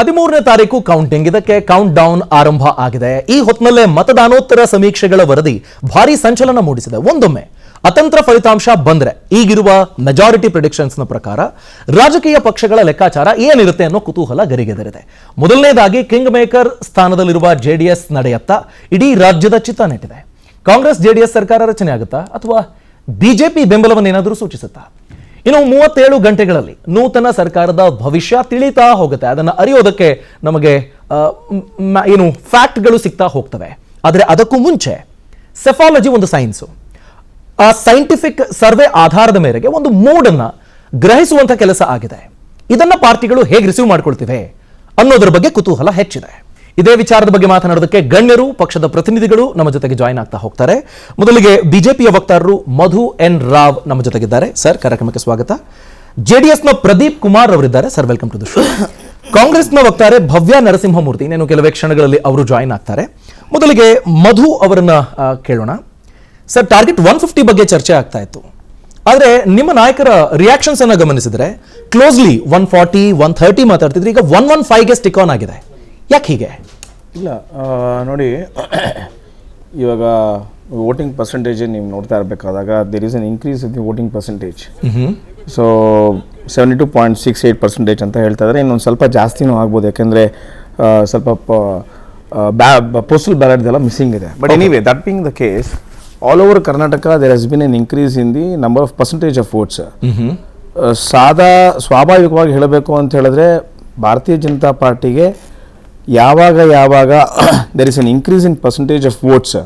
13ನೇ ತಾರೀಕು ಕೌಂಟಿಂಗ್, ಇದಕ್ಕೆ count down ಆರಂಭ ಆಗಿದೆ. ಈ ಹೊತ್ತಿನಲ್ಲೇ ಮತದಾನೋತ್ತರ ಸಮೀಕ್ಷೆಗಳ ವರದಿ ಭಾರಿ ಸಂಚಲನ ಮೂಡಿಸಿದೆ. ಒಂದೊಮ್ಮೆ ಅತಂತ್ರ ಫಲಿತಾಂಶ ಬಂದ್ರೆ ಈಗಿರುವ ಮೆಜಾರಿಟಿ ಪ್ರಿಡಿಕ್ಷನ್ಸ್ ನ ಪ್ರಕಾರ ರಾಜಕೀಯ ಪಕ್ಷಗಳ ಲೆಕ್ಕಾಚಾರ ಏನಿರುತ್ತೆ ಅನ್ನೋ ಕುತೂಹಲ ಗರಿಗೆದರಿದೆ. ಮೊದಲನೇದಾಗಿ ಕಿಂಗ್ ಮೇಕರ್ ಸ್ಥಾನದಲ್ಲಿರುವ ಜೆಡಿಎಸ್ ನಡೆಯತ್ತ ಇಡೀ ರಾಜ್ಯದ ಚಿತ್ತ ನೆಟ್ಟಿದೆ. ಕಾಂಗ್ರೆಸ್ ಜೆಡಿಎಸ್ ಸರ್ಕಾರ ರಚನೆ ಆಗುತ್ತಾ ಅಥವಾ ಬಿಜೆಪಿ ಬೆಂಬಲವನ್ನೇನಾದರೂ ಸೂಚಿಸುತ್ತಾ? ಇನ್ನು 37 ಗಂಟೆಗಳಲ್ಲಿ ನೂತನ ಸರ್ಕಾರದ ಭವಿಷ್ಯ ತಿಳಿತಾ ಹೋಗುತ್ತೆ. ಅದನ್ನು ಅರಿಯೋದಕ್ಕೆ ನಮಗೆ ಏನು ಫ್ಯಾಕ್ಟ್ಗಳು ಸಿಗ್ತಾ ಹೋಗ್ತವೆ. ಆದರೆ ಅದಕ್ಕೂ ಮುಂಚೆ ಸೆಫಾಲಜಿ ಒಂದು ಸೈನ್ಸು. ಆ ಸೈಂಟಿಫಿಕ್ ಸರ್ವೆ ಆಧಾರದ ಮೇರೆಗೆ ಒಂದು ಮೂಡನ್ನ ಗ್ರಹಿಸುವಂತ ಕೆಲಸ ಆಗಿದೆ. ಇದನ್ನ ಪಾರ್ಟಿಗಳು ಹೇಗೆ ರಿಸೀವ್ ಮಾಡ್ಕೊಳ್ತಿವೆ ಅನ್ನೋದ್ರ ಬಗ್ಗೆ ಕುತೂಹಲ ಹೆಚ್ಚಿದೆ. ಇದೇ ವಿಚಾರದ ಬಗ್ಗೆ ಮಾತನಾಡೋದಕ್ಕೆ ಗಣ್ಯರು, ಪಕ್ಷದ ಪ್ರತಿನಿಧಿಗಳು ನಮ್ಮ ಜೊತೆಗೆ ಜಾಯಿನ್ ಆಗ್ತಾ ಹೋಗ್ತಾರೆ. ಮೊದಲಿಗೆ ಬಿಜೆಪಿಯ ವಕ್ತಾರರು ಮಧು ಎನ್ ರಾವ್ ನಮ್ಮ ಜೊತೆಗಿದ್ದಾರೆ. ಸರ್, ಕಾರ್ಯಕ್ರಮಕ್ಕೆ ಸ್ವಾಗತ. ಜೆಡಿಎಸ್ನ ಪ್ರದೀಪ್ ಕುಮಾರ್ ಅವರಿದ್ದಾರೆ. Sir, welcome to the show. ಕಾಂಗ್ರೆಸ್ನ ವಕ್ತಾರೆ ಭವ್ಯ ನರಸಿಂಹಮೂರ್ತಿ, ಇನ್ನೇನು ಕೆಲವೇ ಕ್ಷಣಗಳಲ್ಲಿ ಅವರು ಜಾಯಿನ್ ಆಗ್ತಾರೆ. ಮೊದಲಿಗೆ ಮಧು ಅವರನ್ನ ಕೇಳೋಣ. ಸರ್, ಟಾರ್ಗೆಟ್ 150 ಬಗ್ಗೆ ಚರ್ಚೆ ಆಗ್ತಾ ಇತ್ತು. ಆದರೆ ನಿಮ್ಮ ನಾಯಕರ ರಿಯಾಕ್ಷನ್ಸ್ ಅನ್ನ ಗಮನಿಸಿದ್ರೆ ಕ್ಲೋಸ್ಲಿ 140, 130 ಮಾತಾಡ್ತಿದ್ರೆ, ಈಗ 115ಗೆ ಸ್ಟಿಕ್ ಆನ್ ಆಗಿದೆ. ಯಾಕೆ ಹೀಗೆ? ಇಲ್ಲ ನೋಡಿ, ಇವಾಗ ವೋಟಿಂಗ್ ಪರ್ಸೆಂಟೇಜ್ ನೀವು ನೋಡ್ತಾ ಇರಬೇಕಾದಾಗ there is an increase in the voting percentage. So 72.68% ಅಂತ ಹೇಳ್ತಾ ಇದ್ದಾರೆ. ಇನ್ನೊಂದು ಸ್ವಲ್ಪ ಜಾಸ್ತಿನೂ ಆಗ್ಬೋದು, ಯಾಕೆಂದರೆ ಸ್ವಲ್ಪ ಪೋಸ್ಟಲ್ ಬ್ಯಾಲೆಟ್ದೆಲ್ಲ ಮಿಸ್ಸಿಂಗ್ ಇದೆ. But anyway, that being the case, all over Karnataka there has been an increase in the number of percentage of votes. ಸ್ವಾಭಾವಿಕವಾಗಿ ಹೇಳಬೇಕು ಅಂತ ಹೇಳಿದ್ರೆ, ಭಾರತೀಯ ಜನತಾ ಪಾರ್ಟಿಗೆ ಯಾವಾಗ there is an increase in percentage of votes,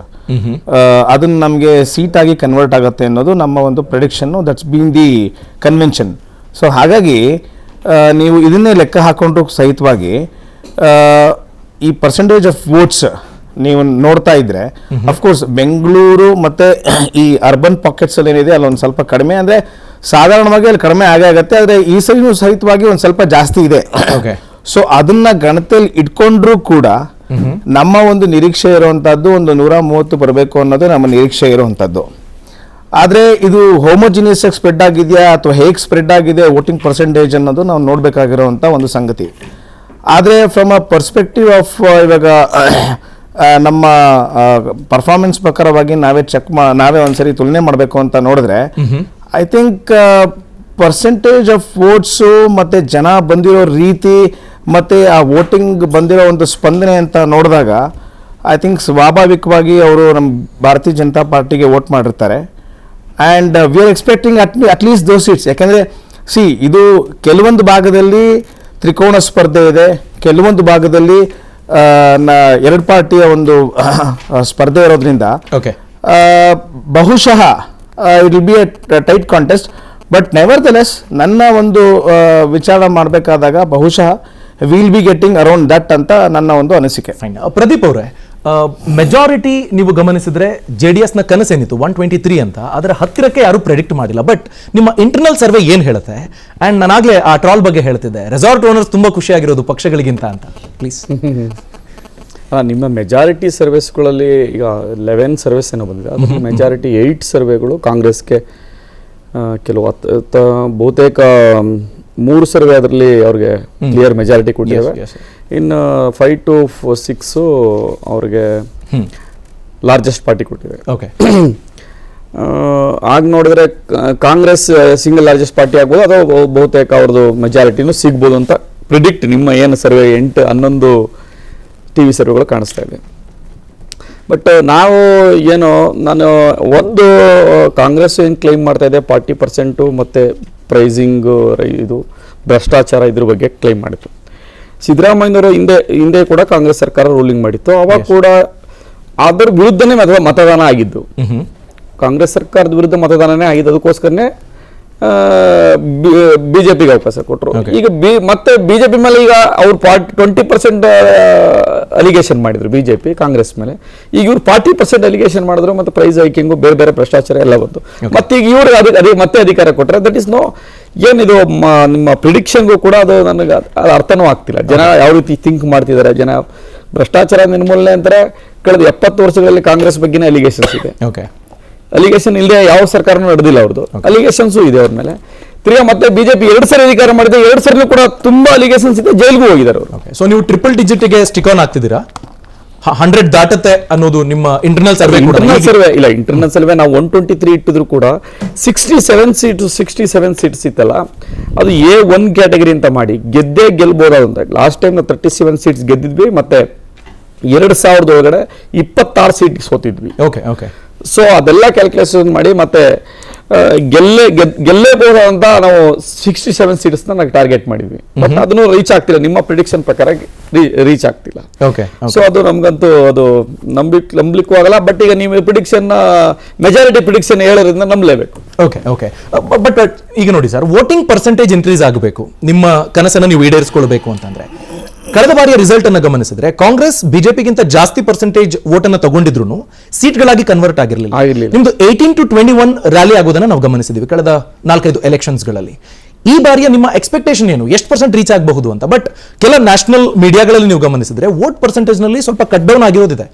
ಅದನ್ನು ನಮಗೆ ಸೀಟ್ ಆಗಿ ಕನ್ವರ್ಟ್ ಆಗುತ್ತೆ ಅನ್ನೋದು ನಮ್ಮ ಒಂದು prediction. That's been the convention. So ಹಾಗಾಗಿ ನೀವು ಇದನ್ನೇ ಲೆಕ್ಕ ಹಾಕೊಂಡ್ರು ಸಹಿತವಾಗಿ ಈ ಪರ್ಸೆಂಟೇಜ್ ಆಫ್ ವೋಟ್ಸ್ ನೀವು ನೋಡ್ತಾ ಇದ್ರೆ, ಅಫ್ಕೋರ್ಸ್ ಬೆಂಗಳೂರು ಮತ್ತು ಈ ಅರ್ಬನ್ ಪಾಕೆಟ್ಸ್ ಅಲ್ಲಿ ಏನಿದೆ ಅಲ್ಲೊಂದು ಸ್ವಲ್ಪ ಕಡಿಮೆ, ಅಂದರೆ ಸಾಧಾರಣವಾಗಿ ಅಲ್ಲಿ ಕಡಿಮೆ ಆಗೇ ಆಗುತ್ತೆ. ಆದರೆ ಈ ಸರಿನೂ ಸಹಿತವಾಗಿ ಒಂದು ಸ್ವಲ್ಪ ಜಾಸ್ತಿ ಇದೆ. ಸೊ ಅದನ್ನ ಗಣತೆಯಲ್ಲಿ ಇಟ್ಕೊಂಡ್ರೂ ಕೂಡ ನಮ್ಮ ಒಂದು ನಿರೀಕ್ಷೆ ಇರುವಂತಹದ್ದು ಒಂದು 130 ಬರಬೇಕು ಅನ್ನೋದು ನಮ್ಮ ನಿರೀಕ್ಷೆ ಇರುವಂತದ್ದು. ಆದರೆ ಇದು ಹೋಮೋಜಿನಿಯಸ್ ಆಗಿ ಸ್ಪ್ರೆಡ್ ಆಗಿದೆಯಾ ಅಥವಾ ಹೇಗೆ ಸ್ಪ್ರೆಡ್ ಆಗಿದೆ ವೋಟಿಂಗ್ ಪರ್ಸೆಂಟೇಜ್ ಅನ್ನೋದು ನಾವು ನೋಡಬೇಕಾಗಿರುವಂಥ ಒಂದು ಸಂಗತಿ. ಆದರೆ ಫ್ರಮ್ ಅ ಪರ್ಸ್ಪೆಕ್ಟಿವ್ ಆಫ್ ಇವಾಗ ನಮ್ಮ ಪರ್ಫಾರ್ಮೆನ್ಸ್ ಪ್ರಕಾರವಾಗಿ ನಾವೇ ಒಂದ್ಸರಿ ತುಲನೆ ಮಾಡಬೇಕು ಅಂತ ನೋಡಿದ್ರೆ, I think percentage of votes ಮತ್ತು ಜನ ಬಂದಿರೋ ರೀತಿ ಮತ್ತು ಆ ವೋಟಿಂಗ್ ಬಂದಿರೋ ಒಂದು ಸ್ಪಂದನೆ ಅಂತ ನೋಡಿದಾಗ, ಐ ಥಿಂಕ್ ಸ್ವಾಭಾವಿಕವಾಗಿ ಅವರು ನಮ್ಮ ಭಾರತೀಯ ಜನತಾ ಪಾರ್ಟಿಗೆ ವೋಟ್ ಮಾಡಿರ್ತಾರೆ. And we are expecting at least those seats. ಯಾಕೆಂದರೆ ಇದು ಕೆಲವೊಂದು ಭಾಗದಲ್ಲಿ ತ್ರಿಕೋಣ ಸ್ಪರ್ಧೆ ಇದೆ, ಕೆಲವೊಂದು ಭಾಗದಲ್ಲಿ 2 ಪಾರ್ಟಿಯ ಒಂದು ಸ್ಪರ್ಧೆ ಇರೋದ್ರಿಂದ ಬಹುಶಃ it will be A tight contest. But never the less, ನನ್ನ ಒಂದು ವಿಚಾರ ಮಾಡಬೇಕಾದಾಗ ಬಹುಶಃ will be getting around that ಅಂತ ನನ್ನ ಒಂದು ಅನಿಸಿಕೆ. ಪ್ರದೀಪ್ ಅವರೇ, ಮೆಜಾರಿಟಿ ನೀವು ಗಮನಿಸಿದ್ರೆ ಜೆಡಿಎಸ್ ನ ಕನಸೇನಿತ್ತು 123 ಅಂತ, ಅದರ ಹತ್ತಿರಕ್ಕೆ ಯಾರು ಪ್ರೆಡಿಕ್ಟ್ ಮಾಡಿಲ್ಲ. ಬಟ್ ನಿಮ್ಮ ಇಂಟರ್ನಲ್ ಸರ್ವೆ ಏನ್ ಹೇಳುತ್ತೆ? ಅಂಡ್ ನಾನಾಗ್ಲೇ ಆ ಟ್ರಾಲ್ ಬಗ್ಗೆ ಹೇಳ್ತಿದ್ದೆ, ರೆಸಾರ್ಟ್ ಓನರ್ಸ್ ತುಂಬಾ ಖುಷಿಯಾಗಿರೋದು ಪಕ್ಷಗಳಿಗಿಂತ ಅಂತ. ಪ್ಲೀಸ್. ನಿಮ್ಮ ಮೆಜಾರಿಟಿ ಸರ್ವೆಸ್ಗಳಲ್ಲಿ ಈಗ 11 ಸರ್ವೆಸ್ ಏನೋ ಬಂದಿದೆ, ಅದ್ರ ಮೆಜಾರಿಟಿ 8 ಸರ್ವೆಗಳು ಕಾಂಗ್ರೆಸ್ಗೆ, ಕೆಲವು ಬಹುತೇಕ 3 ಸರ್ವೆ ಅದರಲ್ಲಿ ಅವ್ರಿಗೆ ಕ್ಲಿಯರ್ ಮೆಜಾರಿಟಿ ಕೊಟ್ಟಿದ್ದೇವೆ. ಇನ್ನು 5 to 6 ಅವ್ರಿಗೆ ಲಾರ್ಜೆಸ್ಟ್ ಪಾರ್ಟಿ ಕೊಟ್ಟಿದೆ. ಆಗ ನೋಡಿದ್ರೆ ಕಾಂಗ್ರೆಸ್ ಸಿಂಗಲ್ ಲಾರ್ಜೆಸ್ಟ್ ಪಾರ್ಟಿ ಆಗ್ಬೋದು, ಅಥವಾ ಬಹುತೇಕ ಅವ್ರದ್ದು ಮೆಜಾರಿಟಿನೂ ಸಿಗ್ಬೋದು ಅಂತ ಪ್ರಿಡಿಕ್ಟ್ ನಿಮ್ಮ ಏನು ಸರ್ವೆ 8-11 TV ಸರ್ವೆಗಳು ಕಾಣಿಸ್ತಾ ಇದೆ. ಬಟ್ ನಾನು ಒಂದು ಕಾಂಗ್ರೆಸ್ ಏನು ಕ್ಲೈಮ್ ಮಾಡ್ತಾ ಇದೆ 40% ಮತ್ತು ಪ್ರೈಸಿಂಗ್ ಇದು ಭ್ರಷ್ಟಾಚಾರ ಇದ್ರ ಬಗ್ಗೆ ಕ್ಲೈಮ್ ಮಾಡಿತ್ತು. ಸಿದ್ದರಾಮಯ್ಯನವರು ಹಿಂದೆ ಕೂಡ ಕಾಂಗ್ರೆಸ್ ಸರ್ಕಾರ ರೂಲಿಂಗ್ ಮಾಡಿತ್ತು. ಅವಾಗ ಕೂಡ ಅದರ ವಿರುದ್ಧನೇ ಮತದಾನ ಆಗಿದ್ದು. ಕಾಂಗ್ರೆಸ್ ಸರ್ಕಾರದ ವಿರುದ್ಧ ಮತದಾನನೇ ಆಗಿದ್ದು. ಅದಕ್ಕೋಸ್ಕರನೇ ಬಿಜೆಪಿಗೆ ಅವಕಾಶ ಕೊಟ್ಟರು. ಈಗ ಮತ್ತೆ ಬಿಜೆಪಿ ಮೇಲೆ ಈಗ ಅವ್ರು 20% ಅಲಿಗೇಷನ್ ಮಾಡಿದ್ರು ಬಿಜೆಪಿ ಕಾಂಗ್ರೆಸ್ ಮೇಲೆ. ಈಗ ಇವ್ರು 40% ಅಲಿಗೇಷನ್ ಮಾಡಿದ್ರು, ಮತ್ತೆ ಪ್ರೈಸ್ ಹೈಕಿಂಗು, ಬೇರೆ ಬೇರೆ ಭ್ರಷ್ಟಾಚಾರ ಎಲ್ಲ ಬಂತು. ಮತ್ತೆ ಈಗ ಇವ್ರಿಗೆ ಮತ್ತೆ ಅಧಿಕಾರ ಕೊಟ್ಟರೆ ದಟ್ ಇಸ್ ನೋ, ಏನಿದು ನಿಮ್ಮ ಪ್ರಿಡಿಕ್ಷನ್ಗೂ ಕೂಡ ಅದು ನನಗೆ ಅದು ಅರ್ಥನೂ ಆಗ್ತಿಲ್ಲ. ಜನ ಯಾವ ರೀತಿ ಥಿಂಕ್ ಮಾಡ್ತಿದ್ದಾರೆ. ಜನ ಭ್ರಷ್ಟಾಚಾರ ನಿರ್ಮೂಲನೆ ಅಂತಾರೆ, ಕಳೆದ 70 ವರ್ಷಗಳಲ್ಲಿ ಕಾಂಗ್ರೆಸ್ ಬಗ್ಗೆನೇ ಅಲಿಗೇಷನ್ಸ್ ಇದೆ. ಅಲಿಗೇಷನ್ ಇಲ್ಲದೆ ಯಾವ ಸರ್ಕಾರನೂ ನಡೆದಿಲ್ಲ ಅವ್ರದ್ದು. ಅಲಿಗೇಷನ್ಸು ಇದೆ ಅವ್ರ ಮೇಲೆ. ತಿರ್ಗಾ ಮತ್ತೆ ಬಿಜೆಪಿ 2 ಸರಿ ಅಧಿಕಾರ ಮಾಡಿದೆ, 2 ಸರಿನೂ ಕೂಡ ತುಂಬಾ ಅಲಿಗೇಷನ್ಸ್ ಇದೆ, ಜೈಲ್ಗೂ ಹೋಗಿದ್ದಾರೆ ಅವರು. ಸೊ ನೀವು ಟ್ರಿಪಲ್ ಡಿಜಿಟ್ಗೆ ಸ್ಟಿಕ್ ಆನ್ ಆಗ್ತಿದ್ದೀರಾ? 100 ದಾಟತ್ತೆ ಅನ್ನೋದು ನಿಮ್ಮ ಇಂಟರ್ನಲ್ ಸರ್ವೆ ಇಂಟರ್ನಲ್ ಸರ್ವೆ ಇಲ್ಲ, ಇಂಟರ್ನಲ್ ಸರ್ವೆ ನಾವು 123 ಇಟ್ಟಿದ್ರು ಕೂಡ 67 ಸೀಟ್ಸ್ ಇತ್ತಲ್ಲ, ಅದು A1 ಕ್ಯಾಟಗರಿ ಅಂತ ಮಾಡಿ ಗೆಲ್ಬೋದಾದಂತ. ಲಾಸ್ಟ್ ಟೈಮ್ 37 ಸೀಟ್ಸ್ ಗೆದ್ದಿದ್ವಿ, ಮತ್ತೆ 2000 ಒಳಗಡೆ 26 ಸೀಟ್ ಸೋತಿದ್ವಿ. Okay okay. ಸೊ ಅದೆಲ್ಲ ಕ್ಯಾಲ್ಕುಲೇಷನ್ ಮಾಡಿ ಮತ್ತೆ ಗೆಲ್ಲೇಬಹುದಂತ ನಾವು 67 ಸೀಟ್ಸ್ ನಾವು ಟಾರ್ಗೆಟ್ ಮಾಡಿದ್ವಿ. ಬಟ್ ಅದನ್ನು ರೀಚ್ ಆಗ್ತಿಲ್ಲ, ನಿಮ್ಮ ಪ್ರಿಡಿಕ್ಷನ್ ಪ್ರಕಾರ ರೀಚ್ ಆಗ್ತಿಲ್ಲ. ಓಕೆ. ಸೊ ಅದು ನಮ್ಗಂತೂ ಅದು ನಂಬಲಿಕ್ಕೂ ಆಗಲ್ಲ. ಬಟ್ ಈಗ ನೀವು ಪ್ರಿಡಿಕ್ಷನ್ ಮೆಜಾರಿಟಿ ಪ್ರಿಡಿಕ್ಷನ್ ಹೇಳೋದ್ರಿಂದ ನಂಬಲೇಬೇಕು. Okay okay. ಬಟ್ ಈಗ ನೋಡಿ ಸರ್, ವೋಟಿಂಗ್ ಪರ್ಸೆಂಟೇಜ್ ಇನ್ಕ್ರೀಸ್ ಆಗಬೇಕು, ನಿಮ್ಮ ಕನಸನ್ನು ನೀವು ಈಡೇರಿಸಿಕೊಳ್ಬೇಕು ಅಂತಂದ್ರೆ ಕಳೆದ ಬಾರಿಯ ರಿಸಲ್ಟ್ ಅನ್ನು ಗಮನಿಸಿದ್ರೆ ಕಾಂಗ್ರೆಸ್ ಬಿಜೆಪಿಗಿಂತ ಜಾಸ್ತಿ ಪರ್ಸೆಂಟೇಜ್ ವೋಟ್ ಅನ್ನು ತಗೊಂಡಿದ್ರು ಸೀಟ್ಗಳಾಗಿ ಕನ್ವರ್ಟ್ ಆಗಿರಲಿಲ್ಲ. ನಿಮ್ದು 18 to 21 ರ್ಯಾಲಿ ಆಗೋದನ್ನ ನಾವು ಗಮನಿಸಿದ್ವಿ ಕಳೆದ 4-5 ಎಲೆಕ್ಷನ್ಸ್ಗಳಲ್ಲಿ. ಈ ಬಾರಿಯ ನಿಮ್ಮ ಎಕ್ಸ್ಪೆಕ್ಟೇಷನ್ ಏನು, ಎಷ್ಟು ಪರ್ಸೆಂಟ್ ರೀಚ್ ಆಗಬಹುದು ಅಂತ? ಬಟ್ ಕೆಲ ನ್ಯಾಷನಲ್ ಮೀಡಿಯಾಗಳಲ್ಲಿ ನೀವು ಗಮನಿಸಿದ್ರೆ ವೋಟ್ ಪರ್ಸೆಂಟೇಜ್ ನಲ್ಲಿ ಸ್ವಲ್ಪ ಕಟ್ ಡೌನ್ ಆಗಿರೋದಿದೆ.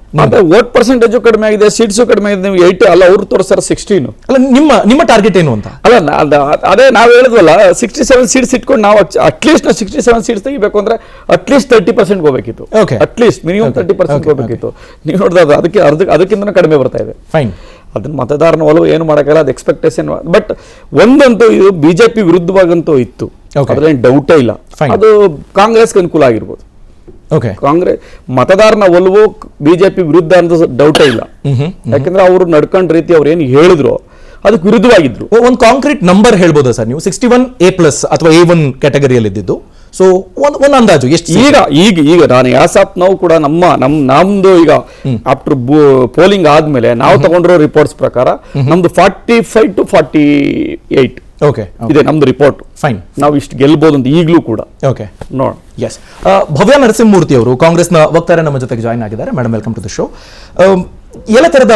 ವೋಟ್ ಪರ್ಸೆಂಟೇಜ್ ಕಡಿಮೆ ಆಗಿದೆ, ಸೀಟ್ಸ್ ಕಡಿಮೆ ಆಗಿದೆ. ನೀವು 8 ಅಲ್ಲ, ಅವ್ರು ತೋರಿಸ್ತಾರೆ 16. ಅಲ್ಲ, ನಿಮ್ಮ ಟಾರ್ಗೆಟ್ ಏನು ಅಂತ? ಅಲ್ಲ, ಅದೇ ನಾವು ಹೇಳಿದ್ವಲ್ಲ, 67 ಸೀಟ್ಸ್ ಇಟ್ಕೊಂಡು ನಾವು ಅಟ್ಲೀಸ್ಟ್ 67 ಸೀಟ್ಸ್ ತೆಗಿಬೇಕು ಅಂದ್ರೆ ಅಟ್ಲೀಸ್ಟ್ 30% ಹೋಗ್ಬೇಕಿತ್ತು. ಅಟ್ಲೀಸ್ಟ್ ಮಿನಿಮಮ್ 30% ಹೋಗ್ಬೇಕಿತ್ತು. ನೀವು ನೋಡಿದ್ರೆ ಅದಕ್ಕಿಂತ ಕಡಿಮೆ ಬರ್ತಾ ಇದೆ. ಫೈನ್. ಅದನ್ನ ಮತದಾರನ ಒಲವು ಏನು ಮಾಡೋಕ್ಕಲ್ಲ, ಅದು ಎಕ್ಸ್ಪೆಕ್ಟೇಷನ್. ಬಟ್ ಒಂದಂತೂ ಇದು ಬಿಜೆಪಿ ವಿರುದ್ಧವಾಗಂತೂ ಇತ್ತು, ಅದ್ರೇನು ಡೌಟೇ ಇಲ್ಲ. ಅದು ಕಾಂಗ್ರೆಸ್ಗೆ ಅನುಕೂಲ ಆಗಿರ್ಬೋದು. ಕಾಂಗ್ರೆಸ್ ಮತದಾರನ ಒಲವು ಬಿಜೆಪಿ ವಿರುದ್ಧ ಅಂತ ಡೌಟೇ ಇಲ್ಲ. ಯಾಕಂದ್ರೆ ಅವರು ನಡ್ಕೊಂಡ ರೀತಿ ಅವ್ರು ಏನು ಹೇಳಿದ್ರು ಅದಕ್ಕೆ ವಿರುದ್ಧವಾಗಿದ್ರು. ಒಂದು ಕಾಂಕ್ರೀಟ್ ನಂಬರ್ ಹೇಳ್ಬೋದಾ ಸರ್ ನೀವು? 61A+ ಅಥವಾ A1 ಕ್ಯಾಟಗರಿಯಲ್ಲಿ ಇದ್ದಿದ್ದು. ಸೊ ಒಂದು ಅಂದಾಜು ಎಷ್ಟು? ಈಗ ನಾನು ಯಾಸಾಪ್ ನಾವು ಕೂಡ ನಮ್ದು ಈಗ ಆಫ್ಟರ್ ಪೋಲಿಂಗ್ ಆದ್ಮೇಲೆ ನಾವು ತಗೊಂಡಿರೋ ರಿಪೋರ್ಟ್ಸ್ ಪ್ರಕಾರ ನಮ್ದು 45 to 48 ಇದೆ ನಮ್ದು ರಿಪೋರ್ಟ್. ಫೈನ್. ನಾವು ಇಷ್ಟು ಗೆಲ್ಬಹುದು ಅಂತ ಈಗಲೂ ಕೂಡ. ಓಕೆ, ನೋಡ. ಎಸ್. ಭವ್ಯ ನರಸಿಂಹಮೂರ್ತಿ ಅವರು ಕಾಂಗ್ರೆಸ್ನ ವಕ್ತಾರೆ ನಮ್ಮ ಜೊತೆಗೆ ಜಾಯ್ನ್ ಆಗಿದ್ದಾರೆ. Madam, welcome to the show. ಎಲ್ಲ ತರದ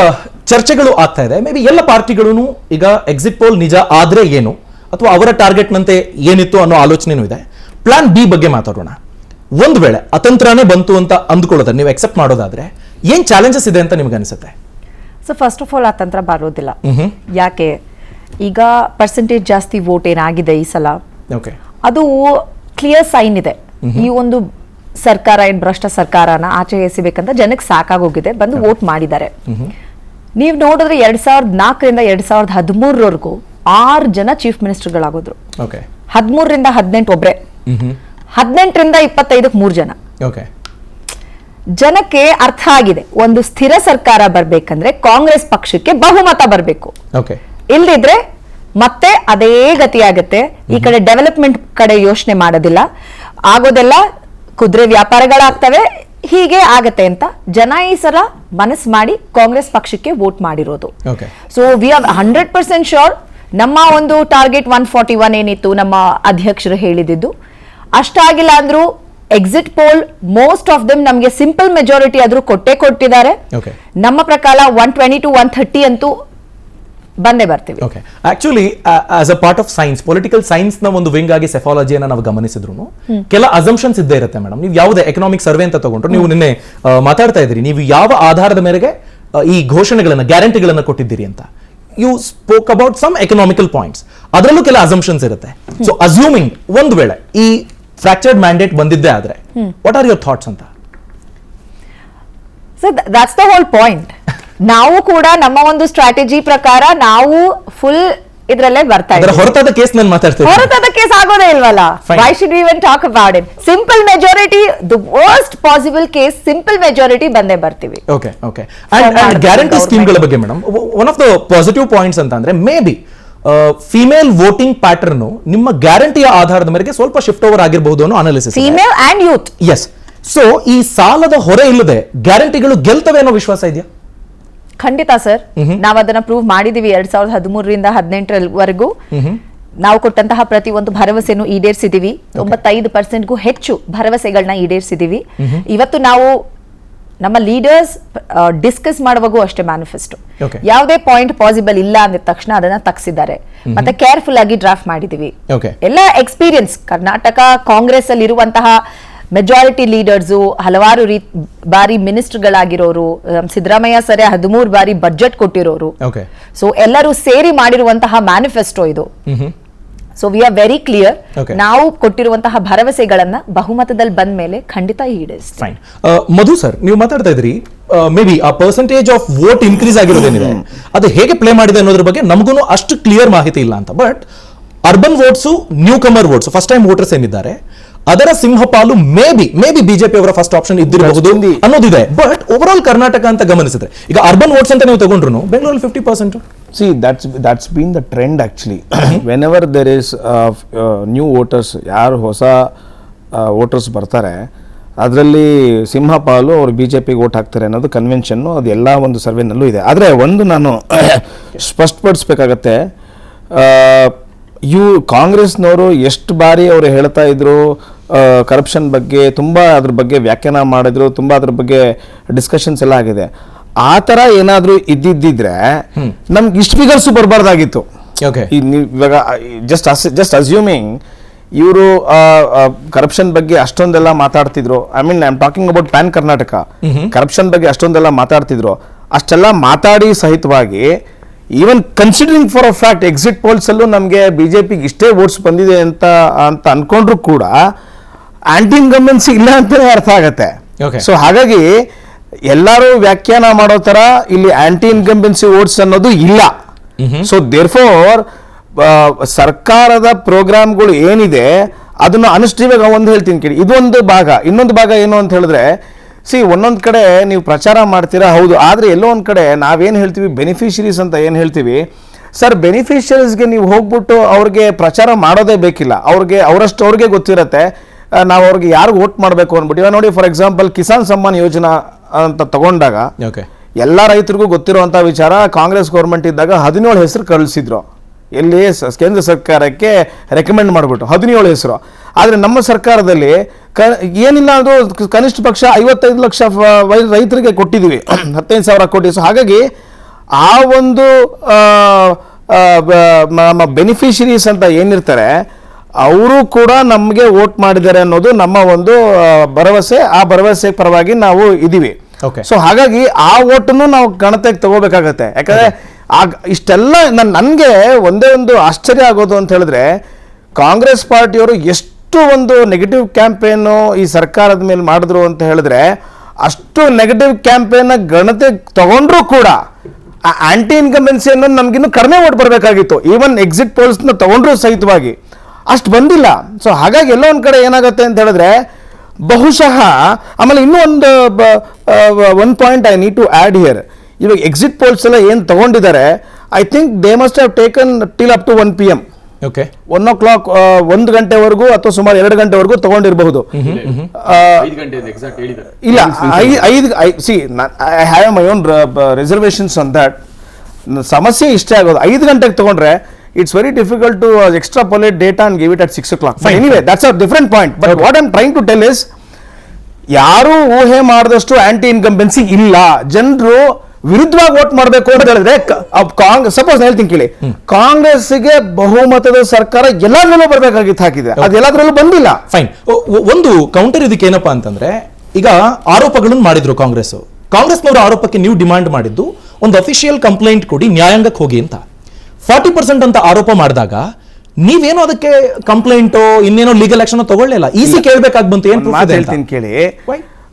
ಚರ್ಚೆಗಳು ಆಗ್ತಾ ಇದೆ. ಮೇ ಬಿ ಎಲ್ಲ ಪಾರ್ಟಿಗಳು ಈಗ ಎಕ್ಸಿಟ್ ಪೋಲ್ ನಿಜ ಆದ್ರೆ ಏನು, ಅಥವಾ ಅವರ ಟಾರ್ಗೆಟ್ ನಂತೆ ಏನಿತ್ತು ಅನ್ನೋ ಆಲೋಚನೆನೂ ಇದೆ. ಪ್ಲಾನ್ ಬಿ ಬಗ್ಗೆ ಮಾತಾಡೋಣ. ಒಂದು ವೇಳೆ ಅತಂತ್ರನೇ ಬಂತು ಅಂತ ಅಂದ್ಕೊಳ್ಳೋದ್ರೆ, ನೀವು ಎಕ್ಸೆಪ್ಟ್ ಮಾಡೋದಾದ್ರೆ ಏನ್ ಚಾಲೆಂಜಸ್ ಇದೆ ಅಂತ ನಿಮ್ಗೆ ಅನಿಸುತ್ತೆ? ಸೊ ಫಸ್ಟ್ ಆಫ್ ಆಲ್ ಅತಂತ್ರ ಬರೋದಿಲ್ಲ. ಯಾಕೆ? ಈಗ ಪರ್ಸೆಂಟೇಜ್ ಜಾಸ್ತಿ ವೋಟ್ ಏನಾಗಿದೆ ಈ ಸಲ, ಅದು ಕ್ಲಿಯರ್ ಸೈನ್ ಇದೆ. ಈ ಒಂದು ಸರ್ಕಾರ ಏನ್ ಭ್ರಷ್ಟ ಸರ್ಕಾರನ ಆಚೆ ಎಸಿಬೇಕಂತ ಜನಕ್ಕೆ ಸಾಕಾಗೋಗಿದೆ, ಬಂದು ವೋಟ್ ಮಾಡಿದ್ದಾರೆ. ನೀವು ನೋಡಿದ್ರೆ 2004ರಿಂದ 2013 6 ಜನ ಚೀಫ್ ಮಿನಿಸ್ಟರ್ಗಳಾಗೋದ್ರು. 13ರಿಂದ 18 ಒಬ್ರೆ, 18ರಿಂದ 25 3 ಜನ. ಜನಕ್ಕೆ ಅರ್ಥ ಆಗಿದೆ, ಒಂದು ಸ್ಥಿರ ಸರ್ಕಾರ ಬರ್ಬೇಕಂದ್ರೆ ಕಾಂಗ್ರೆಸ್ ಪಕ್ಷಕ್ಕೆ ಬಹುಮತ ಬರಬೇಕು. ಇಲ್ದಿದ್ರೆ ಮತ್ತೆ ಅದೇ ಗತಿ ಆಗತ್ತೆ. ಈ ಕಡೆ ಡೆವಲಪ್ಮೆಂಟ್ ಕಡೆ ಯೋಚನೆ ಮಾಡೋದಿಲ್ಲ, ಆಗೋದೆಲ್ಲ ಕುದುರೆ ವ್ಯಾಪಾರಗಳಾಗ್ತವೆ, ಹೀಗೆ ಆಗತ್ತೆ ಅಂತ ಜನ ಈ ಸಲ ಮನಸ್ಸು ಮಾಡಿ ಕಾಂಗ್ರೆಸ್ ಪಕ್ಷಕ್ಕೆ ವೋಟ್ ಮಾಡಿರೋದು. So we are 100% sure. ನಮ್ಮ ಒಂದು ಟಾರ್ಗೆಟ್ 141 ಏನಿತ್ತು ನಮ್ಮ ಅಧ್ಯಕ್ಷರು ಹೇಳಿದ್ದು, ಅಷ್ಟಾಗಿಲ್ಲ ಅಂದ್ರೂ exit poll most of them ನಮಗೆ ಸಿಂಪಲ್ ಮೆಜಾರಿಟಿ ಆದ್ರೂ ಕೊಟ್ಟಿದ್ದಾರೆ. ನಮ್ಮ ಪ್ರಕಾರ 120 to 130 ಅಂತೂ ಬಂದೇ ಬರ್ತೀವಿ. Actually as a part of science, political science ನ ಒಂದು ವಿಂಗ್ ಆಗಿ ಸೆಫಾಲಜಿಯನ್ನ ನಾವು ಗಮನಿಸಿದ್ರು ಕೆಲ ಅಸಂಪ್ಷನ್ಸ್ ಇದ್ದೇ ಇರುತ್ತೆ ಮೇಡಮ್. ನೀವು ಯಾವುದೇ ಎಕನಾಮಿಕ್ ಸರ್ವೆ ಅಂತ ತಗೊಂಡ್ರು, ನೀವು ನಿನ್ನೆ ಮಾತಾಡ್ತಾ ಇದ್ದೀರಿ, ನೀವು ಯಾವ ಆಧಾರದ ಮೇರೆಗೆ ಈ ಘೋಷಣೆಗಳನ್ನ, ಗ್ಯಾರಂಟಿಗಳನ್ನ ಕೊಟ್ಟಿದ್ದೀರಿ ಅಂತ. You spoke about some economical points, ಅದರಲ್ಲೂ ಕೆಲ ಅಸಂಪ್ಷನ್ಸ್ ಇರುತ್ತೆ. ಸೊ ಅಸ್ಯೂಮಿಂಗ್ ಒಂದು ವೇಳೆ ಈ ಫ್ರಾಕ್ಚರ್ಡ್ ಮ್ಯಾಂಡೇಟ್ ಬಂದಿದ್ದೇ ಆದ್ರೆ, ವಾಟ್ ಆರ್ ಯುವರ್ ಥಾಟ್ಸ್ ಅಂತ? So that's the whole point. ನಾವು ಕೂಡ ನಮ್ಮ ಒಂದು ಸ್ಟ್ರಾಟಜಿ ಪ್ರಕಾರ ನಾವು ಫುಲ್ ಇದ್ರಲ್ಲೇ ಬರ್ತಾ ಇದ್ದೀವಿ. ಹೊರತಾದ ಕೇಸ್ ನಾನು ಮಾತಾಡ್ತೀನಿ, ಹೊರತಾದ ಕೇಸ್ ಆಗೋದೇ ಇಲ್ವಲ್ಲ. Why should we even talk about it? Simple majority, the worst possible case, simple majority ಬಂದೇ ಬರ್ತೀವಿ. ಓಕೆ. ಅಂಡ್ ಗ್ಯಾರಂಟಿ ಸ್ಕೀಮ್ಗಳ ಬಗ್ಗೆ madam, one of the positive points ಅಂತ ಅಂದ್ರೆ maybe female voting pattern ನಿಮ್ಮ ಗ್ಯಾರಂಟಿಯ ಆಧಾರದ ಮೇರೆಗೆ ಸ್ವಲ್ಪ ಶಿಫ್ಟ್ ಓವರ್ ಆಗಿರಬಹುದು ಅನ್ನೋ analysis. Female and youth. Yes. So ಈ ಸಾಲದ ಹೊರೆ ಇಲ್ಲದೆ ಗ್ಯಾರಂಟಿಗಳು ಗೆಲ್ತವೆ ಅನ್ನೋ ವಿಶ್ವಾಸ ಇದೆಯಾ? ಖಂಡಿತ ಸರ್, ನಾವು ಅದನ್ನ ಪ್ರೂವ್ ಮಾಡಿದೀವಿ. 2013ರಿಂದ 18ರವರೆಗೂ ನಾವು ಕೊಟ್ಟಂತಹ ಪ್ರತಿ ಒಂದು ಭರವಸೆನೂ ಈಡೇರಿಸಿದೀವಿ. 95%ಗೂ ಹೆಚ್ಚು ಭರವಸೆಗಳನ್ನ ಈಡೇರಿಸಿದೀವಿ. ಇವತ್ತು ನಾವು ನಮ್ಮ ಲೀಡರ್ಸ್ ಡಿಸ್ಕಸ್ ಮಾಡುವಾಗೂ ಅಷ್ಟೇ ಮ್ಯಾನಿಫೆಸ್ಟೋ, ಯಾವುದೇ ಪಾಯಿಂಟ್ ಪಾಸಿಬಲ್ ಇಲ್ಲ ಅಂದ ತಕ್ಷಣ ಅದನ್ನ ತಗ್ಸಿದ್ದಾರೆ. ಮತ್ತೆ ಕೇರ್ಫುಲ್ ಆಗಿ ಡ್ರಾಫ್ಟ್ ಮಾಡಿದೀವಿ. ಎಲ್ಲ ಎಕ್ಸ್ಪೀರಿಯನ್ಸ್ ಕರ್ನಾಟಕ ಕಾಂಗ್ರೆಸ್ ಅಲ್ಲಿ ಇರುವಂತಹ ಮೆಜಾರಿಟಿ ಲೀಡರ್ಸು, ಹಲವಾರು ಬಾರಿ ಮಿನಿಸ್ಟರ್ಗಳಾಗಿರೋರು, ಸಿದ್ದರಾಮಯ್ಯ ಸರ್ 13 ಬಾರಿ ಬಜೆಟ್ ಕೊಟ್ಟಿರೋರು. ಸೊ ಎಲ್ಲರೂ ಸೇರಿ ಮಾಡಿರುವಂತಹ ಮ್ಯಾನಿಫೆಸ್ಟೋ ಇದು. So we are very clear. Okay. ನಾವು ಕೊಟ್ಟಿರುವಂತಹ ಭರವಸೆಗಳನ್ನ ಬಹುಮತದಲ್ಲಿ ಬಂದ ಮೇಲೆ ಖಂಡಿತ ಈಡೇರಿಸ್ತೀವಿ. ಫೈನ್. ಮಧು ಸರ್, ನೀವು ಮಾತಾಡ್ತಾ ಇದ್ರಿ ಮೇ ಬಿ ಆ ಪರ್ಸೆಂಟೇಜ್ ಆಫ್ ವೋಟ್ ಇನ್ಕ್ರೀಸ್ ಆಗಿರೋದೇನಿದೆ ಅದು ಹೇಗೆ ಪ್ಲೇ ಮಾಡಿದೆ ಅನ್ನೋದ್ರ ಬಗ್ಗೆ ನಮಗೂ ಅಷ್ಟು ಕ್ಲಿಯರ್ ಮಾಹಿತಿ ಇಲ್ಲ ಅಂತ. But urban votes, newcomer votes, first time voters ಏನಿದ್ದಾರೆ ಅದರ ಸಿಂಹಪಾಲು ಮೇ ಬಿ ಬಿಜೆಪಿ ಅವರ ಫಸ್ಟ್ ಆಪ್ಷನ್ ಇದ್ದಿರಬಹುದು ಅನ್ನೋದಿದೆ. ಬಟ್ ಓವರ್ ಆಲ್ ಕರ್ನಾಟಕ ಅಂತ ಗಮನಿಸಿದ್ರೆ ಈಗ ಅರ್ಬನ್ ವೋಟ್ಸ್ ಅಂತ ನೀವು ತಗೊಂಡ್ರು ಬೆಂಗಳೂರಲ್ಲಿ 50%. See, that's been the trend actually. Whenever there is new voters, ಯಾರು ಹೊಸ ವೋಟರ್ಸ್ ಬರ್ತಾರೆ ಅದರಲ್ಲಿ ಸಿಂಹಪಾಲು ಅವರು ಬಿಜೆಪಿಗೆ ವೋಟ್ ಹಾಕ್ತಾರೆ ಅನ್ನೋದು ಕನ್ವೆನ್ಷನ್ನು, ಅದು ಎಲ್ಲ ಒಂದು ಸರ್ವೆನಲ್ಲೂ ಇದೆ. ಆದರೆ ಒಂದು ನಾನು ಸ್ಪಷ್ಟಪಡಿಸ್ಬೇಕಾಗತ್ತೆ, ಕಾಂಗ್ರೆಸ್ನವರು ಎಷ್ಟು ಬಾರಿ ಅವರು ಹೇಳ್ತಾ ಇದ್ರು ಕರಪ್ಷನ್ ಬಗ್ಗೆ, ತುಂಬ ಅದ್ರ ಬಗ್ಗೆ ವ್ಯಾಖ್ಯಾನ ಮಾಡಿದ್ರು, ತುಂಬ ಅದ್ರ ಬಗ್ಗೆ ಡಿಸ್ಕಷನ್ಸ್ ಎಲ್ಲ ಆಗಿದೆ. ಆ ಥರ ಏನಾದರೂ ಇದ್ದಿದ್ದಿದ್ರೆ ನಮ್ಗೆ ಇಷ್ಟು ಫಿಗರ್ಸು ಬರಬಾರ್ದಾಗಿತ್ತು. ಇವಾಗ ಜಸ್ಟ್ ಅಸ್ಯೂಮಿಂಗ್ ಇವರು ಕರಪ್ಷನ್ ಬಗ್ಗೆ ಅಷ್ಟೊಂದೆಲ್ಲ ಮಾತಾಡ್ತಿದ್ರು. I mean I am talking about pan Karnataka. Corruption ಬಗ್ಗೆ ಅಷ್ಟೊಂದೆಲ್ಲ ಮಾತಾಡ್ತಿದ್ರು. ಅಷ್ಟೆಲ್ಲ ಮಾತಾಡಿ ಸಹಿತವಾಗಿ even considering for a fact exit polls ಅಲ್ಲೂ ನಮಗೆ ಬಿಜೆಪಿಗೆ ಇಷ್ಟೇ ವೋಟ್ಸ್ ಬಂದಿದೆ ಅಂತ ಅನ್ಕೊಂಡ್ರು ಕೂಡ ಆಂಟಿ ಇನ್ಕಂಬೆನ್ಸಿ ಇಲ್ಲ ಅಂತಲೇ ಅರ್ಥ ಆಗತ್ತೆ. ಸೊ ಹಾಗಾಗಿ ಎಲ್ಲರೂ ವ್ಯಾಖ್ಯಾನ ಮಾಡೋ ತರ ಇಲ್ಲಿ ಆಂಟಿ ಇನ್ಕಂಬೆನ್ಸಿ ವೋಟ್ಸ್ ಅನ್ನೋದು ಇಲ್ಲ. ಸೊ ದೇರ್ಫೋರ್ ಸರ್ಕಾರದ ಪ್ರೋಗ್ರಾಮ್ಗಳು ಏನಿದೆ ಅದನ್ನು ಅನುಷ್ಠಿವಾಗ ಒಂದು ಹೇಳ್ತೀನಿ ಕೇಳಿ, ಇದೊಂದು ಭಾಗ. ಇನ್ನೊಂದು ಭಾಗ ಏನು ಅಂತ ಹೇಳಿದ್ರೆ, ಒಂದೊಂದು ಕಡೆ ನೀವು ಪ್ರಚಾರ ಮಾಡ್ತೀರಾ ಹೌದು, ಆದರೆ ಎಲ್ಲೋ ಒಂದು ಕಡೆ ನಾವೇನು ಹೇಳ್ತೀವಿ ಬೆನಿಫಿಷರೀಸ್ ಅಂತ ಏನು ಹೇಳ್ತೀವಿ. ಸರ್, ಬೆನಿಫಿಷರೀಸ್ಗೆ ನೀವು ಹೋಗ್ಬಿಟ್ಟು ಅವ್ರಿಗೆ ಪ್ರಚಾರ ಮಾಡೋದೇ ಬೇಕಿಲ್ಲ. ಅವ್ರಿಗೆ ಗೊತ್ತಿರತ್ತೆ ನಾವು ಅವ್ರಿಗೆ ಯಾರು ವೋಟ್ ಮಾಡಬೇಕು ಅಂದ್ಬಿಟ್ಟು. ಇವಾಗ ನೋಡಿ, ಫಾರ್ ಎಕ್ಸಾಂಪಲ್ ಕಿಸಾನ್ ಸಮ್ಮಾನ್ ಯೋಜನಾ ಅಂತ ತಗೊಂಡಾಗ ಎಲ್ಲ ರೈತರಿಗೂ ಗೊತ್ತಿರುವಂಥ ವಿಚಾರ, ಕಾಂಗ್ರೆಸ್ ಗೌರ್ಮೆಂಟ್ ಇದ್ದಾಗ 17 ಹೆಸರು ಕಳಿಸಿದ್ರು. ಎಲ್ಲಿ ಕೇಂದ್ರ ಸರ್ಕಾರಕ್ಕೆ ರೆಕಮೆಂಡ್ ಮಾಡಿಬಿಟ್ಟು 17 ಹೆಸರು. ಆದರೆ ನಮ್ಮ ಸರ್ಕಾರದಲ್ಲಿ ಏನಿಲ್ಲ ಅಂದರೂ ಕನಿಷ್ಠ ಪಕ್ಷ 55 ಲಕ್ಷ ರೈತರಿಗೆ ಕೊಟ್ಟಿದ್ದೀವಿ, 15,000 ಕೋಟಿ. ಸೊ ಹಾಗಾಗಿ ಆ ಒಂದು ಬೆನಿಫಿಷರೀಸ್ ಅಂತ ಏನಿರ್ತಾರೆ ಅವರು ಕೂಡ ನಮಗೆ ವೋಟ್ ಮಾಡಿದ್ದಾರೆ ಅನ್ನೋದು ನಮ್ಮ ಒಂದು ಭರವಸೆ. ಆ ಭರವಸೆ ಪರವಾಗಿ ನಾವು ಇದ್ದೀವಿ. ಸೊ ಹಾಗಾಗಿ ಆ ವೋಟನ್ನು ನಾವು ಗಣತೆಗೆ ತಗೋಬೇಕಾಗತ್ತೆ. ಯಾಕಂದ್ರೆ ಇಷ್ಟೆಲ್ಲ ನನಗೆ ಒಂದೇ ಒಂದು ಆಶ್ಚರ್ಯ ಆಗೋದು ಅಂತ ಹೇಳಿದ್ರೆ, ಕಾಂಗ್ರೆಸ್ ಪಾರ್ಟಿಯವರು ಎಷ್ಟು ಒಂದು ನೆಗೆಟಿವ್ ಕ್ಯಾಂಪೇನು ಈ ಸರ್ಕಾರದ ಮೇಲೆ ಮಾಡಿದ್ರು ಅಂತ ಹೇಳಿದ್ರೆ, ಅಷ್ಟು ನೆಗೆಟಿವ್ ಕ್ಯಾಂಪೇನ್ ಗಣತೆ ತಗೊಂಡ್ರು ಕೂಡ ಆ ಆಂಟಿ ಇನ್ಕಂಬೆನ್ಸಿ ಅನ್ನೋದು ನಮ್ಗಿನ್ನೂ ಕಡಿಮೆ ಓಟ್ ಬರಬೇಕಾಗಿತ್ತು. ಈವನ್ ಎಕ್ಸಿಟ್ ಪೋಲ್ಸ್ನ ತಗೊಂಡ್ರು ಸಹಿತವಾಗಿ ಅಷ್ಟು ಬಂದಿಲ್ಲ. ಸೊ ಹಾಗಾಗಿ ಎಲ್ಲೋ ಒಂದು ಕಡೆ ಏನಾಗುತ್ತೆ ಅಂತ ಹೇಳಿದ್ರೆ, ಬಹುಶಃ ಆಮೇಲೆ ಇನ್ನೂ ಒಂದು point I need to add here. ಇವಾಗ ಎಕ್ಸಿಟ್ ಪೋಲ್ಸ್ ಎಲ್ಲ ಏನು ತಗೊಂಡಿದ್ದಾರೆ, I think they must have taken till up to 1 PM. 1 o'clock 1 ಗಂಟೆವರೆಗೂ ಅಥವಾ ಸುಮಾರು 2 ಗಂಟೆವರೆಗೂ ತಗೊಂಡಿರಬಹುದು. ಇಲ್ಲ, I have my own reservations on that. ಸಮಸ್ಯೆ ಇಷ್ಟೇ ಆಗೋದು, 5 ಗಂಟೆಗೆ ತಗೊಂಡ್ರೆ it's very difficult to extrapolate data and give it at 6 o'clock. But anyway, that's a different point. But what I'm trying to tell is, ಯಾರು ಊಹೆ ಮಾಡಿದಷ್ಟು anti incumbency ಇಲ್ಲ. ಜನರು ವಿರುದ್ಧವಾಗಿ ವೋಟ್ ಮಾಡಬೇಕು ಅಂತ ಹೇಳಿದ್ರೆ, ಸಪೋಸ್ ಹೇಳ್ತೀನಿ ಕೇಳಿ, ಕಾಂಗ್ರೆಸ್ಗೆ ಬಹುಮತದ ಸರ್ಕಾರ ಎಲ್ಲಾದ್ರಲ್ಲೂ ಬರಬೇಕಾಗಿತ್ತು, ಹಾಕಿದೆ, ಅದು ಎಲ್ಲಾದ್ರಲ್ಲೂ ಬಂದಿಲ್ಲ. ಫೈನ್. ಒಂದು ಕೌಂಟರ್ ಇದಕ್ಕೆ ಏನಪ್ಪಾ ಅಂತಂದ್ರೆ, ಈಗ ಆರೋಪಗಳನ್ನು ಮಾಡಿದ್ರು ಕಾಂಗ್ರೆಸ್ನವರ ಆರೋಪಕ್ಕೆ ನೀವು ಡಿಮಾಂಡ್ ಮಾಡಿದ್ದು ಒಂದು ಅಫಿಷಿಯಲ್ ಕಂಪ್ಲೇಂಟ್ ಕೊಡಿ, ನ್ಯಾಯಾಂಗಕ್ಕೆ ಹೋಗಿ ಅಂತ. 40% ಅಂತ ಆರೋಪ ಮಾಡಿದಾಗ ನೀವೇನೋ ಅದಕ್ಕೆ ಕಂಪ್ಲೇಂಟೋ ಇನ್ನೇನೋ ಲೀಗಲ್ ಆಕ್ಷನ್ ತಗೊಳ್ಳಿಲ್ಲ, ಈಸಿ ಕೇಳಬೇಕಾಗಿ ಬಂತು. ಏನು ಹೇಳ್ತೀನಿ ಕೇಳಿ,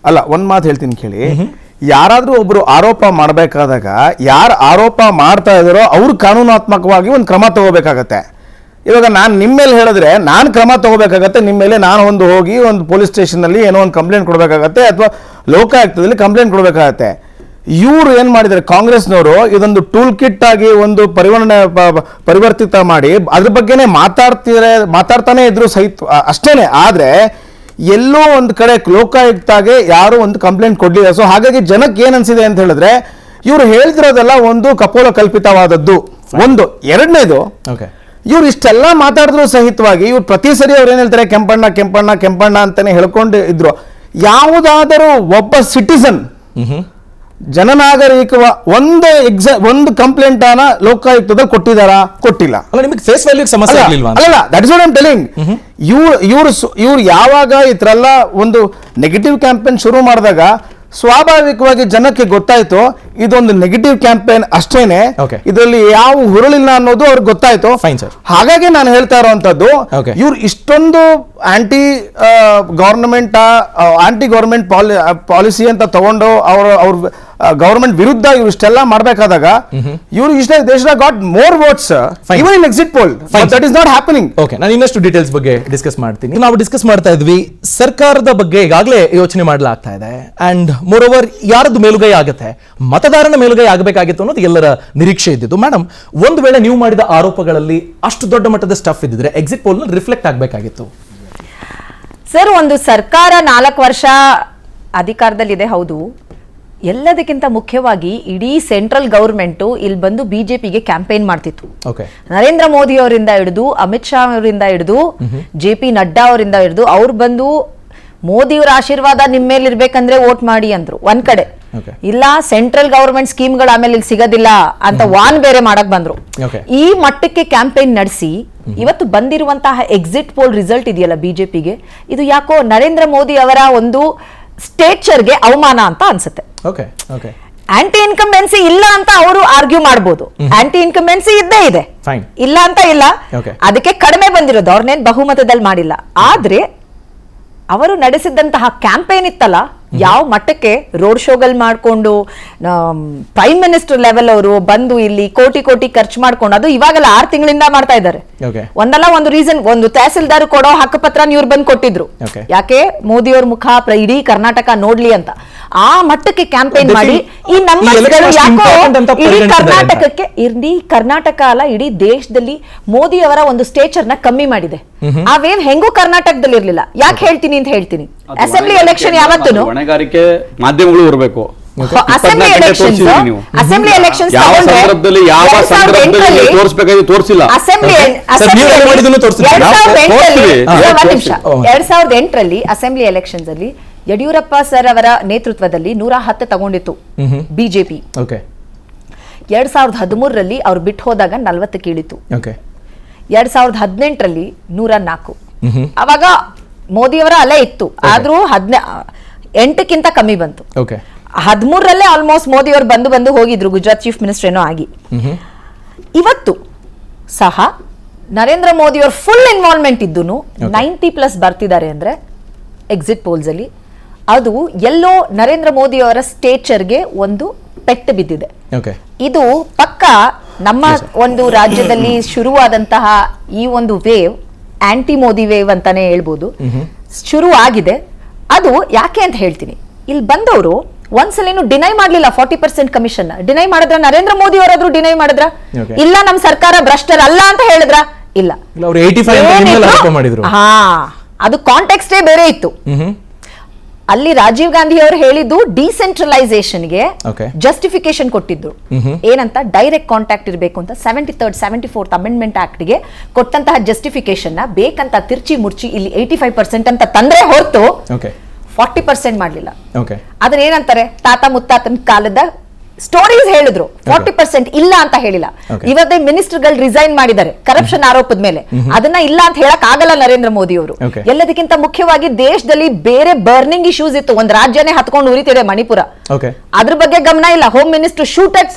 ಅಲ್ಲ ಒಂದು ಮಾತು ಹೇಳ್ತೀನಿ ಕೇಳಿ, ಯಾರಾದ್ರೂ ಒಬ್ರು ಆರೋಪ ಮಾಡಬೇಕಾದಾಗ ಯಾರು ಆರೋಪ ಮಾಡ್ತಾ ಇದಾರೋ ಅವ್ರು ಕಾನೂನಾತ್ಮಕವಾಗಿ ಒಂದು ಕ್ರಮ ತಗೋಬೇಕಾಗತ್ತೆ. ಇವಾಗ ನಾನು ನಿಮ್ಮ ಮೇಲೆ ಹೇಳಿದ್ರೆ ನಾನು ಕ್ರಮ ತಗೋಬೇಕಾಗತ್ತೆ, ನಿಮ್ಮ ಮೇಲೆ ನಾನು ಹೋಗಿ ಒಂದು ಪೊಲೀಸ್ ಸ್ಟೇಷನ್ನಲ್ಲಿ ಏನೋ ಒಂದು ಕಂಪ್ಲೇಂಟ್ ಕೊಡಬೇಕಾಗತ್ತೆ, ಅಥವಾ ಲೋಕಾಯುಕ್ತದಲ್ಲಿ ಕಂಪ್ಲೇಂಟ್ ಕೊಡಬೇಕಾಗತ್ತೆ. ಇವರು ಏನ್ ಮಾಡಿದ್ದಾರೆ, ಕಾಂಗ್ರೆಸ್ನವರು ಇದೊಂದು ಟೂಲ್ ಕಿಟ್ ಆಗಿ ಒಂದು ಪರಿವರ್ತಿತ ಮಾಡಿ ಅದ್ರ ಬಗ್ಗೆನೇ ಮಾತಾಡ್ತಾನೆ ಇದ್ರು ಸಹಿತ ಅಷ್ಟೇನೆ. ಆದ್ರೆ ಎಲ್ಲೋ ಒಂದು ಕಡೆ ಲೋಕಾಯುಕ್ತಾಗೆ ಯಾರು ಒಂದು ಕಂಪ್ಲೇಂಟ್ ಕೊಡ್ಲಿಲ್ಲ. ಸೊ ಹಾಗಾಗಿ ಜನಕ್ಕೆ ಏನ್ ಅನ್ಸಿದೆ ಅಂತ ಹೇಳಿದ್ರೆ, ಇವ್ರು ಹೇಳ್ತಿರೋದೆಲ್ಲ ಒಂದು ಕಪೋಲ ಕಲ್ಪಿತವಾದದ್ದು. ಒಂದು ಎರಡನೇದು, ಇವ್ರು ಇಷ್ಟೆಲ್ಲ ಮಾತಾಡಿದ್ರು ಸಹಿತವಾಗಿ ಇವ್ರು ಪ್ರತಿ ಸರಿ ಅವ್ರು ಏನ್ ಹೇಳ್ತಾರೆ, ಕೆಂಪಣ್ಣ ಕೆಂಪಣ್ಣ ಕೆಂಪಣ್ಣ ಅಂತಾನೆ ಹೇಳ್ಕೊಂಡು ಇದ್ರು. ಯಾವುದಾದರೂ ಒಬ್ಬ ಸಿಟಿಸನ್ ಜನನಾಗರಿಕ ಒಂದು ಕಂಪ್ಲೇಂಟ್ ಅನ್ನ ಲೋಕಾಯುಕ್ತದಲ್ಲಿ ಕೊಟ್ಟಿದಾರಾ? ಕೊಟ್ಟಿಲ್ಲ. ನಿಮಗೆ ಫೇಸ್ ವ್ಯಾಲ್ಯೂ ಸಮಸ್ಯೆ ಆಗಲಿಲ್ವಾ? ಅಲ್ಲ, that is what I am telling. ಇವ್ರು ಯಾವಾಗ ಈ ತರ ಎಲ್ಲ ಒಂದು ನೆಗೆಟಿವ್ ಕ್ಯಾಂಪೇನ್ ಶುರು ಮಾಡಿದಾಗ ಸ್ವಾಭಾವಿಕವಾಗಿ ಜನಕ್ಕೆ ಗೊತ್ತಾಯ್ತು ಇದೊಂದು ನೆಗೆಟಿವ್ ಕ್ಯಾಂಪೇನ್ ಅಷ್ಟೇನೆ, Okay. ಇದರಲ್ಲಿ ಯಾವ ಹುರುಳಿಲ್ಲ ಅನ್ನೋದು ಅವ್ರಿಗೆ ಗೊತ್ತಾಯ್ತು. Fine, sir. ಹಾಗಾಗಿ ನಾನು ಹೇಳ್ತಾ ಇರುವಂತದ್ದು, Okay. ಇವ್ರು ಇಷ್ಟೊಂದು ಆಂಟಿ ಗವರ್ಮೆಂಟ್ ಪಾಲಿಸಿ ಅಂತ ತಗೊಂಡು ಅವ್ರ ಗವರ್ಮೆಂಟ್ ವಿರುದ್ಧ ಇವ್ರು ಇಷ್ಟೆಲ್ಲ ಮಾಡ್ಬೇಕಾದಾಗ ಇವ್ರು ಇಷ್ಟ ದೇಶ got more votes Fine. Even in exit poll. Fine. That is not happening. Okay, ನಾನು ಇನ್ನಷ್ಟು ಡೀಟೇಲ್ಸ್ ಬಗ್ಗೆ ಡಿಸ್ಕಸ್ ಮಾಡ್ತೀನಿ. ನಾವು ಡಿಸ್ಕಸ್ ಮಾಡ್ತಾ ಇದ್ವಿ ಸರ್ಕಾರದ ಬಗ್ಗೆ ಈಗಾಗಲೇ ಯೋಚನೆ ಮಾಡಲಾಗ್ತಾ ಇದೆ ಅಂಡ್ ಮೋರ್ ಓವರ್ ಯಾರದ್ದು ಮೇಲುಗೈ ಆಗುತ್ತೆ, ಮತದಾರನ ಮೇಲುಗೈ ಆಗಬೇಕಾಗಿತ್ತು ಅನ್ನೋದು ಎಲ್ಲರ ನಿರೀಕ್ಷೆ ಇದ್ದಿದ್ದು. ಮೇಡಮ್, ಒಂದು ವೇಳೆ ನೀವು ಮಾಡಿದ ಆರೋಪಗಳಲ್ಲಿ ಅಷ್ಟು ದೊಡ್ಡ ಮಟ್ಟದ ಸ್ಟಫ್ ಇದ್ದಿದ್ರೆ ಎಕ್ಸಿಟ್ ಪೋಲ್ ನಲ್ಲಿ ರಿಫ್ಲೆಕ್ಟ್ ಆಗಬೇಕಾಗಿತ್ತು. ಸರ್, ಒಂದು ಸರ್ಕಾರ 4 ವರ್ಷ ಅಧಿಕಾರದಲ್ಲಿದೆ, ಹೌದು. ಎಲ್ಲದಕ್ಕಿಂತ ಮುಖ್ಯವಾಗಿ ಇಡೀ ಸೆಂಟ್ರಲ್ ಗವರ್ಮೆಂಟ್ ಇಲ್ಲಿ ಬಂದು ಬಿಜೆಪಿಗೆ ಕ್ಯಾಂಪೇನ್ ಮಾಡ್ತಿತ್ತು. ಓಕೆ, ನರೇಂದ್ರ ಮೋದಿ ಅವರಿಂದ ಹಿಡಿದು, ಅಮಿತ್ ಶಾ ಅವರಿಂದ ಹಿಡಿದು, JP ನಡ್ಡಾ ಅವರಿಂದ ಹಿಡಿದು ಅವ್ರು ಬಂದು ಮೋದಿಯವರ ಆಶೀರ್ವಾದ ನಿಮ್ಮ ಮೇಲೆ ಇರ್ಬೇಕಂದ್ರೆ ವೋಟ್ ಮಾಡಿ ಅಂದ್ರು ಒಂದ್ ಕಡೆ. Okay. ಇಲ್ಲ ಸೆಂಟ್ರಲ್ ಗವರ್ಮೆಂಟ್ ಸ್ಕೀಮ್ಗಳು ಆಮೇಲೆ ಇಲ್ಲಿ ಸಿಗೋದಿಲ್ಲ ಅಂತ ವಾನ್ ಬೇರೆ ಮಾಡಕ್ ಬಂದ್ರು. Okay. ಈ ಮಟ್ಟಕ್ಕೆ ಕ್ಯಾಂಪೇನ್ ನಡೆಸಿ ಇವತ್ತು ಬಂದಿರುವಂತಹ ಎಕ್ಸಿಟ್ ಪೋಲ್ ರಿಸಲ್ಟ್ ಇದೆಯಲ್ಲ ಬಿಜೆಪಿಗೆ, ಇದು ಯಾಕೋ ನರೇಂದ್ರ ಮೋದಿ ಅವರ ಒಂದು ಸ್ಟೇಚರ್ಗೆ ಅವಮಾನ ಅಂತ ಅನ್ಸುತ್ತೆ. ಓಕೆ, ಓಕೆ, ಆಂಟಿ ಇನ್ಕಂಬೆನ್ಸಿ ಇಲ್ಲ ಅಂತ ಅವರು ಆರ್ಗ್ಯೂ ಮಾಡಬಹುದು. ಆಂಟಿ ಇನ್ಕಂಬೆನ್ಸಿ ಇದ್ದೇ ಇದೆ, Fine. ಇಲ್ಲ ಅಂತ ಇಲ್ಲ. Okay. ಅದಕ್ಕೆ ಕಡಿಮೆ ಬಂದಿರೋದು, ಅವ್ರನ್ನೇನ್ ಬಹುಮತದಲ್ಲಿ ಮಾಡಿಲ್ಲ. ಆದ್ರೆ ಅವರು ನಡೆಸಿದಂತಹ ಕ್ಯಾಂಪೇನ್ ಇತ್ತಲ್ಲ, ಯಾವ ಮಟ್ಟಕ್ಕೆ ರೋಡ್ ಶೋಗಳು ಮಾಡ್ಕೊಂಡು ಪ್ರೈಮ್ ಮಿನಿಸ್ಟರ್ ಲೆವೆಲ್ ಅವರು ಬಂದು ಇಲ್ಲಿ ಕೋಟಿ ಕೋಟಿ ಖರ್ಚು ಮಾಡ್ಕೊಂಡು, ಅದು ಇವಾಗಲ್ಲ 6 ತಿಂಗಳಿಂದ ಮಾಡ್ತಾ ಇದ್ದಾರೆ. Okay. ಒಂದಲ್ಲ ಒಂದು ರೀಸನ್, ಒಂದು ತಹಸೀಲ್ದಾರ್ ಕೊಡೋ ಹಕ್ಕುಪತ್ರ ಇವ್ರು ಬಂದು ಕೊಟ್ಟಿದ್ರು. Okay. ಯಾಕೆ ಮೋದಿಯವ್ರ ಮುಖ ಇಡೀ ಕರ್ನಾಟಕ ನೋಡ್ಲಿ ಅಂತ. ಆ ಮಟ್ಟಕ್ಕೆ ಕ್ಯಾಂಪೇನ್ ಮಾಡಿ ಈ ನಂಬರ್ಸ್ಗಳು ಯಾಕೋ ಇಡೀ ಕರ್ನಾಟಕಕ್ಕೆ, ಇಡೀ ಕರ್ನಾಟಕ ಅಲ್ಲ ಇಡೀ ದೇಶದಲ್ಲಿ ಮೋದಿ ಅವರ ಒಂದು ಸ್ಟೇಚರ್ ನ ಕಮ್ಮಿ ಮಾಡಿದೆ. ಆ ವೇವ್ ಹೆಂಗೂ ಕರ್ನಾಟಕದಲ್ಲಿ ಇರ್ಲಿಲ್ಲ. ಯಾಕೆ ಹೇಳ್ತೀನಿ ಅಂತ ಹೇಳ್ತೀನಿ, ಅಸೆಂಬ್ಲಿ ಎಲೆಕ್ಷನ್ ಯಾವತ್ತೂ ಹೊಣೆಗಾರಿಕೆ ಮಾಧ್ಯಮಗಳು ಇರಬೇಕು. ಅಸೆಂಬ್ಲಿ ಎಲೆಕ್ಷನ್ಸ್ ತೋರಿಸಿಲ್ಲ. ಅಸೆಂಬ್ಲಿ ಸರ್, ನೀವು ಏನು ಮಾಡಿದ್ದನ್ನು ತೋರಿಸಿಲ್ಲ. 2008ರಲ್ಲಿ ಅಸೆಂಬ್ಲಿ ಎಲೆಕ್ಷನ್ಸ್ ಅಲ್ಲಿ ಯಡಿಯೂರಪ್ಪ ಸರ್ ಅವರ ನೇತೃತ್ವದಲ್ಲಿ 110 ತಗೊಂಡಿತ್ತು ಬಿಜೆಪಿ. ಓಕೆ, 2013ರಲ್ಲಿ ಅವ್ರು ಬಿಟ್ಟು ಹೋದಾಗ 40 ಇಳಿತು. ಓಕೆ, 2018ರಲ್ಲಿ 104. ಅವಾಗ ಮೋದಿಯವರ ಅಲೆ ಇತ್ತು, ಆದ್ರೂ 8ಕ್ಕಿಂತ ಕಮ್ಮಿ ಬಂತು. ಓಕೆ, 13ರಲ್ಲೇ ಆಲ್ಮೋಸ್ಟ್ ಮೋದಿ ಅವರು ಬಂದು ಹೋಗಿದ್ರು, ಗುಜರಾತ್ ಚೀಫ್ ಮಿನಿಸ್ಟರ್ ಏನೋ ಆಗಿ. ಇವತ್ತು ಸಹ ನರೇಂದ್ರ ಮೋದಿ ಅವರ ಫುಲ್ ಇನ್ವಾಲ್ವ್ಮೆಂಟ್ ಇದ್ದು 90+ ಬರ್ತಿದ್ದಾರೆ ಅಂದ್ರೆ ಎಕ್ಸಿಟ್ ಪೋಲ್ಸ್ ಅಲ್ಲಿ, ಅದು ಎಲ್ಲೋ ನರೇಂದ್ರ ಮೋದಿ ಅವರ ಸ್ಟೇಚರ್ಗೆ ಒಂದು ಪೆಟ್ಟು ಬಿದ್ದಿದೆ. ಓಕೆ, ಇದು ಪಕ್ಕ ನಮ್ಮ ಒಂದು ರಾಜ್ಯದಲ್ಲಿ ಶುರುವಾದಂತಹ ಈ ಒಂದು ವೇವ್ ಆಂಟಿ ಮೋದಿ ವೇವ್ ಅಂತಾನೆ ಹೇಳ್ಬೋದು, ಶುರು ಆಗಿದೆ. ಅದು ಯಾಕೆ ಅಂತ ಹೇಳ್ತೀನಿ, ಇಲ್ಲಿ ಬಂದವರು ಒಂದ್ಸಲೇನು ಡಿನೈ ಮಾಡ್ಲಿಲ್ಲ 40% ಕಮಿಷನ್. ಡಿನೈ ಮಾಡಿದ್ರ ನರೇಂದ್ರ ಮೋದಿ ಅವರಾದ್ರೂ ಡಿನೈ ಮಾಡಿದ್ರ? Okay. ಇಲ್ಲ ನಮ್ ಸರ್ಕಾರ ಭ್ರಷ್ಟರಲ್ಲ ಅಂತ ಹೇಳಿದ್ರ? ಇಲ್ಲ. ಅವರು 85 ಅಂತ ನಿಮ್ಮ ಮೇಲೆ ಆರೋಪ ಮಾಡಿದ್ರು. ಹಾ, ಅದು ಕಾಂಟೆಕ್ಸ್ಟೇ ಬೇರೆ ಇತ್ತು. ಅಲ್ಲಿ ರಾಜೀವ್ ಗಾಂಧಿ ಅವರು ಹೇಳಿದ್ದು ಡಿಸೆಂಟ್ರಲೈಸೇಷನ್ಗೆ Okay. ಜಸ್ಟಿಫಿಕೇಶನ್ ಕೊಟ್ಟಿದ್ರು. ಏನಂತ, ಡೈರೆಕ್ಟ್ ಕಾಂಟ್ಯಾಕ್ಟ್ ಇರಬೇಕು ಅಂತ 73rd 74th ಅಮೆಂಡ್ಮೆಂಟ್ ಆಕ್ಟ್ ಗೆ ಕೊಟ್ಟಂತಹ ಜಸ್ಟಿಫಿಕೇಶನ್ ನ ಬೇಕಂತ ತಿರ್ಚಿ ಮುರ್ಚಿ ಇಲ್ಲಿ 85% ಅಂತ ತಂದ್ರೆ ಹೊರತು ಓಕೆ, 40% ಮಾಡ್ಲಿಲ್ಲ. ಓಕೆ, ಅದನ್ನ ಏನಂತಾರೆ, ತಾತ ಮುತ್ತಾತನ ಕಾಲದ ಸ್ಟೋರೀಸ್ ಹೇಳಿದ್ರು. 40% ಇಲ್ಲ ಅಂತ ಹೇಳಿಲ್ಲ. Okay. ಇವತ್ತೇ ಮಿನಿಸ್ಟರ್ಗಳು ರಿಸೈನ್ ಮಾಡಿದ್ದಾರೆ ಕರಪ್ಷನ್ ಆರೋಪದ ಮೇಲೆ. ಅದನ್ನ ಇಲ್ಲ ಅಂತ ಹೇಳಕ್ ಆಗಲ್ಲ ನರೇಂದ್ರ ಮೋದಿ ಅವರು. Okay. ಎಲ್ಲದಕ್ಕಿಂತ ಮುಖ್ಯವಾಗಿ ದೇಶದಲ್ಲಿ ಬೇರೆ ಬರ್ನಿಂಗ್ ಇಶ್ಯೂಸ್ ಇತ್ತು. ಒಂದ್ ರಾಜ್ಯನೇ ಹತ್ಕೊಂಡು ಉರಿತಿದೆ ಮಣಿಪುರ, ಓಕೆ, ಅದ್ರ ಬಗ್ಗೆ ಗಮನ ಇಲ್ಲ. Home minister shoot at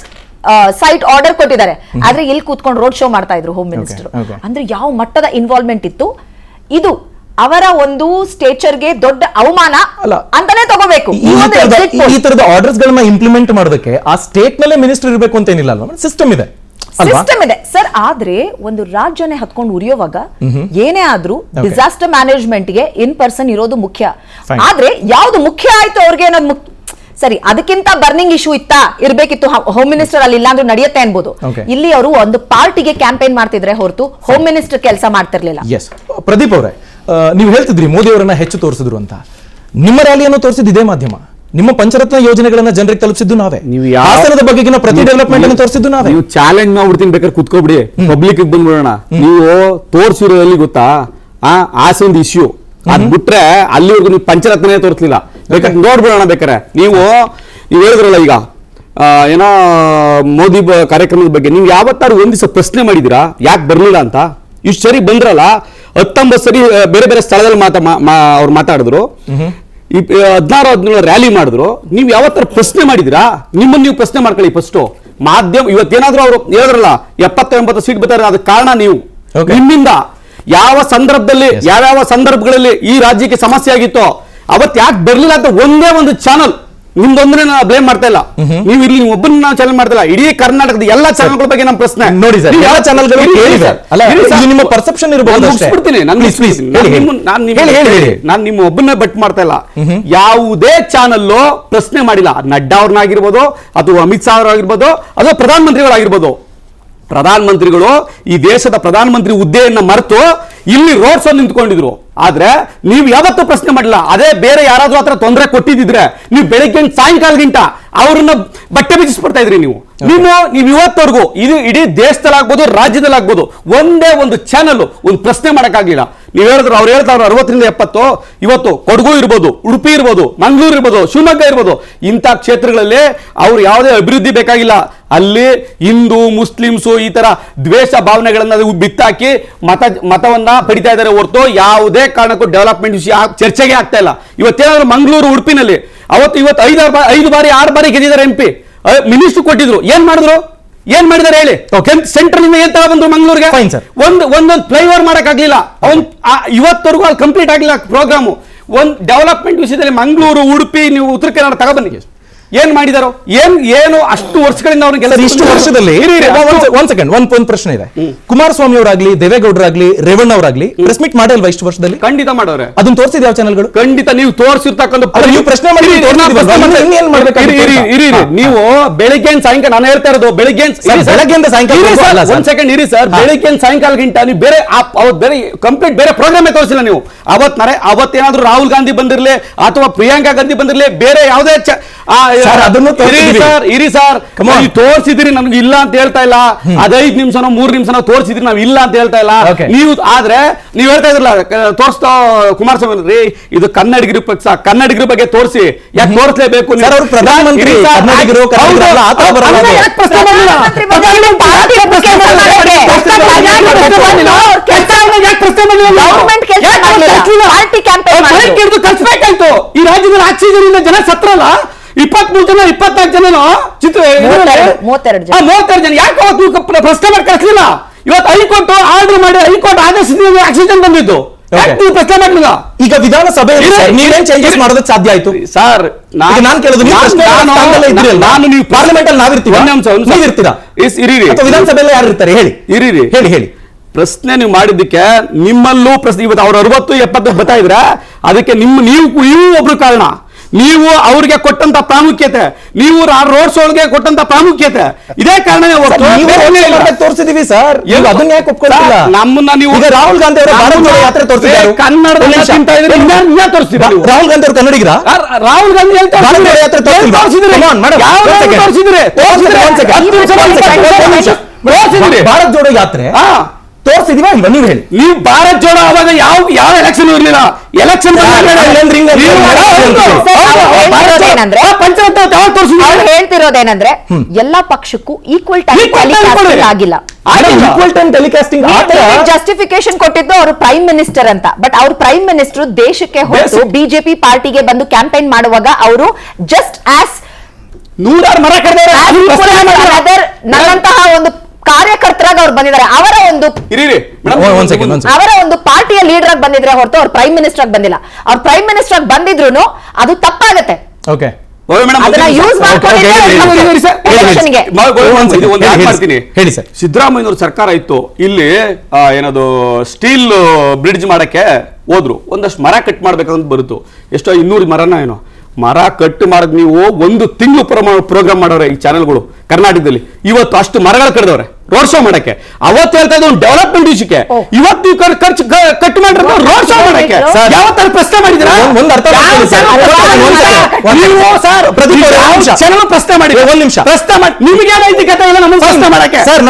site order ಕೊಟ್ಟಿದ್ದಾರೆ, ಆದ್ರೆ ಇಲ್ಲಿ ಕೂತ್ಕೊಂಡು ರೋಡ್ ಶೋ ಮಾಡ್ತಾ ಇದ್ರು ಹೋಮ್ ಮಿನಿಸ್ಟರ್. Okay. ಅಂದ್ರೆ ಯಾವ ಮಟ್ಟದ ಇನ್ವಾಲ್ವ್ಮೆಂಟ್ ಇತ್ತು. ಇದು ಅವರ ಒಂದು ಸ್ಟೇಚರ್ಗೆ ದೊಡ್ಡ ಅವಮಾನ ಅಲ್ಲ ಅಂತಾನೆ ತಗೋಬೇಕು. ಈ ತರದ ಆರ್ಡರ್ಸ್ ಗಳನ್ನ ಇಂಪ್ಲಿಮೆಂಟ್ ಮಾಡೋದಕ್ಕೆ ಆ ಸ್ಟೇಟ್ ನಲ್ಲೇ ಮಿನಿಸ್ಟರ್ ಇರಬೇಕು ಅಂತ ಏನಿಲ್ಲ ಅಲ್ವಾ, ಸಿಸ್ಟಮ್ ಇದೆ ಅಲ್ವಾ? ಸಿಸ್ಟಮ್ ಇದೆ ಸರ್. ಆದ್ರೆ ಒಂದು ರಾಜ್ಯನೇ ಹತ್ಕೊಂಡು ಉರಿಯೋವಾಗ ಏನೇ ಆದ್ರೂ ಡಿಸಾಸ್ಟರ್ ಮ್ಯಾನೇಜ್ಮೆಂಟ್ ಗೆ ಇನ್ ಪರ್ಸನ್ ಇರೋದು ಮುಖ್ಯ. Fine. ಆದ್ರೆ ಯಾವ್ದು ಮುಖ್ಯ ಆಯ್ತು ಅವ್ರಿಗೆ ಅನ್ನೋದು ಸರಿ, ಅದಕ್ಕಿಂತ ಬರ್ನಿಂಗ್ ಇಶ್ಯೂ ಇರ್ಬೇಕಿತ್ತು. ಹೋಮ್ ಮಿನಿಸ್ಟರ್ ಅಲ್ಲಿ ಇಲ್ಲ ಅಂದ್ರೆ ನಡೆಯುತ್ತೆ ಅನ್ಬೋದು. Okay. ಇಲ್ಲಿ ಅವರು ಒಂದು ಪಾರ್ಟಿಗೆ ಕ್ಯಾಂಪೇನ್ ಮಾಡ್ತಿದ್ರೆ ಹೊರತು ಹೋಮ್ ಮಿನಿಸ್ಟರ್ ಕೆಲಸ ಮಾಡ್ತಿರ್ಲಿಲ್ಲ. ಎಸ್, ಪ್ರದೀಪ್ ಅವರೇ, ನೀವು ಹೇಳ್ತಿದ್ರಿ ಮೋದಿ ಅವರನ್ನ ಹೆಚ್ಚು ತೋರಿಸಿದ್ರು ಅಂತ. ನಿಮ್ಮ ರ್ಯಾಲಿಯನ್ನು ತೋರಿಸಿದ್ದು ಇದೇ ಮಾಧ್ಯಮ, ನಿಮ್ಮ ಪಂಚರತ್ನ ಯೋಜನೆಗಳನ್ನ ಜನರಿಗೆ ತಲುಪಿಸಿದ್ದು ನಾವೇ, ಹಾಸನದ ಬಗ್ಗೆಗಿನ ಪ್ರತಿ ಡೆವಲಪ್ಮೆಂಟ್ ಅನ್ನು ತೋರಿಸಿದ್ದು ನಾವೇ. ನೀವು ಚಾಲೆಂಜ್ ಮಾಡ್ಬಿಡ್ತೀನಿ, ಬೇಕಾದ್ರೆ ಕುತ್ಕೊಬಿಡಿ, ಪಬ್ಲಿಕ್ ಬಂದ್ಬಿಡೋಣ. ನೀವು ತೋರಿಸಿರೋದಲ್ಲಿ ಗೊತ್ತಾ, ಆಸೆ ಒಂದು ಇಶ್ಯೂ ಅದ್ ಬಿಟ್ರೆ ಅಲ್ಲಿವರೆಗೂ ನೀವು ಪಂಚರತ್ನೇ ತೋರಿಸ್ಲಿಲ್ಲ. ಬೇಕಾದ್ರೆ ನೋಡ್ಬಿಡೋಣ. ಬೇಕಾರೆ ನೀವು ಹೇಳಿದ್ರಲ್ಲ ಈಗ ಏನೋ ಮೋದಿ ಕಾರ್ಯಕ್ರಮದ ಬಗ್ಗೆ ನೀವು ಯಾವತ್ತಾರು ಒಂದ್ ದಿವಸ ಪ್ರಶ್ನೆ ಮಾಡಿದಿರಾ ಯಾಕೆ ಬರ್ಲಿಲ್ಲ ಅಂತ? ಇಷ್ಟು ಸರಿ ಬಂದ್ರಲ್ಲ, 19 ಸರಿ ಬೇರೆ ಬೇರೆ ಸ್ಥಳದಲ್ಲಿ ಅವ್ರು ಮಾತಾಡಿದ್ರು. 17 ರ್ಯಾಲಿ ಮಾಡಿದ್ರು, ನೀವು ಯಾವತ್ತರ ಪ್ರಶ್ನೆ ಮಾಡಿದಿರಾ? ನಿಮ್ಮನ್ನು ನೀವು ಪ್ರಶ್ನೆ ಮಾಡ್ಕೊಳ್ಳಿ ಫಸ್ಟ್. ಮಾಧ್ಯಮ ಇವತ್ತೇನಾದ್ರೂ ಅವರು ಹೇಳಿದ್ರಲ್ಲ 70-80 ಸೀಟ್ ಬರ್ತಾರೆ, ಅದಕ್ಕೆ ಕಾರಣ ನೀವು. ನಿಮ್ಮಿಂದ ಯಾವ ಸಂದರ್ಭದಲ್ಲಿ ಯಾವ್ಯಾವ ಸಂದರ್ಭಗಳಲ್ಲಿ ಈ ರಾಜ್ಯಕ್ಕೆ ಸಮಸ್ಯೆ ಆಗಿತ್ತೋ ಅವತ್ತು ಯಾಕೆ ಬರ್ಲಿಲ್ಲ ಅಂತ ಒಂದೇ ಒಂದು ಚಾನಲ್ ನಿಮ್ದೊಂದ್ರೆ ನಾನು ಬ್ಲೇಮ್ ಮಾಡ್ತಾ ಇಲ್ಲ. ನೀವು ಇಲ್ಲಿ ಒಬ್ಬನ ನಾವು ಚಾನಲ್ ಮಾಡ್ತಾ ಇಲ್ಲ, ಇಡೀ ಕರ್ನಾಟಕದ ಎಲ್ಲಾ ಚಾನಲ್ಗಳ ಬಗ್ಗೆ ನಮ್ಮ ಪ್ರಶ್ನೆ ನೋಡಿ ಸರ್. ಎಲ್ಲ ಚಾನಲ್ಗಳು ನಿಮ್ಮ ಪರ್ಸೆಪ್ಷನ್ ಇರಬಹುದು ಅಷ್ಟೇ. ನಾನು ನಿಮ್ಮ ಒಬ್ಬನ ಬಟ್ ಮಾಡ್ತಾ ಇಲ್ಲ. ಯಾವುದೇ ಚಾನಲ್ ಪ್ರಶ್ನೆ ಮಾಡಿಲ್ಲ. ನಡ್ಡಾ ಅವ್ರನ್ನಾಗಿರ್ಬೋದು ಅಥವಾ ಅಮಿತ್ ಶಾ ಅವರಾಗಿರ್ಬೋದು ಅಥವಾ ಪ್ರಧಾನಮಂತ್ರಿಗಳಾಗಿರ್ಬೋದು. ಪ್ರಧಾನಮಂತ್ರಿಗಳು ಈ ದೇಶದ ಪ್ರಧಾನಮಂತ್ರಿ ಹುದ್ದೆಯನ್ನ ಮರೆತು ಇಲ್ಲಿ ರೋಡ್ ಶೋ ನಿಂತ್ಕೊಂಡಿದ್ರು. ಆದ್ರೆ ನೀವು ಯಾವತ್ತೂ ಪ್ರಶ್ನೆ ಮಾಡಿಲ್ಲ. ಅದೇ ಬೇರೆ ಯಾರಾದ್ರೂ ಹತ್ರ ತೊಂದರೆ ಕೊಟ್ಟಿದ್ರೆ ನೀವು ಬೆಳಿಗ್ಗೆ ಸಾಯಂಕಾಲಗಿಂತ ಅವ್ರನ್ನ ಬಟ್ಟೆ ಬಿಚ್ಚಿಸ್ಬಿಡ್ತಾ ಇದ್ರಿ. ನೀವು ಇವತ್ತವರೆಗೂ ಇದು ಇಡೀ ದೇಶದಲ್ಲಾಗ್ಬೋದು ರಾಜ್ಯದಲ್ಲಾಗ್ಬೋದು ಒಂದೇ ಒಂದು ಚಾನಲ್ ಒಂದು ಪ್ರಶ್ನೆ ಮಾಡಕ್ಕಾಗಿಲ್ಲ. ನೀವು ಹೇಳಿದ್ರು, ಅವ್ರು ಹೇಳ್ತಾವ್ರು 60-70. ಇವತ್ತು ಕೊಡಗು ಇರ್ಬೋದು, ಉಡುಪಿ ಇರ್ಬೋದು, ಮಂಗಳೂರು ಇರ್ಬೋದು, ಶಿವಮೊಗ್ಗ ಇರ್ಬೋದು, ಇಂಥ ಕ್ಷೇತ್ರಗಳಲ್ಲಿ ಅವ್ರು ಯಾವುದೇ ಅಭಿವೃದ್ಧಿ ಬೇಕಾಗಿಲ್ಲ. ಅಲ್ಲಿ ಹಿಂದೂ ಮುಸ್ಲಿಮ್ಸು ಈ ತರ ದ್ವೇಷ ಭಾವನೆಗಳನ್ನ ಬಿತ್ತಾಕಿ ಮತವನ್ನ ಪಡಿತಾ ಇದ್ದಾರೆ ಹೊರತು ಯಾವುದೇ ಕಾರಣಕ್ಕೂ ಡೆವಲಪ್ಮೆಂಟ್ ವಿಷಯ ಚರ್ಚೆಗೆ ಆಗ್ತಾ ಇಲ್ಲ. ಇವತ್ತೇನಾದ್ರು ಮಂಗಳೂರು ಉಡುಪಿನಲ್ಲಿ ಇವತ್ತು 5 ಬಾರಿ 6 ಬಾರಿ ಗೆದ್ದಿದ್ದಾರೆ MP. ಮಿನಿಸ್ಟರ್ ಕೊಟ್ಟಿದ್ರು, ಏನ್ ಮಾಡಿದಾರೆ ಹೇಳಿ? ಸೆಂಟ್ರಲ್ ಇಂದ ಏನ್ ತರ ಬಂದ್ರು ಮಂಗಳೂರಿಗೆ? ಒಂದೊಂದು ಫ್ಲೈಓವರ್ ಮಾಡಕ್ಕಾಗ್ಲಿಲ್ಲ. ಇವತ್ತವರೆಗೂ ಅಲ್ಲಿ ಕಂಪ್ಲೀಟ್ ಆಗಿಲ್ಲ ಪ್ರೋಗ್ರಾಮು. ಒಂದು ಡೆವಲಪ್ಮೆಂಟ್ ವಿಷಯದಲ್ಲಿ ಮಂಗಳೂರು ಉಡುಪಿ ನೀವು ಉತ್ತರ ಕನ್ನಡ ತಗೊಬನ್ನಿ, ಏನ್ ಮಾಡಿದಾರೋ? ಏನು ಅಷ್ಟು ವರ್ಷಗಳಿಂದ ಅವ್ರಿಗೆ ಇಷ್ಟು ವರ್ಷದಲ್ಲಿ ಒಂದ್ ಪ್ರಶ್ನೆ ಇದೆ. ಕುಮಾರಸ್ವಾಮಿ ಅವರಾಗ್ಲಿ, ದೇವೇಗೌಡರಾಗ್ಲಿ, ರೇವಣ್ಣ ಅವರಾಗ್ಲಿ ಪ್ರೆಸ್ ಮೀಟ್ ಮಾಡಿಲ್ವಾ ಇಷ್ಟು ವರ್ಷದಲ್ಲಿ? ಖಂಡಿತ ಮಾಡವ್ರೆ. ಅದನ್ನ ತೋರಿಸಿದ ಯಾವ ಚಾನಲ್ಗಳು? ಖಂಡಿತ ನೀವು ತೋರಿಸಿರ್ತಕ್ಕಂಥ ನೀವು ಪ್ರಶ್ನೆ ಮಾಡಿ ನೀವು ಬೆಳಿಗ್ಗೆ ಸಾಯಂಕಾಲ, ನಾನು ಹೇಳ್ತಾ ಇರೋದು ಬೆಳಿಗ್ಗೆಯಿಂದ ಸಾಯಂಕಾಲ. ಒಂದ್ ಸೆಕೆಂಡ್ ಇರಿ ಸರ್. ಬೆಳಿಗ್ಗೆ ಸಾಯಂಕಾಲಗಿಂತ ನೀವು ಬೇರೆ ಬೇರೆ ಕಂಪ್ಲೀಟ್ ಬೇರೆ ಪ್ರೋಗ್ರಾಮೇ ತೋರಿಸಿಲ್ಲ ನೀವು. ಅವತ್ತೇನಾದ್ರೂ ರಾಹುಲ್ ಗಾಂಧಿ ಬಂದಿರ್ಲಿ ಅಥವಾ ಪ್ರಿಯಾಂಕಾ ಗಾಂಧಿ ಬಂದಿರ್ಲಿ, ಬೇರೆ ಯಾವುದೇ ಇರಿ ಸರ್, ತೋರಿಸಿದ್ರಿ, ನಮ್ಗೆ ಇಲ್ಲ ಅಂತ ಹೇಳ್ತಾ ಇಲ್ಲ. 5 ನಿಮಿಷನೋ 3 ನಿಮಿಷನೋ ತೋರಿಸಿದ್ರಿ, ನಾವ್ ಇಲ್ಲ ಅಂತ ಹೇಳ್ತಾ ಇಲ್ಲ. ನೀವು ಆದ್ರೆ ನೀವು ಹೇಳ್ತಾ ಇದ್ರಲ್ಲ ತೋರಿಸ್ತಾ ಕುಮಾರಸ್ವಾಮಿ ರೀ, ಇದು ಕನ್ನಡಿಗರ ಪಕ್ಷ, ಕನ್ನಡಿಗರ ಬಗ್ಗೆ ತೋರಿಸಿ, ಯಾಕೆ ತೋರಿಸಲೇಬೇಕು? ಪ್ರಧಾನಮಂತ್ರಿ ಕಲ್ಸ್ಬೇಕಾಯ್ತು. ಈ ರಾಜ್ಯದಲ್ಲಿ ಆಕ್ಸಿಜನ್ ಜನ ಸತ್ರಲ್ಲ, 23 ಜನ 24 ಜನ 32 ಜನ ಯಾಕೆ ಪ್ರಶ್ನೆ ಮಾಡಿ ಕಳಿಸಲಿಲ್ಲ? ಇವತ್ತು ಹೈಕೋರ್ಟ್ ಆರ್ಡರ್ ಮಾಡಿ ಹೈಕೋರ್ಟ್ ಆದೇಶದಿಂದ ಆಕ್ಸಿಜನ್ ಬಂದಿದ್ದು, ಪ್ರಶ್ನೆ ಮಾಡಲಿಲ್ಲ. ಈಗ ವಿಧಾನಸಭೆ ನೀವೇನ್ ಚೇಂಜಸ್ ಮಾಡೋದಕ್ಕೆ ಸಾಧ್ಯ ಆಯ್ತು ಸರ್? ನಾನು ಕೇಳೋದು, ನಾನು ನೀವು ಪಾರ್ಲಿಮೆಂಟ್ ಅಲ್ಲಿ ನಾವಿರ್ತೀವಿ, ನೀವಿರ್ತೀರಾ? ವಿಧಾನಸಭೆಯಲ್ಲಿ ಯಾರು ಇರ್ತಾರೆ ಹೇಳಿ? ಹೇಳಿ. ಪ್ರಶ್ನೆ ನೀವು ಮಾಡಿದ್ದಕ್ಕೆ ನಿಮ್ಮಲ್ಲೂ ಪ್ರಶ್ನೆ. ಇವತ್ತು ಅವ್ರು 60-70 ಬರ್ತಾ ಇದ್ರ, ಅದಕ್ಕೆ ನೀವು ಒಬ್ರು ಕಾರಣ. ನೀವು ಅವ್ರಿಗೆ ಕೊಟ್ಟಂತ ಪ್ರಾಮುಖ್ಯತೆ, ನೀವು ರೋಡ್ ಶೋಗೆ ಕೊಟ್ಟಂತ ಪ್ರಾಮುಖ್ಯತೆ, ಇದೇ ಕಾರಣ ತೋರಿಸಿದೀವಿ ಸರ್. ಅದನ್ನ ಯಾಕೆ ಒಪ್ಕೊಳ್ಳಿಲ್ಲ? ನಮ್ಮನ್ನ ನೀವು ರಾಹುಲ್ ಗಾಂಧಿ ಅವರ ಯಾತ್ರೆ ತೋರಿಸಿದ್ರು, ಕನ್ನಡದಲ್ಲಿ ತೋರಿಸ್ತೀರಾ? ರಾಹುಲ್ ಗಾಂಧಿ ಅವರು ಕನ್ನಡಿಗರ? ರಾಹುಲ್ ಗಾಂಧಿ ಯಾತ್ರೆ ಭಾರತ್ ಜೋಡೋ ಯಾತ್ರೆ ತೋರಿಸಿದೀವ ಇಲ್ವಾ? ನೀವು ಹೇಳಿ. ನೀವು ಭಾರತ್ ಜೋಡೋ ಅವಾಗ ಯಾವ ಎಲೆಕ್ಷನ್ ಇರಲಿಲ್ಲ. ಎಲೆಕ್ಷನ್ ಹೇಳ್ತಿರೋದೇನಂದ್ರೆ ಎಲ್ಲಾ ಪಕ್ಷಕ್ಕೂ ಈಕ್ವಲ್ ಟೈಮ್ ಆಗಿಲ್ಲ. ಜಸ್ಟಿಫಿಕೇಶನ್ ಕೊಟ್ಟಿದ್ದು ಅವರು ಪ್ರೈಮ್ ಮಿನಿಸ್ಟರ್ ಅಂತ. ಬಟ್ ಅವ್ರ ಪ್ರೈಮ್ ಮಿನಿಸ್ಟರ್ ದೇಶಕ್ಕೆ ಹೊರತು ಬಿಜೆಪಿ ಪಾರ್ಟಿಗೆ ಬಂದು ಕ್ಯಾಂಪೇನ್ ಮಾಡುವಾಗ ಅವರು ಜಸ್ಟ್ ಆಸ್ 100 ಮರ ನನ್ನಂತಹ ಒಂದು ಕಾರ್ಯಕರ್ತರಾಗ ಅವ್ರು ಬಂದಿದ್ದಾರೆ. ಅವರ ಒಂದು ಪಾರ್ಟಿಯ ಲೀಡರ್ ಆಗಿ ಬಂದಿದ್ರೆ ಹೊರತು ಅವ್ರ ಪ್ರೈಮ್ ಮಿನಿಸ್ಟರ್ ಆಗಿ ಬಂದಿಲ್ಲ. ಅವ್ರ ಪ್ರೈಮ್ ಮಿನಿಸ್ಟರ್ ಆಗಿ ಬಂದಿದ್ರು ಅದು ತಪ್ಪಾಗತ್ತೆ. ಸಿದ್ದರಾಮಯ್ಯನವ್ರ ಸರ್ಕಾರ ಇತ್ತು, ಇಲ್ಲಿ ಏನದು ಸ್ಟೀಲ್ ಬ್ರಿಡ್ಜ್ ಮಾಡಕ್ಕೆ ಹೋದ್ರು, ಒಂದಷ್ಟು ಮರ ಕಟ್ ಮಾಡ್ಬೇಕಂತ ಬರುತ್ತು. ಎಷ್ಟೋ 200 ಮರನ ಏನೋ ಮರ ಕಟ್ ಮಾಡಕ್ ನೀವು 1 ತಿಂಗಳು ಪ್ರೋಗ್ರಾಮ್ ಮಾಡೋರೆ ಈ ಚಾನೆಲ್ಗಳು ಕರ್ನಾಟಕದಲ್ಲಿ. ಇವತ್ತು ಅಷ್ಟು ಮರಗಳು ಕಡ್ದವ್ರೆ ರೋಡ್ ಶೋ ಮಾಡಕ್ಕೆ. ಅವತ್ತು ಹೇಳ್ತಾ ಇದ್ದು ಡೆವಲಪ್ಮೆಂಟ್ ವಿಷಯಕ್ಕೆ, ಇವತ್ತು ಖರ್ಚು ಕಟ್ ಮಾಡಿರೋ ರೋಡ್ ಶೋ ಮಾಡಕ್ಕೆ. ಯಾವತ್ತಾರು ಪ್ರಶ್ನೆ ಮಾಡಿದ್ರೆ ಪ್ರಶ್ನೆ ಮಾಡಿ 1 ನಿಮಿಷ ಪ್ರಶ್ನೆ ಮಾಡಿ. ನಿಮಗೆ ನೈತಿಕತೆ ಇಲ್ಲ ನಮಗೆ ಪ್ರಶ್ನೆ ಮಾಡಕ್ಕೆ ಸರ್?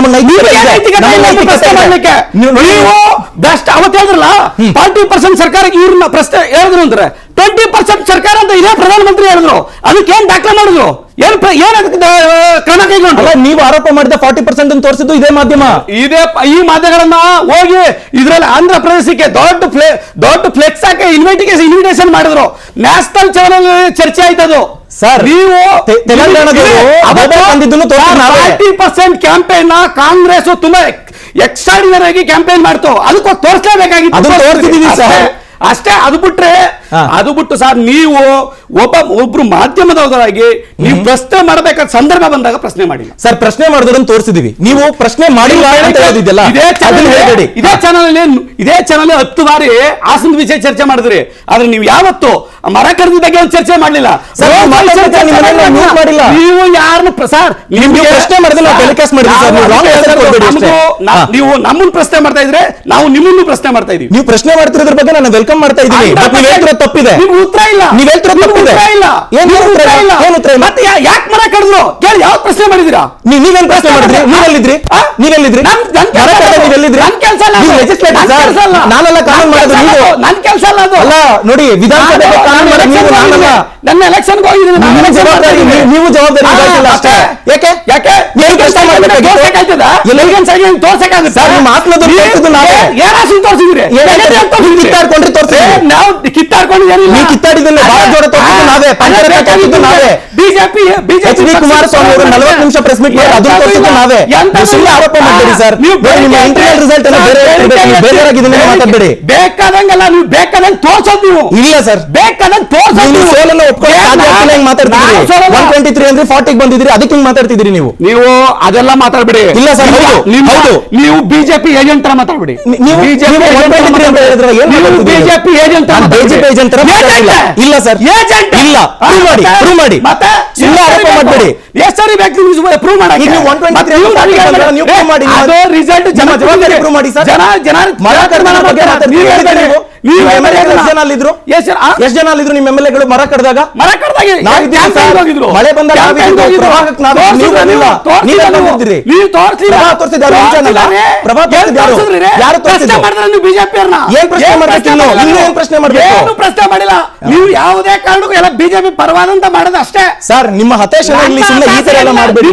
ಪ್ರಶ್ನೆ ಮಾಡ್ಲಿಕ್ಕೆ ನೀವು ಬೆಸ್ಟ್ ಅವತ್ತು ಹೇಳಿದ್ರಲ್ಲ 40% ಸರ್ಕಾರಕ್ಕೆ ಇವ್ರನ್ನ ಪ್ರಶ್ನೆ ಹೇಳಿದ್ರು ಅಂದ್ರೆ 20% ಸರ್ಕಾರ ಅಂತ ಇದೇ ಪ್ರಧಾನಮಂತ್ರಿ ಹೇಳಿದ್ರು. ಅದಕ್ಕೆ ಏನ್ ದಾಖಲೆ ಮಾಡಿದ್ರು? ಏನ್ ಕ್ರಮ ಕೈಗೊಂಡು? ಅಲ್ಲ, ನೀವು ಆರೋಪ ಮಾಡಿದ 40% ಅಂತ ತೋರಿಸಿದ್ದು ಇದೇ ಮಾಧ್ಯಮ. ಈ ಮಾಧ್ಯಮಗಳನ್ನ ಹೋಗಿ ಇದ್ರಲ್ಲಿ ಆಂಧ್ರ ಪ್ರದೇಶಕ್ಕೆ ದೊಡ್ಡ ಫ್ಲೆಕ್ಸ್ ಹಾಕಿ ಇನ್ವಿಟೇಷನ್ ಮಾಡಿದ್ರು. ನ್ಯಾಷನಲ್ ಚಾನಲ್ ಚರ್ಚೆ ಆಯ್ತದು. ಸರ್, ನೀವು ತೆಲಂಗಾಣದವರು 40% ಕ್ಯಾಂಪೇನ್ ಕಾಂಗ್ರೆಸ್ ತುಂಬಾ ಎಕ್ಸ್ಟ್ರಾಡಿನರಿ ಆಗಿ ಕ್ಯಾಂಪೇನ್ ಮಾಡ್ತು. ಅದಕ್ಕೂ ತೋರಿಸಲೇಬೇಕಾಗಿತ್ತು ಅಷ್ಟೇ. ಅದು ಬಿಟ್ಟು ಸರ್, ನೀವು ಒಬ್ರು ಮಾಧ್ಯಮದವರಾಗಿ ನೀವು ಪ್ರಶ್ನೆ ಮಾಡಬೇಕಾದ ಸಂದರ್ಭ ಬಂದಾಗ ಪ್ರಶ್ನೆ ಮಾಡಿಲ್ಲ ಸರ್. ಪ್ರಶ್ನೆ ಮಾಡಿದ್ರನ್ನು ತೋರಿಸಿದೀವಿ, ನೀವು ಪ್ರಶ್ನೆ ಮಾಡಿಲ್ಲ ಅಂತ ಹೇಳಿದ್ಯಲ್ಲ. ಇದೇ ಚಾನಲ್ 10 ಬಾರಿ ಹಾಸನ ವಿಷಯ ಚರ್ಚೆ ಮಾಡಿದ್ರಿ, ಆದ್ರೆ ನೀವು ಯಾವತ್ತು ಮರ ಕಡಿದ ಬಗ್ಗೆ ಒಂದು ಚರ್ಚೆ ಮಾಡಲಿಲ್ಲ. ನೀವು ಯಾರನ್ನು ಸರ್ ಪ್ರಶ್ನೆ ಮಾಡಿದ್ರೆ ನಾವು ಟೆಲಿಕಾಸ್ಟ್ ಮಾಡಿದ್ವಿ. ನೀವು ನಮ್ಮನ್ನು ಪ್ರಶ್ನೆ ಮಾಡ್ತಾ ಇದ್ರೆ ನಾವು ನಿಮ್ಮನ್ನು ಪ್ರಶ್ನೆ ಮಾಡ್ತಾ ಇದೀವಿ. ನೀವು ಪ್ರಶ್ನೆ ಮಾಡ್ತಿರೋದ್ರ ಬಗ್ಗೆ ನಾನು ವೆಲ್ಕಮ್ ಮಾಡ್ತಾ ಇದ್ದೀನಿ. ನೀವು ಹೇಳ್ತಿರೋದು ತಪ್ಪಿದೆ. ನಿಮ್ಗೆ ಉತ್ತರ ಇಲ್ಲ. ನೀವು ಹೇಳ್ತಿರೋದು ತಪ್ಪಿದೆ. ಏನು ಉತ್ತರ ಇಲ್ಲ? ಮತ್ತೆ ಯಾಕೆ ಮರ ಕಡಿದ್ರು ಕೇಳಿ. ಯಾವ ಪ್ರಶ್ನೆ ಮಾಡಿದಿರಾ? ನೀವೇನ್ ಪ್ರಶ್ನೆ ಮಾಡಿದ್ರಿ? ನೀವೆಲ್ಲಿದ್ರಿ? ನನ್ ಕೆಲಸ ನಾನೆಲ್ಲ ಕಾನೂನು ಮಾಡೋದು ನೀವು. ನನ್ ಕೆಲಸ ಅಲ್ಲ ಅದು. ಅಲ್ಲ ನೋಡಿ, ವಿಧಾನಸಭೆ ಕಾನೂನು ಮಾಡೋದು ನೀವು, ನಾನಲ್ಲ. ನನ್ನ ಎಲೆಕ್ಷನ್ ಹೋಗಿದ್ದೀನಿ. ನೀವು ಜವಾಬ್ದಾರಿ ಅಷ್ಟೇ. ಯಾಕೆ ನೀವು ಪ್ರಶ್ನೆ ಮಾಡ್ಬೇಕಾಗಿತ್ತು. ತೋರ್ಸಕ್ಕಾಗುತ್ತೆ ಕಿತ್ತಾಡ್ಕೊಂಡ್ರೆ ತೋರಿಸಿದ್ರಿ. ನಾವು ಕಿತ್ತಾಡ್ಕೊಂಡಿದ್ದೇನೆ. ನೀವು ಕಿತ್ತಾಡಿದ್ದಲ್ಲ, ಬಹಳ ಜೋರ ತೋರಿಸಿದ್ದು ನಾವೇ. ಪಂಚರತ್ನ ನಾವೇ. ಬಿಜೆಪಿ ಕುಮಾರಸ್ವಾಮಿ ಅವರು 40 ನಿಮಿಷ ಪ್ರೆಸ್ ಮೀಟ್ ಮಾಡಿ ಅದನ್ನು ತೋರಿಸಿದ್ದು ನಾವೇ. ಸುಳ್ಳು ಆರೋಪ ಮಾಡಬೇಡಿ ಸರ್. ನಿಮ್ಮ ಇಂಟರ್ನಲ್ ರಿಸಲ್ಟ್ ಅನ್ನು ಬೇರೆಯವರಾಗಿದ್ದೀನಿ ಮಾತಾಡಬೇಡಿ. ಬೇಕಾದಂಗಲ್ಲ, ನೀವು ಬೇಕಾದಂಗೆ ತೋರ್ಸೋದು. ನೀವು ಇಲ್ಲ ಸರ್, ಬೇಕಾದಂಗೆ ತೋರ್ಸೋದು. ಸೋಲನ್ನು ಒಪ್ಕೊಳ್ಳಿ ಮಾತಾಡ್ತಿದ್ದೀರಿ. 123 ಅಂದ್ರೆ 40 ಬಂದಿದ್ರಿ, ಅದಕ್ಕೆ ಹಿಂಗ್ ಮಾತಾಡ್ತಿದ್ದೀರಿ ನೀವು. ನೀವು ಅದೆಲ್ಲ ಮಾತಾಡ್ಬೇಡಿ. ಇಲ್ಲ ಸರ್, ಹೌದು. ನೀವು ಬಿಜೆಪಿ ಏಜೆಂಟ್ ತರ ಮಾತಾಡ್ಬೇಡಿ. ನೀವು ಬಿಜೆಪಿ ಏಜೆಂಟ್ ಇಲ್ಲ ಸರ್, ಏಜೆಂಟ್ ಇಲ್ಲ. ಪ್ರೂವ್ ಮಾಡಿ. ಮತ್ತೆ ಸುಳ್ಳು ಆರೋಪ ಮಾಡಬೇಡಿ. ಎಷ್ಟು ಸರಿ ಬೇಕು ಪ್ರೂವ್ ಮಾಡಕ್ಕೆ? ನೀವು 123 ನೀವು ಪ್ರೂವ್ ಮಾಡಿ. ಅದು ರಿಸಲ್ಟ್ ಜವಾಬ್ದಾರಿ ಪ್ರೂವ್ ಮಾಡಿ ಸರ್. ಜನ ಮರ ಕಡಿದ ಬಗ್ಗೆ ಮಾತಾಡ್ತೀರಿ. ನೀವು ಎಮ್ಎಲ್ಎ ಎಷ್ಟು ಜನ ಅಲ್ಲಿದ್ರು? ಎಷ್ಟು ಜನ ಅಲ್ಲಿದ್ರು ನಿಮ್ಮ ಎಮ್ಎಲ್ಎಗಳು ಮರ ಕಡಿದಾಗ? ಹೋಗಿದ್ರು. ಮಳೆ ಬಂದಾಗ ಯಾರು ಬಿಜೆಪಿ ಏನ್ ಪ್ರಶ್ನೆ ಮಾಡ್ಬೇಕು? ಪ್ರಶ್ನೆ ಮಾಡಿಲ್ಲ. ನೀವು ಯಾವುದೇ ಕಾರಣಕ್ಕೂ ಎಲ್ಲ ಬಿಜೆಪಿ ಪರವಾದಂತ ಮಾಡೋದು ಅಷ್ಟೇ ಸರ್. ನಿಮ್ಮ ಹತಾಶ ಈ ತರ ಎಲ್ಲ ಮಾಡಬೇಡಿ.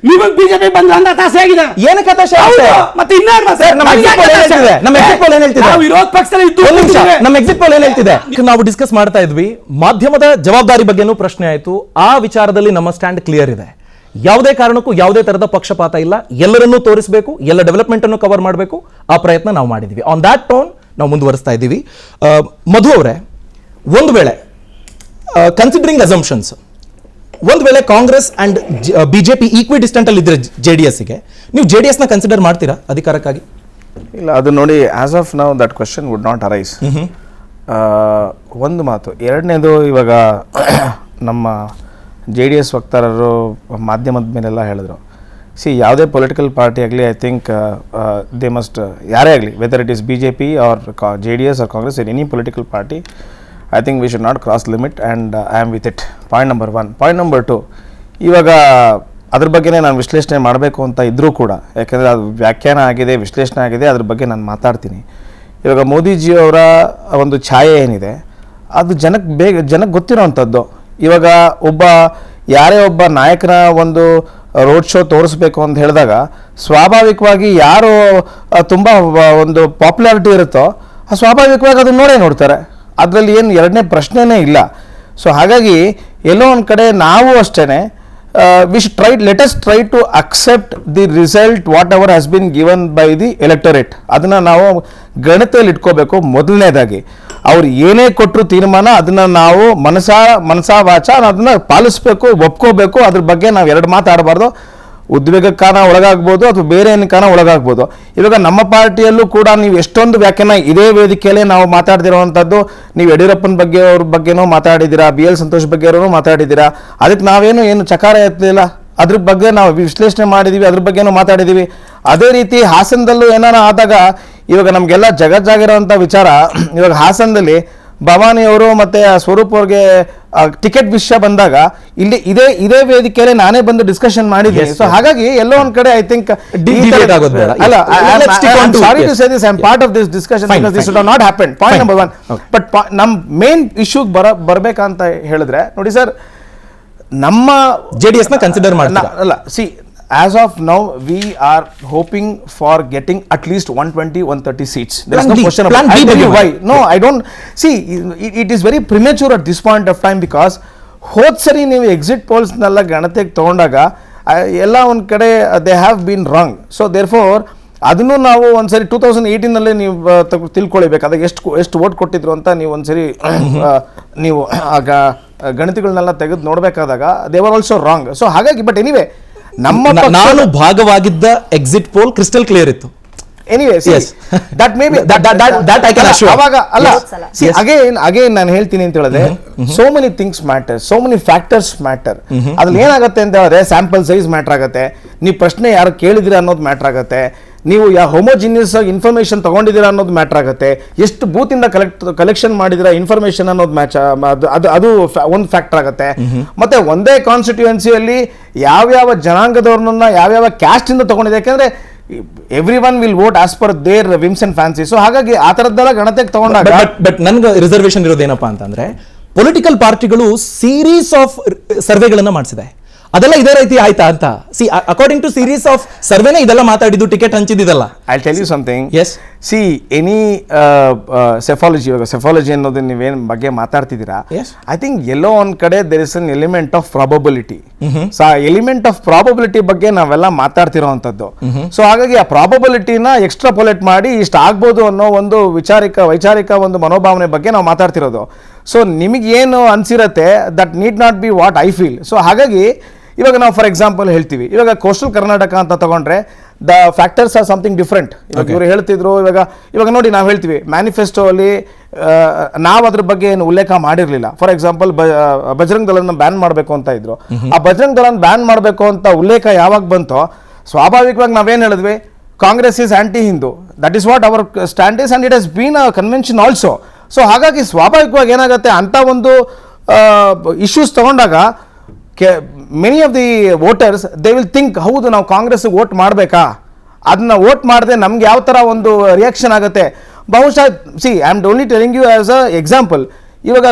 ನಿಮಗೆ ಬಿಜೆಪಿ ಬಂದ ಅಂತ ಹತಾಶೆ ಆಗಿದೆ. ಏನಕ್ಕೆ ಹತಾಶೆ ಆಗಿದೆ? ಮತ್ತೆ ವಿರೋಧ ಪಕ್ಷದಲ್ಲಿ ನಮ್ಮ ಎಕ್ಸಿಟ್ ಪೋಲ್ ಏನ್ ಹೇಳ್ತಿದೆ? ನಾವು ಡಿಸ್ಕಸ್ ಮಾಡ್ತಾ ಇದ್ವಿ, ಮಾಧ್ಯಮದ ಜವಾಬ್ದಾರಿ ಬಗ್ಗೆನೂ ಪ್ರಶ್ನೆ ಆಯ್ತು. ಆ ವಿಚಾರದಲ್ಲಿ ನಮ್ಮ ಸ್ಟ್ಯಾಂಡ್ ಕ್ಲಿಯರ್ ಇದೆ. ಯಾವುದೇ ಕಾರಣಕ್ಕೂ ಯಾವುದೇ ತರದ ಪಕ್ಷಪಾತ ಇಲ್ಲ. ಎಲ್ಲರನ್ನೂ ತೋರಿಸಬೇಕು, ಎಲ್ಲ ಡೆವಲಪ್ಮೆಂಟ್ ಅನ್ನು ಕವರ್ ಮಾಡಬೇಕು. ಆ ಪ್ರಯತ್ನ ನಾವು ಮಾಡಿದ್ವಿ. ಆನ್ ದ್ಯಾಟ್ ಟೋನ್ ನಾವು ಮುಂದುವರಿಸ್ತಾ ಇದ್ದೀವಿ. ಮಧು ಅವರೇ, ಒಂದು ವೇಳೆ ಕನ್ಸಿಡರಿಂಗ್ ಅಸಂಪ್ಷನ್ಸ್, ಒಂದು ವೇಳೆ ಕಾಂಗ್ರೆಸ್ ಅಂಡ್ ಬಿಜೆಪಿ ಈಕ್ವಿ ಡಿಸ್ಟೆಂಟ್ ಅಲ್ಲಿ ಇದ್ರೆ ಜೆಡಿಎಸ್ಗೆ, ನೀವು ಜೆಡಿಎಸ್ ನ ಕನ್ಸಿಡರ್ ಮಾಡ್ತೀರಾ ಅಧಿಕಾರಕ್ಕಾಗಿ? ಇಲ್ಲ, ಅದು ನೋಡಿ, as of now that question would not arise. ಒಂದು ಮಾತು. ಎರಡನೇದು, ಇವಾಗ ನಮ್ಮ JDS ವಕ್ತಾರರು ಮಾಧ್ಯಮದ ಮೇಲೆಲ್ಲ ಹೇಳಿದ್ರು, ಯಾವುದೇ ಪೊಲಿಟಿಕಲ್ ಪಾರ್ಟಿ ಆಗಲಿ, ಐ ಥಿಂಕ್ ದೇ ಮಸ್ಟ್, ಯಾರೇ ಆಗಲಿ, whether it is BJP or JDS or Congress, any political party, I think we should not cross limit and I am with it. Point number 1. Point number 2, ಇವಾಗ ಅದ್ರ ಬಗ್ಗೆನೇ ನಾನು ವಿಶ್ಲೇಷಣೆ ಮಾಡಬೇಕು ಅಂತ ಇದ್ದರೂ ಕೂಡ, ಯಾಕೆಂದರೆ ಅದು ವ್ಯಾಖ್ಯಾನ ಆಗಿದೆ, ವಿಶ್ಲೇಷಣೆ ಆಗಿದೆ, ಅದ್ರ ಬಗ್ಗೆ ನಾನು ಮಾತಾಡ್ತೀನಿ. ಇವಾಗ ಮೋದಿಜಿಯವರ ಒಂದು ಛಾಯೆ ಏನಿದೆ, ಅದು ಜನಕ್ಕೆ ಗೊತ್ತಿರೋವಂಥದ್ದು. ಇವಾಗ ಯಾರೇ ಒಬ್ಬ ನಾಯಕನ ಒಂದು ರೋಡ್ ಶೋ ತೋರಿಸ್ಬೇಕು ಅಂತ ಹೇಳಿದಾಗ, ಸ್ವಾಭಾವಿಕವಾಗಿ ಯಾರು ತುಂಬ ಒಂದು ಪಾಪ್ಯುಲಾರಿಟಿ ಇರುತ್ತೋ ಸ್ವಾಭಾವಿಕವಾಗಿ ಅದನ್ನು ನೋಡ್ತಾರೆ. ಅದರಲ್ಲಿ ಏನು ಎರಡನೇ ಪ್ರಶ್ನೆನೇ ಇಲ್ಲ. ಸೊ ಹಾಗಾಗಿ ಎಲ್ಲೋ ಒಂದು ಕಡೆ ನಾವು ಅಷ್ಟೇ let us try to accept the result whatever has been given by the electorate. ಅದನ್ನು ನಾವು ಗಣತೆಯಲ್ಲಿ ಇಟ್ಕೋಬೇಕು. ಮೊದಲನೇದಾಗಿ ಅವ್ರು ಏನೇ ಕೊಟ್ಟರು ತೀರ್ಮಾನ, ಅದನ್ನು ನಾವು ಮನಸಾ ವಾಚ ಅದನ್ನು ಪಾಲಿಸ್ಬೇಕು, ಒಪ್ಕೋಬೇಕು. ಅದ್ರ ಬಗ್ಗೆ ನಾವು ಎರಡು ಮಾತಾಡಬಾರ್ದು. ಉದ್ವೇಗಕ್ಕಾನ ಒಳಗಾಗ್ಬೋದು ಅಥವಾ ಬೇರೆ ಏನಕ್ಕಾನ ಒಳಗಾಗ್ಬೋದು. ಇವಾಗ ನಮ್ಮ ಪಾರ್ಟಿಯಲ್ಲೂ ಕೂಡ ನೀವು ಎಷ್ಟೊಂದು ವ್ಯಾಖ್ಯಾನ ಇದೇ ವೇದಿಕೆಯಲ್ಲೇ ನಾವು ಮಾತಾಡ್ತಿರೋವಂಥದ್ದು. ನೀವು ಯಡಿಯೂರಪ್ಪನ ಬಗ್ಗೆ ಅವ್ರ ಬಗ್ಗೆನೂ ಮಾತಾಡಿದ್ದೀರಾ, BL ಸಂತೋಷ್ ಬಗ್ಗೆ ಅವರೂ ಮಾತಾಡಿದ್ದೀರಾ. ಅದಕ್ಕೆ ನಾವೇನು ಚಕಾರ ಎತ್ತಲಿಲ್ಲ, ಅದ್ರ ಬಗ್ಗೆ ನಾವು ವಿಶ್ಲೇಷಣೆ ಮಾಡಿದ್ದೀವಿ, ಅದ್ರ ಬಗ್ಗೆನೂ ಮಾತಾಡಿದ್ದೀವಿ. ಅದೇ ರೀತಿ ಹಾಸನದಲ್ಲೂ ಏನಾರ ಆದಾಗ, ಇವಾಗ ನಮಗೆಲ್ಲ ಜಗಜ್ಜಾಗಿರೋವಂಥ ವಿಚಾರ, ಇವಾಗ ಹಾಸನದಲ್ಲಿ ಭವಾನಿಯವರು ಮತ್ತು ಸ್ವರೂಪ್ ಅವ್ರಿಗೆ ಟಿಕೆಟ್ ವಿಷಯ ಬಂದಾಗ ಇಲ್ಲಿ ಇದೇ ವೇದಿಕೆಯಲ್ಲಿ ನಾನೇ ಬಂದು ಡಿಸ್ಕಷನ್ ಮಾಡಿದ್ದೀನಿ. ಸೊ ಹಾಗಾಗಿ ಎಲ್ಲೋ ಒಂದ್ ಕಡೆ ಐ ಥಿಂಕ್ Debate ಆಗೋದು ಬೇಡ. ಅಲ್ಲ, Let's stick on to- sorry to yes. Say this, I am part of this discussion Fine, because this fine. Would not happen. Point Fine. Number 1. But ನಮ್ main issue ಬರ್ಬೇಕಂತ ಹೇಳಿದ್ರೆ ನೋಡಿ sir, ನಮ್ಮ JDS ನ consider ಮಾಡ್ತೀರಾ? ಅಲ್ಲ, C as of now we are hoping for getting at least 120-130 seats. There is Plan no D. question Plan about D it. I'll tell you ಬಗ್ಗೆ why. No, I don't see it is very premature at this point of time because ಹೋದ್ ಸರಿ ನೀವು exit ಪೋಲ್ಸ್ನೆಲ್ಲ ಗಣತೆಗೆ ತಗೊಂಡಾಗ ಎಲ್ಲ ಒಂದು ಕಡೆ they have been wrong. So therefore ಅದನ್ನು ನಾವು ಒಂದ್ಸರಿ 2018 ನೀವು ತಿಳ್ಕೊಳ್ಬೇಕು, ಅದಕ್ಕೆ ಎಷ್ಟು ವೋಟ್ ಕೊಟ್ಟಿದ್ರು ಅಂತ ನೀವು ಒಂದ್ಸರಿ ನೀವು ಆಗ ಗಣಿತಗಳನ್ನೆಲ್ಲ ತೆಗೆದು ನೋಡಬೇಕಾದಾಗ they were also wrong. So ಹಾಗಾಗಿ ಬಟ್ ಎನಿವೇ ನಾನು ಭಾಗವಾಗಿದ್ದ ಎಕ್ಸಿಟ್ ಪೋಲ್ ಕ್ರಿಸ್ಟಲ್ ಕ್ಲಿಯರ್ ಇತ್ತು. Anyway, see, Yes. that may be that I can assure. ಅವಾಗ ಅಲ್ಲ, Yes. see, again ನಾನು ಹೇಳ್ತೀನಿ ಅಂತ ಹೇಳಿದ್ರೆ so many things matter, so many factors matter. ಅದ್ರಲ್ಲಿ ಏನಾಗುತ್ತೆ ಅಂತ ಹೇಳಿದ್ರೆ ಸ್ಯಾಂಪಲ್ ಸೈಜ್ ಮ್ಯಾಟರ್ ಆಗುತ್ತೆ, ನೀವು ಪ್ರಶ್ನೆ ಯಾರು ಕೇಳಿದಿರ ಅನ್ನೋದು ಮ್ಯಾಟರ್ ಆಗುತ್ತೆ, ನೀವು ಹೋಮೋಜಿನಿಯಸ್ ಇನ್ಫಾರ್ಮೇಶನ್ ತಗೊಂಡಿದ್ದೀರಾ ಅನ್ನೋದು ಮ್ಯಾಟರ್ ಆಗುತ್ತೆ, ಎಷ್ಟು ಬೂತ್ ಇಂದ ಕಲೆಕ್ಷನ್ ಮಾಡಿದಿರಾ ಇನ್ಫಾರ್ಮೇಶನ್ ಅನ್ನೋದು ಅದು ಒಂದು ಫ್ಯಾಕ್ಟರ್ ಆಗುತ್ತೆ. ಮತ್ತೆ ಒಂದೇ ಕಾನ್ಸ್ಟಿಟ್ಯೂಯೆನ್ಸಿಯಲ್ಲಿ ಯಾವ್ಯಾವ ಜನಾಂಗದವ್ರನ್ನ ಯಾವ್ಯಾವ ಕ್ಯಾಸ್ಟ್ ಇಂದ ತಗೊಂಡಿದೆ, ಯಾಕಂದ್ರೆ every one will vote as per there VIMS and fancy. So ಹಾಗಾಗಿ ಆ ತರದ್ದೆಲ್ಲ ಗಣತೆಗೆ ತಗೊಂಡಾಗ ಬಟ್ ನನ್ಗೆ ರಿಸರ್ವೇಶನ್ ಇರೋದೇನಪ್ಪಾ ಅಂತಂದ್ರೆ ಪೊಲಿಟಿಕಲ್ ಪಾರ್ಟಿಗಳು ಸೀರೀಸ್ ಆಫ್ ಸರ್ವೆಗಳನ್ನ ಮಾಡಿಸಿದೆ, ಅದೆಲ್ಲ ಇದೇ ರೀತಿ ಆಯ್ತಾ ಅಂತ. See according to series of ಸರ್ವೆನೇ ಇದೆಲ್ಲ ಮಾತಾಡಿದ್ದು, ಟಿಕೆಟ್ ಹಂಚಿದಿದಲ್ಲ. I'll tell you something. Yes. See, any psephology, ಇವಾಗ ಸೆಫಾಲಜಿ ಅನ್ನೋದು ನೀವೇನ್ ಬಗ್ಗೆ ಮಾತಾಡ್ತಿದ್ದೀರಾ, Yes. ಐ ಥಿಂಕ್ ಎಲ್ಲೋ ಒಂದ್ ಕಡೆ there is an element of probability. So ಆ ಎಲಿಮೆಂಟ್ ಆಫ್ ಪ್ರಾಬಬಿಲಿಟಿ ಬಗ್ಗೆ ನಾವೆಲ್ಲ ಮಾತಾಡ್ತಿರೋ ಅಂಥದ್ದು. ಸೊ ಹಾಗಾಗಿ ಆ ಪ್ರಾಬಬಿಲಿಟಿನ ಎಕ್ಸ್ಟ್ರಾಪೊಲೇಟ್ ಮಾಡಿ ಇಷ್ಟ ಆಗ್ಬೋದು ಅನ್ನೋ ಒಂದು ವೈಚಾರಿಕ ಒಂದು ಮನೋಭಾವನೆ ಬಗ್ಗೆ ನಾವು ಮಾತಾಡ್ತಿರೋದು. ಸೊ ನಿಮಗೇನು ಅನ್ಸಿರತ್ತೆ that need not be what I feel. So ಹಾಗಾಗಿ ಇವಾಗ ನಾವು ಫಾರ್ ಎಕ್ಸಾಂಪಲ್ ಹೇಳ್ತೀವಿ, ಇವಾಗ ಕೋಸ್ಟಲ್ ಕರ್ನಾಟಕ ಅಂತ ತಗೊಂಡ್ರೆ the factors are something different. ಇವಾಗ ಇವರು ಹೇಳ್ತಿದ್ರು, ಇವಾಗ ನೋಡಿ ನಾವು ಹೇಳ್ತೀವಿ ಮ್ಯಾನಿಫೆಸ್ಟೋ ಅಲ್ಲಿ ನಾವು ಅದ್ರ ಬಗ್ಗೆ ಏನು ಉಲ್ಲೇಖ ಮಾಡಿರಲಿಲ್ಲ. ಫಾರ್ ಎಕ್ಸಾಂಪಲ್ ಬಜರಂಗ್ ದಳನ ಬ್ಯಾನ್ ಮಾಡಬೇಕು ಅಂತ ಇದ್ರು, ಆ ಬಜರಂಗ್ ದಳನ ಬ್ಯಾನ್ ಮಾಡಬೇಕು ಅಂತ ಉಲ್ಲೇಖ ಯಾವಾಗ ಬಂತೋ ಸ್ವಾಭಾವಿಕವಾಗಿ ನಾವೇನು ಹೇಳಿದ್ವಿ, Congress is aunty Hindu, that is what hour stand is and it has been a convention also. So ಹಾಗಾಗಿ ಸ್ವಾಭಾವಿಕವಾಗಿ ಏನಾಗುತ್ತೆ ಅಂತ ಒಂದು ಇಶ್ಯೂಸ್ ತಗೊಂಡಾಗ many of the voters they will think, ಹೌದು ನಾವು ಕಾಂಗ್ರೆಸ್ ವೋಟ್ ಮಾಡಬೇಕಾ, ಅದನ್ನ ವೋಟ್ ಮಾಡದೆ ನಮ್ಗೆ ಯಾವ ಥರ ಒಂದು ರಿಯಾಕ್ಷನ್ ಆಗುತ್ತೆ. ಬಹುಶಃ see I am only telling you as a example. ಇವಾಗ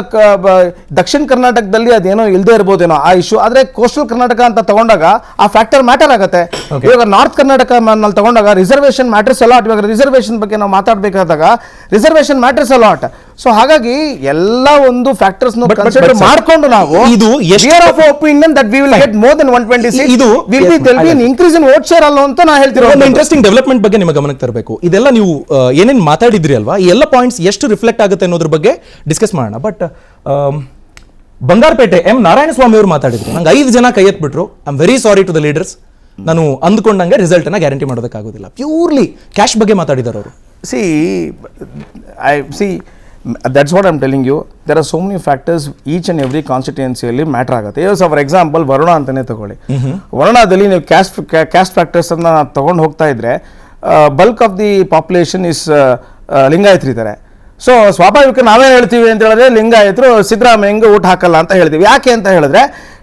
ದಕ್ಷಿಣ ಕರ್ನಾಟಕದಲ್ಲಿ ಅದೇನೋ ಇಲ್ಲದೆ ಇರ್ಬೋದೇನೋ ಆ ಇಶ್ಯೂ, ಆದರೆ ಕೋಸ್ಟಲ್ ಕರ್ನಾಟಕ ಅಂತ ತಗೊಂಡಾಗ ಆ ಫ್ಯಾಕ್ಟರ್ ಮ್ಯಾಟರ್ ಆಗುತ್ತೆ. ಇವಾಗ ನಾರ್ತ್ ಕರ್ನಾಟಕ ನಲ್ಲಿ ತಗೊಂಡಾಗ ರಿಸರ್ವೇಷನ್ ಮ್ಯಾಟರ್ಸ್ ಅಲಾಟ್. ಇವಾಗ ರಿಸರ್ವೇಷನ್ ಬಗ್ಗೆ ನಾವು ಮಾತಾಡಬೇಕಾದಾಗ ರಿಸರ್ವೇಷನ್ ಮ್ಯಾಟರ್ಸ್ ಅಲಾಟ್. ಸೊ ಹಾಗಾಗಿ ಎಲ್ಲ ಒಂದು ಫ್ಯಾಕ್ಟರ್ಸ್ ಕನ್ಸಿಡರ್ ಮಾಡಿಕೊಂಡು ನಾವು ಇದು of opinion that we will get more than 120 seats. ಇದು will be there be increase in vote share ಅಲ್ಲ ಅಂತ ನಾ ಹೇಳ್ತಿರೋ. ಒಂದು ಇಂಟ್ರೆಸ್ಟಿಂಗ್ ಡೆವಲಪ್ಮೆಂಟ್ ಬಗ್ಗೆ ನಿಮ್ಮ ಗಮನಕ್ಕೆ ತರಬೇಕು. ಇದೆಲ್ಲ ನೀವು ಏನೇನು ಮಾತಾಡಿದ್ರಿ ಅಲ್ವಾ, ಈ ಎಲ್ಲ ಪಾಯಿಂಟ್ಸ್ ಎಷ್ಟು ರಿಫ್ಲೆಕ್ಟ್ ಆಗುತ್ತೆ ಅನ್ನೋದ್ರ ಬಗ್ಗೆ ಡಿಸ್ಕಸ್ ಮಾಡೋಣ. ಬಟ್ ಬಂಗಾರಪೇಟೆ ನಾರಾಯಣಸ್ವಾಮಿ ಅವರು ಮಾತಾಡಿದ್ರು, ನಂಗೆ 5 ಜನ ಕೈ ಎತ್ಬಿಟ್ರು, I am very sorry to the leaders, ನಾನು ಅಂದ್ಕೊಂಡಂಗೆ ರಿಸಲ್ಟ್ ಅನ್ನ ಗ್ಯಾರಂಟಿ ಮಾಡೋದಕ್ಕಾಗೋದಿಲ್ಲ. ಪ್ಯೂರ್ಲಿ ಕ್ಯಾಶ್ ಬಗ್ಗೆ ಮಾತಾಡಿದ್ದಾರೆ ಅವರು. See, that's what I'm telling you. There are so many factors, each and every constituency ಅಲ್ಲಿ ಮ್ಯಾಟರ್ ಆಗುತ್ತೆ. ಸೊ ಫಾರ್ ಎಕ್ಸಾಂಪಲ್ ವರುಣ ಅಂತಾನೆ ತಗೊಳ್ಳಿ, ವರುಣದಲ್ಲಿ ನೀವು ಕ್ಯಾಸ್ಟ್ ಫ್ಯಾಕ್ಟರ್ಸ್ ಅನ್ನ ತಗೊಂಡು ಹೋಗ್ತಾ ಇದ್ರೆ bulk of the population is ಲಿಂಗಾಯತರು ಇದ್ದಾರೆ. ಸೊ ಸ್ವಾಭಾವಿಕ ನಾವೇನು ಹೇಳ್ತೀವಿ ಅಂತ ಹೇಳಿದ್ರೆ ಲಿಂಗಾಯತರು ಸಿದ್ದರಾಮಯ್ಯಂಗೆ ಊಟ ಹಾಕಲ್ಲ ಅಂತ ಹೇಳ್ತೀವಿ. ಯಾಕೆ ಅಂತ ಹೇಳಿದ್ರೆ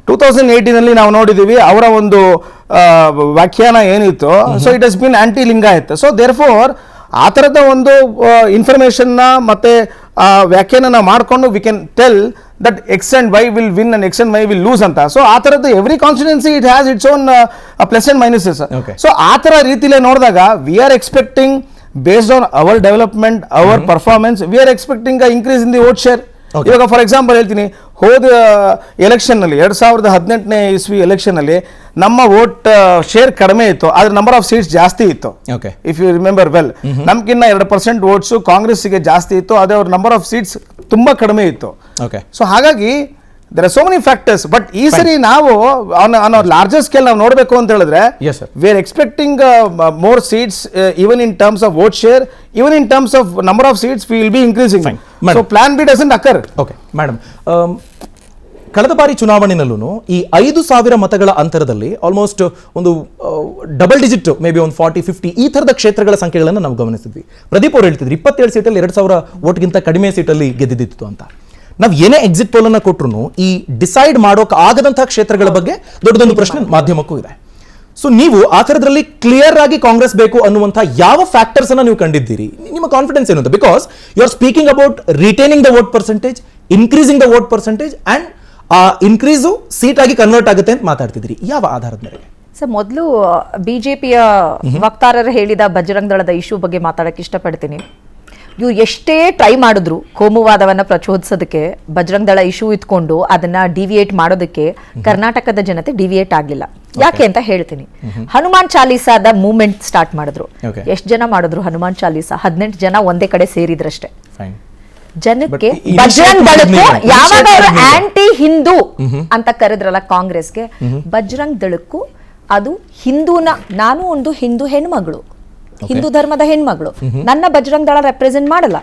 2018 ನಾವು ನೋಡಿದ್ದೀವಿ ಅವರ ಒಂದು ವ್ಯಾಖ್ಯಾನ ಏನಿತ್ತು. So it has been anti Lingayat. So therefore ಆ ಥರದ ಒಂದು ಇನ್ಫಾರ್ಮೇಷನ್ನ ಮತ್ತೆ ವ್ಯಾಖ್ಯಾನ ಮಾಡಿಕೊಂಡು we can tell that X and Y will win and X and Y will lose ಅಂತ. ಸೊ ಆ ಥರದ್ದು every constituency it has its own plus and minuses. So ಆ ಥರ ರೀತಿಲೇ ನೋಡಿದಾಗ we are expecting based on our development, our performance, we are expecting a increase in the vote share. ಇವಾಗ for example ಹೇಳ್ತೀನಿ, ಹೋದ election ನಲ್ಲಿ 2018ನೇ ಇಸ್ವಿ election ಅಲ್ಲಿ ನಮ್ಮ ವೋಟ್ ಶೇರ್ ಕಡಿಮೆ ಇತ್ತು, ಆದ್ರೆ ನಂಬರ್ ಆಫ್ ಸೀಟ್ಸ್ ಜಾಸ್ತಿ ಇತ್ತು. ಇಫ್ ಯು ರಿಮೆಂಬರ್ ವೆಲ್, ನಮ್ಗಿನ್ನ 2% ವೋಟ್ಸ್ ಕಾಂಗ್ರೆಸ್ಗೆ ಜಾಸ್ತಿ ಇತ್ತು, ಅದೇ ಅವ್ರ ನಂಬರ್ ಆಫ್ ಸೀಟ್ಸ್ ತುಂಬಾ ಕಡಿಮೆ ಇತ್ತು. ಸೊ ಹಾಗಾಗಿ there are so many factors, but ಈ ಸರಿ ನಾವು on a larger scale ನಾವು ನೋಡಬೇಕು ಅಂತ ಹೇಳಿದ್ರೆ we are expecting more seats, even in terms of vote share, even in terms of number of seats we will be increasing. So plan B doesn't occur. Okay madam, ಕಳೆದ ಬಾರಿ ಚುನಾವಣೆಯಲ್ಲೂ ಈ 5,000 ಮತಗಳ ಅಂತರದಲ್ಲಿ ಆಲ್ಮೋಸ್ಟ್ ಒಂದು ಡಬಲ್ ಡಿಜಿಟ್, ಮೇ ಬಿ ಒಂದು 40-50 ಈ ಥರದ ಕ್ಷೇತ್ರಗಳ ಸಂಖ್ಯೆಗಳನ್ನು ನಾವು ಗಮನಿಸಿದ್ವಿ. ಪ್ರದೀಪ್ ಅವರು ಹೇಳ್ತಿದ್ರು 27 ಸೀಟಲ್ಲಿ 2,000 ವೋಟ್ಗಿಂತ ಕಡಿಮೆ ಸೀಟಲ್ಲಿ ಗೆದ್ದಿದ್ದಿತ್ತು ಅಂತ. ನಾವು ಏನೇ ಎಕ್ಸಿಟ್ ಪೋಲ್ ಅನ್ನ ಕೊಟ್ರು ಈ ಡಿಸೈಡ್ ಮಾಡೋಕ್ ಆಗದಂತಹ ಕ್ಷೇತ್ರಗಳ ಬಗ್ಗೆ ದೊಡ್ಡದೊಂದು ಪ್ರಶ್ನೆ ಮಾಧ್ಯಮಕ್ಕೂ ಇದೆ. ಸೊ ನೀವು ಆ ಥರದ್ರಲ್ಲಿ ಕ್ಲಿಯರ್ ಆಗಿ ಕಾಂಗ್ರೆಸ್ ಬೇಕು ಅನ್ನುವಂಥ ಯಾವ ಫ್ಯಾಕ್ಟರ್ಸ್ ಅನ್ನ ನೀವು ಕಂಡಿದ್ದೀರಿ? ನಿಮ್ಮ ಕಾನ್ಫಿಡೆನ್ಸ್ ಏನು ಅಂತ? Because you are speaking about retaining the vote percentage, increasing the vote percentage and ಆ ಇನ್ಕ್ರೀಸು ಸೀಟ್ ಆಗಿ ಕನ್ವರ್ಟ್ ಆಗುತ್ತೆ ಅಂತ ಮಾತಾಡ್ತಿದ್ದೀರಿ. ಯಾವ ಆಧಾರದ ಮೇರೆಗೆ? ಸರ್, ಮೊದಲು ಬಿಜೆಪಿಯ ವಕ್ತಾರರು ಹೇಳಿದ ಬಜರಂಗ್ ದಳದ ಇಶ್ಯೂ ಬಗ್ಗೆ ಮಾತಾಡಕ್ಕೆ ಇಷ್ಟಪಡ್ತೀನಿ. ಇವ್ರು ಎಷ್ಟೇ ಟ್ರೈ ಮಾಡಿದ್ರು ಕೋಮುವಾದವನ್ನ ಪ್ರಚೋದಿಸೋದಕ್ಕೆ, ಬಜರಂಗ್ ದಳ ಇಶ್ಯೂ ಇಟ್ಕೊಂಡು ಅದನ್ನ ಡಿವಿಯೇಟ್ ಮಾಡೋದಕ್ಕೆ ಕರ್ನಾಟಕದ ಜನತೆ ಡಿವಿಯೇಟ್ ಆಗ್ಲಿಲ್ಲ. ಯಾಕೆ ಅಂತ ಹೇಳ್ತೀನಿ. ಹನುಮಾನ್ ಚಾಲೀಸಾದ ಮೂವ್ಮೆಂಟ್ ಸ್ಟಾರ್ಟ್ ಮಾಡಿದ್ರು. ಎಷ್ಟು ಜನ ಮಾಡಿದ್ರು ಹನುಮಾನ್ ಚಾಲೀಸಾ? 18 ಜನ ಒಂದೇ ಕಡೆ ಸೇರಿದ್ರಷ್ಟೇ. ಜನಕ್ಕೆ ಬಜರಂಗ್ ದಳಕ್ಕೂ ಯಾವಾಗ ಅವರು ಆಂಟಿ ಹಿಂದೂ ಅಂತ ಕರೆದ್ರಲ್ಲ ಕಾಂಗ್ರೆಸ್ಗೆ, ಬಜರಂಗ್ ದಳಕ್ಕೂ ಅದು ಹಿಂದೂನ, ನಾನು ಒಂದು ಹಿಂದೂ ಹೆಣ್ಮಗಳು, ಹಿಂದೂ ಧರ್ಮದ ಹೆಣ್ಮಗಳು, ನನ್ನ ಬಜರಂಗ್ ದಳ ರೆಪ್ರೆಸೆಂಟ್ ಮಾಡಲ್ಲ.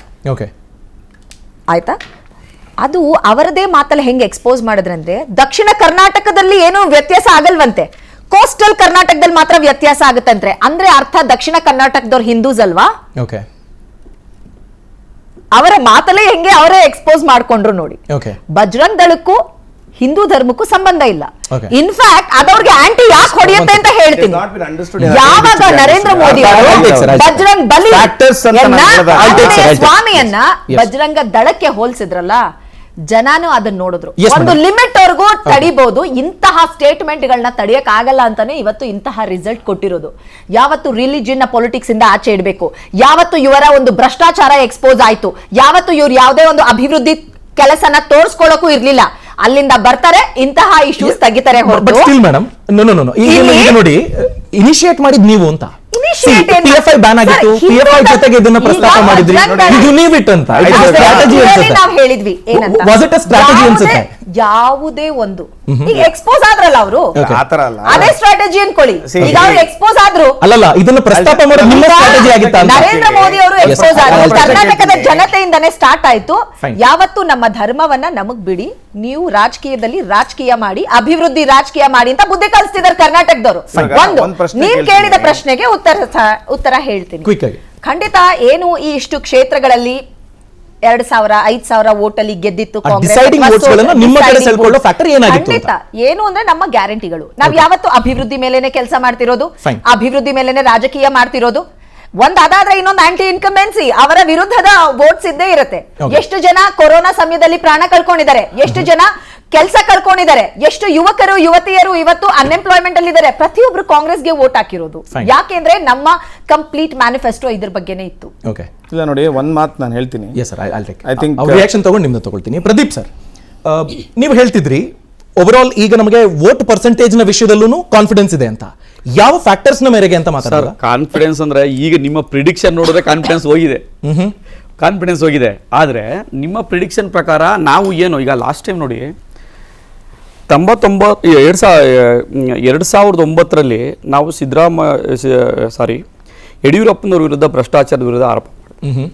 ಆಯ್ತಾ? ಅದು ಅವರದೇ ಮಾತಲ್ಲಿ ಹೆಂಗೆ ಎಕ್ಸ್ಪೋಸ್ ಮಾಡಿದ್ರಂದ್ರೆ, ದಕ್ಷಿಣ ಕರ್ನಾಟಕದಲ್ಲಿ ಏನು ವ್ಯತ್ಯಾಸ ಆಗಲ್ವಂತೆ, ಕೋಸ್ಟಲ್ ಕರ್ನಾಟಕದಲ್ಲಿ ಮಾತ್ರ ವ್ಯತ್ಯಾಸ ಆಗುತ್ತಂತೆ. ಅಂದ್ರೆ ಅರ್ಥ ದಕ್ಷಿಣ ಕರ್ನಾಟಕದವ್ರು ಹಿಂದೂಸ್ ಅಲ್ವಾ? ಅವರ ಮಾತಲ್ಲೇ ಹೆಂಗೆ ಅವರೇ ಎಕ್ಸ್ಪೋಸ್ ಮಾಡ್ಕೊಂಡ್ರು ನೋಡಿ. ಬಜರಂಗ್ ದಳಕ್ಕೂ ಹಿಂದೂ ಧರ್ಮಕ್ಕೂ ಸಂಬಂಧ ಇಲ್ಲ. ಇನ್ಫ್ಯಾಕ್ಟ್ ಅದವ್ರಿಗೆ ಆಂಟಿ ಯಾಕೆ ಹೊಡೆಯುತ್ತೆ ಅಂತ ಹೇಳ್ತೀನಿ. ಯಾವಾಗ ನರೇಂದ್ರ ಮೋದಿ ಅವರು ಬಜರಂಗ್ ಬಲಿ ಸ್ವಾಮಿಯನ್ನ ಬಜರಂಗ ದಳಕ್ಕೆ ಹೋಲಿಸಿದ್ರಲ್ಲ, ಜನನು ಅದನ್ನ ನೋಡಿದ್ರು. ಒಂದು ಲಿಮಿಟ್ ವರ್ಗೂ ತಡಿಬಹುದು, ಇಂತಹ ಸ್ಟೇಟ್ಮೆಂಟ್ ಗಳನ್ನ ತಡೆಯಕ್ ಆಗಲ್ಲ ಅಂತಾನೆ ಇವತ್ತು ಇಂತಹ ರಿಸಲ್ಟ್ ಕೊಟ್ಟಿರೋದು. ಯಾವತ್ತು ರಿಲಿಜಿಯನ್ ಪೊಲಿಟಿಕ್ಸ್ ಇಂದ ಆಚೆ ಇಡಬೇಕು, ಯಾವತ್ತು ಇವರ ಒಂದು ಭ್ರಷ್ಟಾಚಾರ ಎಕ್ಸ್ಪೋಸ್ ಆಯ್ತು, ಯಾವತ್ತು ಇವ್ರು ಯಾವುದೇ ಒಂದು ಅಭಿವೃದ್ಧಿ ಕೆಲಸನ ತೋರಿಸ್ಕೊಳ್ಳೋಕು ಇರ್ಲಿಲ್ಲ, ಅಲ್ಲಿಂದ ಬರ್ತಾರೆ ಇಂತಹ ಇಶ್ಯೂಸ್ ತೆಗಿತಾರೆ ಹೊರತು. ಮೇಡಮ್ ನೋಡಿ, ಇನಿಷಿಯೇಟ್ ಮಾಡಿದ್ ನೀವು ಅಂತ. PFI ಬ್ಯಾನ್ ಆಗಿತ್ತು, PFI ಜೊತೆಗೆ ಇದನ್ನ ಪ್ರಸ್ತಾಪ ಮಾಡಿದ್ರಿ, ಇದು ನೀವಿಟ್ಟಂತ ಸ್ಟ್ರಾಟಜಿ ಅನ್ಸುತ್ತೆ. ನಾವು ಹೇಳಿದ್ವಿ ಏನಂತ, ವಾಸ್ ಇಟ್ ಅ ಸ್ಟ್ರಾಟಜಿ ಅನ್ಸುತ್ತೆ? ಯಾವುದೇ ಒಂದು ಈಗ ಎಕ್ಸ್ಪೋಸ್ ಆದ್ರಲ್ಲ ಅವರು, ಅದೇ ಸ್ಟ್ರಾಟಜಿ ಅನ್ಕೊಳ್ಳಿ. ಈಗ ಅವ್ರು ಎಕ್ಸ್ಪೋಸ್ ಆದ್ರು, ಅಲ್ಲಲ್ಲ, ಇದನ್ನ ಪ್ರಸ್ತಾಪ ಮಾಡೋದು ನಿಮ್ಮ ಸ್ಟ್ರಾಟಜಿ ಆಗಿತ್ತ? ನರೇಂದ್ರ ಮೋದಿ ಅವರು ಎಕ್ಸ್ಪೋಸ್ ಆದ್ರು, ಕರ್ನಾಟಕದ ಜನತೆಯಿಂದಾನೇ ಸ್ಟಾರ್ಟ್ ಆಯ್ತು. ಯಾವತ್ತು ನಮ್ಮ ಧರ್ಮವನ್ನ ನಮಗ್ ಬಿಡಿ, ನೀವು ರಾಜಕೀಯದಲ್ಲಿ ರಾಜಕೀಯ ಮಾಡಿ, ಅಭಿವೃದ್ಧಿ ರಾಜಕೀಯ ಮಾಡಿ ಅಂತ ಬುದ್ಧಿ ಕಲಿಸ್ತಿದ್ದಾರೆ ಕರ್ನಾಟಕದವರು. ಒಂದು ನೀವ್ ಕೇಳಿದ ಪ್ರಶ್ನೆಗೆ ಉತ್ತರ ಹೇಳ್ತೀನಿ. ಖಂಡಿತ ಏನು ಈ ಇಷ್ಟು ಕ್ಷೇತ್ರಗಳಲ್ಲಿ 2,000 5,000 ವೋಟಲ್ಲಿ ಗೆದ್ದಿತ್ತು ಕಾಂಗ್ರೆಸ್. ಖಂಡಿತ ಏನು ಅಂದ್ರೆ ನಮ್ಮ ಗ್ಯಾರಂಟಿಗಳು. ನಾವ್ ಯಾವತ್ತು ಅಭಿವೃದ್ಧಿ ಮೇಲೆನೆ ಕೆಲಸ ಮಾಡ್ತಿರೋದು, ಅಭಿವೃದ್ಧಿ ಮೇಲೆನೆ ರಾಜಕೀಯ ಮಾಡ್ತಿರೋದು. ಒಂದಾದ್ರೆ ಇನ್ನೊಂದು ಆಂಟಿ ಇನ್ಕಂಬೆನ್ಸಿ, ಅವರ ವಿರುದ್ಧದ ವೋಟ್ಸ್ ಇದ್ದೇ ಇರುತ್ತೆ. ಎಷ್ಟು ಜನ ಕೊರೋನಾ ಸಮಯದಲ್ಲಿ ಪ್ರಾಣ ಕಳ್ಕೊಂಡಿದ್ದಾರೆ, ಎಷ್ಟು ಜನ ಕೆಲಸ ಕಳ್ಕೊಂಡಿದ್ದಾರೆ, ಎಷ್ಟು ಯುವಕರು ಯುವತಿಯರು ಇವತ್ತು ಅನ್ಎಂಪ್ಲಾಯ್ಮೆಂಟ್ ಅಲ್ಲಿ ಇದ್ದಾರೆ. ಪ್ರತಿಯೊಬ್ರು ಕಾಂಗ್ರೆಸ್ಗೆ ವೋಟ್ ಹಾಕಿರೋದು. ಯಾಕೆಂದ್ರೆ ನಮ್ಮ ಕಂಪ್ಲೀಟ್ ಮ್ಯಾನಿಫೆಸ್ಟೋ ಇದ್ರ ಬಗ್ಗೆನೇ ಇತ್ತು. ಇಲ್ಲ ನೋಡಿ, ಒಂದ್ ಮಾತು ನಾನು ಹೇಳ್ತೀನಿ. ಐ ಥಿಂಕ್ ರಿಯಾಕ್ಷನ್ ತಗೊಂಡು ನಿಮ್ದು ತಗೊಳ್ತೀನಿ. ಪ್ರದೀಪ್ ಸರ್, ನೀವು ಹೇಳ್ತಿದ್ರಿ ಓವರ್ ಆಲ್ ಈಗ ನಮಗೆ ವೋಟ್ ಪರ್ಸೆಂಟೇಜ್ ನ ವಿಷಯದಲ್ಲೂ ಕಾನ್ಫಿಡೆನ್ಸ್ ಇದೆ ಅಂತ. ಯಾವ ಫ್ಯಾಕ್ಟರ್ಸ್ ನ ಮೇರೆಗೆ ಅಂತ ಮಾತಾಡೋದು? ಕಾನ್ಫಿಡೆನ್ಸ್ ಅಂದ್ರೆ ಈಗ ನಿಮ್ಮ ಪ್ರಿಡಿಕ್ಷನ್ ನೋಡಿದ್ರೆ ಕಾನ್ಫಿಡೆನ್ಸ್ ಹೋಗಿದೆ, ಕಾನ್ಫಿಡೆನ್ಸ್ ಹೋಗಿದೆ. ಆದ್ರೆ ನಿಮ್ಮ ಪ್ರಿಡಿಕ್ಷನ್ ಪ್ರಕಾರ ನಾವು ಏನು ಈಗ ಲಾಸ್ಟ್ ಟೈಮ್ ನೋಡಿ 2009 ನಾವು ಯಡಿಯೂರಪ್ಪನವ್ರ ವಿರುದ್ಧ ಭ್ರಷ್ಟಾಚಾರದ ವಿರುದ್ಧ ಆರೋಪ ಮಾಡಿದ್ವಿ.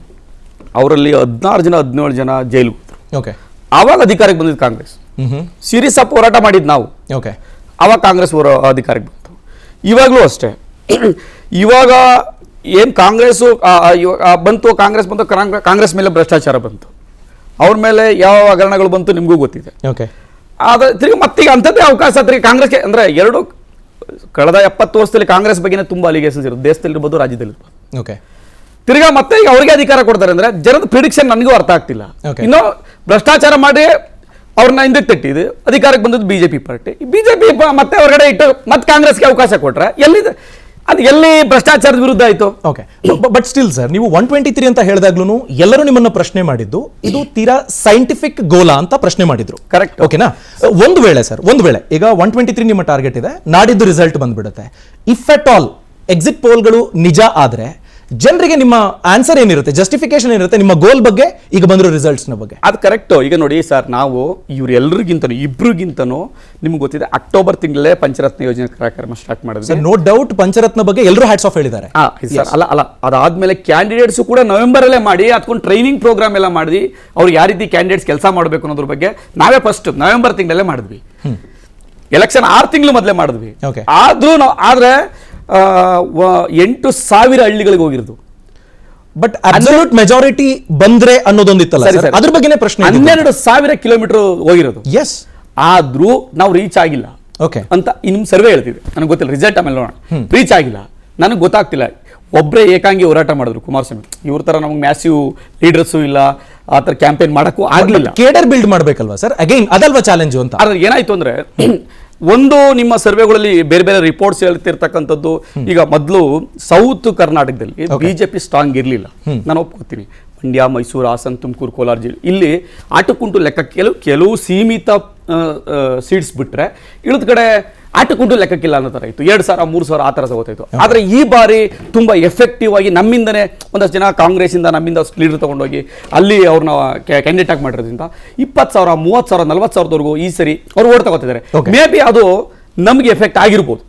ಅವರಲ್ಲಿ 17 ಜನ ಜೈಲಿಗೆ ಹೋದ್ರು. ಆವಾಗ ಅಧಿಕಾರಕ್ಕೆ ಬಂದಿದ್ದು ಕಾಂಗ್ರೆಸ್. ಸೀರಿಯಸ್ ಆಗಿ ಹೋರಾಟ ಮಾಡಿದ್ ನಾವು. ಆವಾಗ ಕಾಂಗ್ರೆಸ್ ಅಧಿಕಾರಕ್ಕೆ ಬಂತು. ಇವಾಗಲೂ ಅಷ್ಟೇ. ಇವಾಗ ಏನ್ ಕಾಂಗ್ರೆಸ್ ಬಂತು, ಕಾಂಗ್ರೆಸ್ ಮೇಲೆ ಭ್ರಷ್ಟಾಚಾರ ಬಂತು, ಅವ್ರ ಮೇಲೆ ಯಾವ ಹಗರಣಗಳು ಬಂತು ನಿಮಗೂ ಗೊತ್ತಿದೆ. ಆದ್ರೆ ತಿರ್ಗಿ ಮತ್ತೀಗ ಅಂಥದ್ದೇ ಅವಕಾಶ ಕಾಂಗ್ರೆಸ್ಗೆ. ಅಂದ್ರೆ ಕಳೆದ 70 ವರ್ಷದಲ್ಲಿ ಕಾಂಗ್ರೆಸ್ ಬಗ್ಗೆ ತುಂಬಾ ಅಲಿಗೇಷನ್ಸ್ ಇರುತ್ತೆ, ದೇಶದಲ್ಲಿರ್ಬೋದು ರಾಜ್ಯದಲ್ಲಿರ್ಬೋದು. ತಿರ್ಗಾ ಮತ್ತೆ ಈಗ ಅವ್ರಿಗೆ ಅಧಿಕಾರ ಕೊಡ್ತಾರೆ ಅಂದ್ರೆ ಜನದ ಪ್ರಿಡಿಕ್ಷನ್ ನನಗೂ ಅರ್ಥ ಆಗ್ತಿಲ್ಲ. ಇನ್ನು ಭ್ರಷ್ಟಾಚಾರ ಮಾಡಿ ಅವ್ರನ್ನ ಹಿಂದಕ್ಕೆ ತಟ್ಟಿದ್ದು ಅಧಿಕಾರಕ್ಕೆ ಬಂದದ್ದು ಬಿಜೆಪಿ ಪಾರ್ಟಿ. ಬಿಜೆಪಿ ಮತ್ತೆ ಹೊರಗಡೆ ಇಟ್ಟು ಮತ್ತೆ ಕಾಂಗ್ರೆಸ್ಗೆ ಅವಕಾಶ ಕೊಟ್ರೆ ಎಲ್ಲಿ ಭ್ರಷ್ಟಾಚಾರದ ವಿರುದ್ಧ ಆಯ್ತು? ಬಟ್ ಸ್ಟಿಲ್ ಸರ್, ನೀವು 123 ಅಂತ ಹೇಳಿದಾಗ್ಲೂ ಎಲ್ಲರೂ ನಿಮ್ಮನ್ನ ಪ್ರಶ್ನೆ ಮಾಡಿದ್ದು ಇದು ತೀರಾ ಸೈಂಟಿಫಿಕ್ ಗೋಲಾ ಅಂತ ಪ್ರಶ್ನೆ ಮಾಡಿದ್ರು. ಕರೆಕ್ಟ್, ಓಕೆನಾ? ಒಂದು ವೇಳೆ ಈಗ 123 ನಿಮ್ಮ ಟಾರ್ಗೆಟ್ ಇದೆ, ನಾಡಿದ್ದು ರಿಸಲ್ಟ್ ಬಂದ್ಬಿಡುತ್ತೆ. ಇಫ್ ಅಟ್ ಆಲ್ ಎಕ್ಸಿಟ್ ಪೋಲ್ಗಳು ನಿಜ ಆದ್ರೆ ಜನರಿಗೆ ನಿಮ್ಮ ಆನ್ಸರ್ ಏನಿರುತ್ತೆ, ಜಸ್ಟಿಫಿಕೇಶನ್ ಏನಿರುತ್ತೆ ನಿಮ್ಮ ಗೋಲ್ ಬಗ್ಗೆ, ಈಗ ಬಂದಿರೋ ರಿಸಲ್ಟ್ಸ್ ನ ಬಗ್ಗೆ? ಅದು ಕರೆಕ್ಟ್. ಈಗ ನೋಡಿ ಸರ್, ನಾವು ಇವ್ರೆಲ್ಲರಿಗಿಂತನೂ ಇಬ್ರಿಗಿಂತನೂ ನಿಮ್ಗೆ ಗೊತ್ತಿದೆ ಅಕ್ಟೋಬರ್ ತಿಂಗಳಲ್ಲೇ ಪಂಚರತ್ನ ಯೋಜನೆ ಕಾರ್ಯಕ್ರಮ ಸ್ಟಾರ್ಟ್ ಮಾಡಿದ್ವಿ. ನೋ ಡೌಟ್ ಪಂಚರತ್ನ ಬಗ್ಗೆ ಎಲ್ಲರೂ ಹ್ಯಾಟ್ಸ್ ಆಫ್ ಹೇಳಿದ್ದಾರೆ. ಅಲ್ಲ ಅದಾದ್ಮೇಲೆ ಕ್ಯಾಂಡಿಡೇಟ್ಸ್ ಕೂಡ ನವೆಂಬರ್ ಅಲ್ಲೇ ಮಾಡಿ ಅದಕ್ಕೊಂದು ಟ್ರೈನಿಂಗ್ ಪ್ರೋಗ್ರಾಮ್ ಎಲ್ಲ ಮಾಡಿ ಅವ್ರು ಯಾವ ರೀತಿ ಕ್ಯಾಂಡಿಡೇಟ್ಸ್ ಕೆಲಸ ಮಾಡಬೇಕು ಅನ್ನೋದ್ರ ಬಗ್ಗೆ ನಾವೇ ಫಸ್ಟ್ ನವೆಂಬರ್ ತಿಂಗಳಲ್ಲೇ ಮಾಡಿದ್ವಿ. ಎಲೆಕ್ಷನ್ 6 ತಿಂಗಳು ಮೊದಲೇ ಮಾಡಿದ್ವಿ. ಆದ್ರೆ 8,000 ಹಳ್ಳಿಗಳಿಗೆ ಹೋಗಿರೋದು. ಬಟ್ ಅಬ್ಸಲ್ಯೂಟ್ ಮೆಜಾರಿಟಿ ಬಂದ್ರೆ ಅನ್ನೋದೊಂದಿತ್ತಲ್ಲ ಸರಿ, ಸರ್, ಸರಿ. ಅದ್ರ ಬಗ್ಗೆನೇ ಪ್ರಶ್ನೆ 12,000 ಕಿಲೋಮೀಟರ್ ಹೋಗಿರೋದು. ಎಸ್, ಆದ್ರೂ ನಾವು ರೀಚ್ ಆಗಿಲ್ಲ ಓಕೆ ಅಂತ ನಿಮ್ ಸರ್ವೆ ಹೇಳ್ತಿದೆ. ನನಗೆ ಗೊತ್ತಿಲ್ಲ, ರಿಸಲ್ಟ್ ಆಮೇಲೆ ನೋಡೋಣ. ರೀಚ್ ಆಗಿಲ್ಲ, ನನಗೆ ಗೊತ್ತಾಗ್ತಿಲ್ಲ. ಒಬ್ಬರೇ ಏಕಾಂಗಿ ಹೋರಾಟ ಮಾಡಿದ್ರು ಕುಮಾರಸ್ವಾಮಿ. ಇವ್ರ ತರ ನಮಗೆ ಮ್ಯಾಸಿವ್ ಲೀಡರ್ಸು ಇಲ್ಲ, ಆ ತರ ಕ್ಯಾಂಪೇನ್ ಮಾಡಕ್ಕೂ ಆಗ್ಲಿಲ್ಲ. ಕೇಡರ್ ಬಿಲ್ಡ್ ಮಾಡ್ಬೇಕಲ್ವಾ ಸರ್, ಅಗೈನ್ ಅದಲ್ವಾ ಚಾಲೆಂಜ್ ಅಂತ. ಆದ್ರೆ ಏನಾಯ್ತು ಅಂದ್ರೆ ಒಂದು ನಿಮ್ಮ ಸರ್ವೆಗಳಲ್ಲಿ ಬೇರೆ ಬೇರೆ ರಿಪೋರ್ಟ್ಸ್ ಹೇಳ್ತಿರ್ತಕ್ಕಂಥದ್ದು. ಈಗ ಮೊದಲು ಸೌತ್ ಕರ್ನಾಟಕದಲ್ಲಿ ಬಿಜೆಪಿ ಸ್ಟ್ರಾಂಗ್ ಇರಲಿಲ್ಲ, ನಾನು ಒಪ್ಕೋತೀನಿ. ಮಂಡ್ಯ, ಮೈಸೂರು, ಹಾಸನ, ತುಮಕೂರು, ಕೋಲಾರ ಜಿಲ್ಲೆ ಇಲ್ಲಿ ಆಟಕ್ಕುಂಟು ಲೆಕ್ಕ ಕೆಲವು ಸೀಮಿತ ಸೀಟ್ಸ್ ಬಿಟ್ರೆ ಇಳಿದ ಕಡೆ ಆಟಕ್ಕುಂಟು ಲೆಕ್ಕಕ್ಕಿಲ್ಲ ಅನ್ನೋ ಥರ ಇತ್ತು. 2,000, 3,000 ಆ ಥರ ಹೋಗ್ತಾಯಿತ್ತು. ಆದರೆ ಈ ಬಾರಿ ತುಂಬ ಎಫೆಕ್ಟಿವ್ ಆಗಿ ನಮ್ಮಿಂದನೇ ಒಂದಷ್ಟು ಜನ ಕಾಂಗ್ರೆಸ್ಸಿಂದ ನಮ್ಮಿಂದ ಲೀಡರ್ ತೊಗೊಂಡೋಗಿ ಅಲ್ಲಿ ಅವ್ರನ್ನ ಕ್ಯಾಂಡಿಡೇಟ್ ಆಗಿ ಮಾಡಿರೋದ್ರಿಂದ 20,000, 30,000, 40,000ವರೆಗೂ ಈ ಸರಿ ಅವ್ರು ಓಟ್ ತಗೋತಿದ್ದಾರೆ. ಮೇ ಬಿ ಅದು ನಮಗೆ ಎಫೆಕ್ಟ್ ಆಗಿರ್ಬೋದು.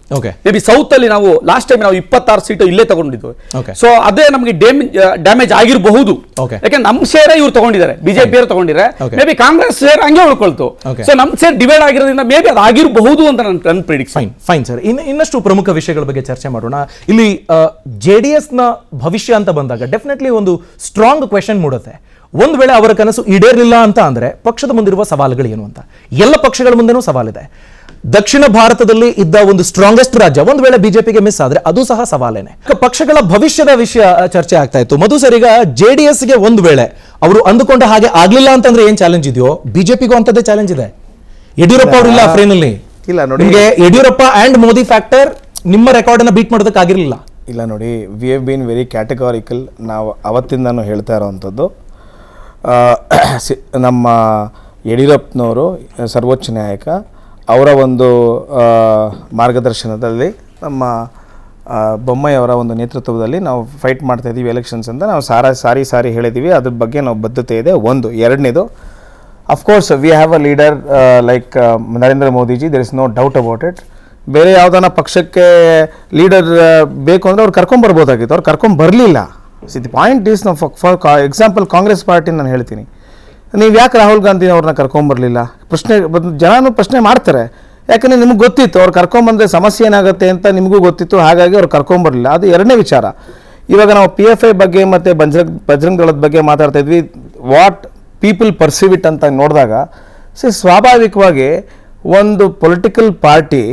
ಮೇ ಬಿ ಸೌತ್ ಅಲ್ಲಿ ನಾವು ಲಾಸ್ಟ್ ಟೈಮ್ ನಾವು 26 ಸೀಟು ಇಲ್ಲೇ ತಗೊಂಡಿದ್ವಿ. ಸೊ ಅದೇ ನಮಗೆ ಡ್ಯಾಮೇಜ್ ಆಗಿರಬಹುದು. ಯಾಕಂದ್ರೆ ನಮ್ ಶೇರ್ ಇವ್ರು ತಗೊಂಡಿದ್ದಾರೆ, ಬಿಜೆಪಿ ಅವರು ತಗೊಂಡಿದ್ದಾರೆ. ಮೇ ಬಿ ಕಾಂಗ್ರೆಸ್ ಶೇರ್ ಹಂಗೆ ಉಳ್ಕೊಳ್ತು. ಸೊ ನಮ್ ಶೇರ್ ಡಿವೈಡ್ ಆಗಿರೋದ್ರಿಂದ ಮೇ ಬಿ ಅದು ಆಗಿರಬಹುದು ಅಂತ ನನ್ನ ಪ್ರಿಡಿಕ್ಷನ್. ಫೈನ್ ಸರ್, ಇನ್ನಷ್ಟು ಪ್ರಮುಖ ವಿಷಯಗಳ ಬಗ್ಗೆ ಚರ್ಚೆ ಮಾಡೋಣ. ಇಲ್ಲಿ JDS ನ ಭವಿಷ್ಯ ಅಂತ ಬಂದಾಗ ಡೆಫಿನೆಟ್ಲಿ ಒಂದು ಸ್ಟ್ರಾಂಗ್ ಕ್ವೆಶನ್ ಮೂಡುತ್ತೆ. ಒಂದು ವೇಳೆ ಅವರ ಕನಸು ಈಡೇರಲಿಲ್ಲ ಅಂತ ಅಂದ್ರೆ ಪಕ್ಷದ ಮುಂದಿರುವ ಸವಾಲುಗಳು ಏನು ಅಂತ. ಎಲ್ಲ ಪಕ್ಷಗಳ ಮುಂದೆನೂ ಸವಾಲಿದೆ. ದಕ್ಷಿಣ ಭಾರತದಲ್ಲಿ ಇದ್ದ ಒಂದು ಸ್ಟ್ರಾಂಗೆಸ್ಟ್ ರಾಜ್ಯ ಒಂದು ವೇಳೆ ಬಿಜೆಪಿಗೆ ಮಿಸ್ ಆದ್ರೆ ಅದು ಸಹ ಸವಾಲೇನೆ. ಪಕ್ಷಗಳ ಭವಿಷ್ಯದ ವಿಷಯ ಚರ್ಚೆ ಆಗ್ತಾ ಇತ್ತು. ಮಧು ಸರ್, ಈಗ JDS ಗೆ ಒಂದು ವೇಳೆ ಅವರು ಅಂದುಕೊಂಡ ಹಾಗೆ ಆಗ್ಲಿಲ್ಲ ಅಂತಂದ್ರೆ ಏನ್ ಚಾಲೆಂಜ್ ಇದೆಯೋ ಬಿಜೆಪಿಗೂ ಅಂತದೇ ಚಾಲೆಂಜ್ ಇದೆ. ಯಡಿಯೂರಪ್ಪ ಅವರಿಲ್ಲ ಫ್ರೇನಲ್ಲಿ. ಇಲ್ಲ ನೋಡಿ, ನಿಮಗೆ ಯಡಿಯೂರಪ್ಪ ಅಂಡ್ ಮೋದಿ ಫ್ಯಾಕ್ಟರ್ ನಿಮ್ಮ ರೆಕಾರ್ಡ್ ಅನ್ನ ಬೀಟ್ ಮಾಡೋದಕ್ಕಾಗಿರ್ಲಿಲ್ಲ. ಇಲ್ಲ ನೋಡಿ, we have been very categorical. ನಾವು ಅವತ್ತಿಂದನೂ ಹೇಳ್ತಾ ಇರೋವಂಥದ್ದು, ನಮ್ಮ ಯಡಿಯೂರಪ್ಪನವರು ಸರ್ವೋಚ್ಚ ನ್ಯಾಯಕ ಅವರ ಒಂದು ಮಾರ್ಗದರ್ಶನದಲ್ಲಿ ನಮ್ಮ ಬೊಮ್ಮಾಯಿಯವರ ಒಂದು ನೇತೃತ್ವದಲ್ಲಿ ನಾವು ಫೈಟ್ ಮಾಡ್ತಾ ಇದ್ದೀವಿ ಎಲೆಕ್ಷನ್ಸ್ ಅಂತ ನಾವು ಸಾರಿ ಹೇಳಿದ್ದೀವಿ. ಅದ್ರ ಬಗ್ಗೆ ನಾವು ಬದ್ಧತೆ ಇದೆ. ಒಂದು. ಎರಡನೇದು, of course we have a leader like Narendra Modiji, there is no doubt about it. ಬೇರೆ ಯಾವುದಾನ ಪಕ್ಷಕ್ಕೆ ಲೀಡರ್ ಬೇಕು ಅಂದರೆ ಅವ್ರು ಕರ್ಕೊಂಬರ್ಬೋದಾಗಿತ್ತು, ಅವ್ರು ಕರ್ಕೊಂಬರಲಿಲ್ಲ. ದಿ ಪಾಯಿಂಟ್ ಈಸ್ ನಾವು ಫಾರ್ ಎಕ್ಸಾಂಪಲ್ ಕಾಂಗ್ರೆಸ್ ಪಾರ್ಟಿ ನಾನು ಹೇಳ್ತೀನಿ, ನೀವು ಯಾಕೆ ರಾಹುಲ್ ಗಾಂಧಿ ಅವ್ರನ್ನ ಕರ್ಕೊಂಬರಲಿಲ್ಲ? ಜನನೂ ಪ್ರಶ್ನೆ ಮಾಡ್ತಾರೆ. ಯಾಕಂದರೆ ನಿಮ್ಗೆ ಗೊತ್ತಿತ್ತು ಅವ್ರು ಕರ್ಕೊಂಬಂದರೆ ಸಮಸ್ಯೆ ಏನಾಗುತ್ತೆ ಅಂತ ನಿಮಗೂ ಗೊತ್ತಿತ್ತು, ಹಾಗಾಗಿ ಅವ್ರು ಕರ್ಕೊಂಬರಲಿಲ್ಲ. ಅದು ಎರಡನೇ ವಿಚಾರ. ಇವಾಗ ನಾವು PFI ಬಗ್ಗೆ ಮತ್ತು ಬಜರಂಗ್ ದಳದ ಬಗ್ಗೆ ಮಾತಾಡ್ತಾ ಇದ್ವಿ. ವಾಟ್ ಪೀಪಲ್ ಪರ್ಸೀವ್ ಇಟ್ ಅಂತ ನೋಡಿದಾಗ ಸ್ವಾಭಾವಿಕವಾಗಿ ಒಂದು ಪೊಲಿಟಿಕಲ್ ಪಾರ್ಟಿ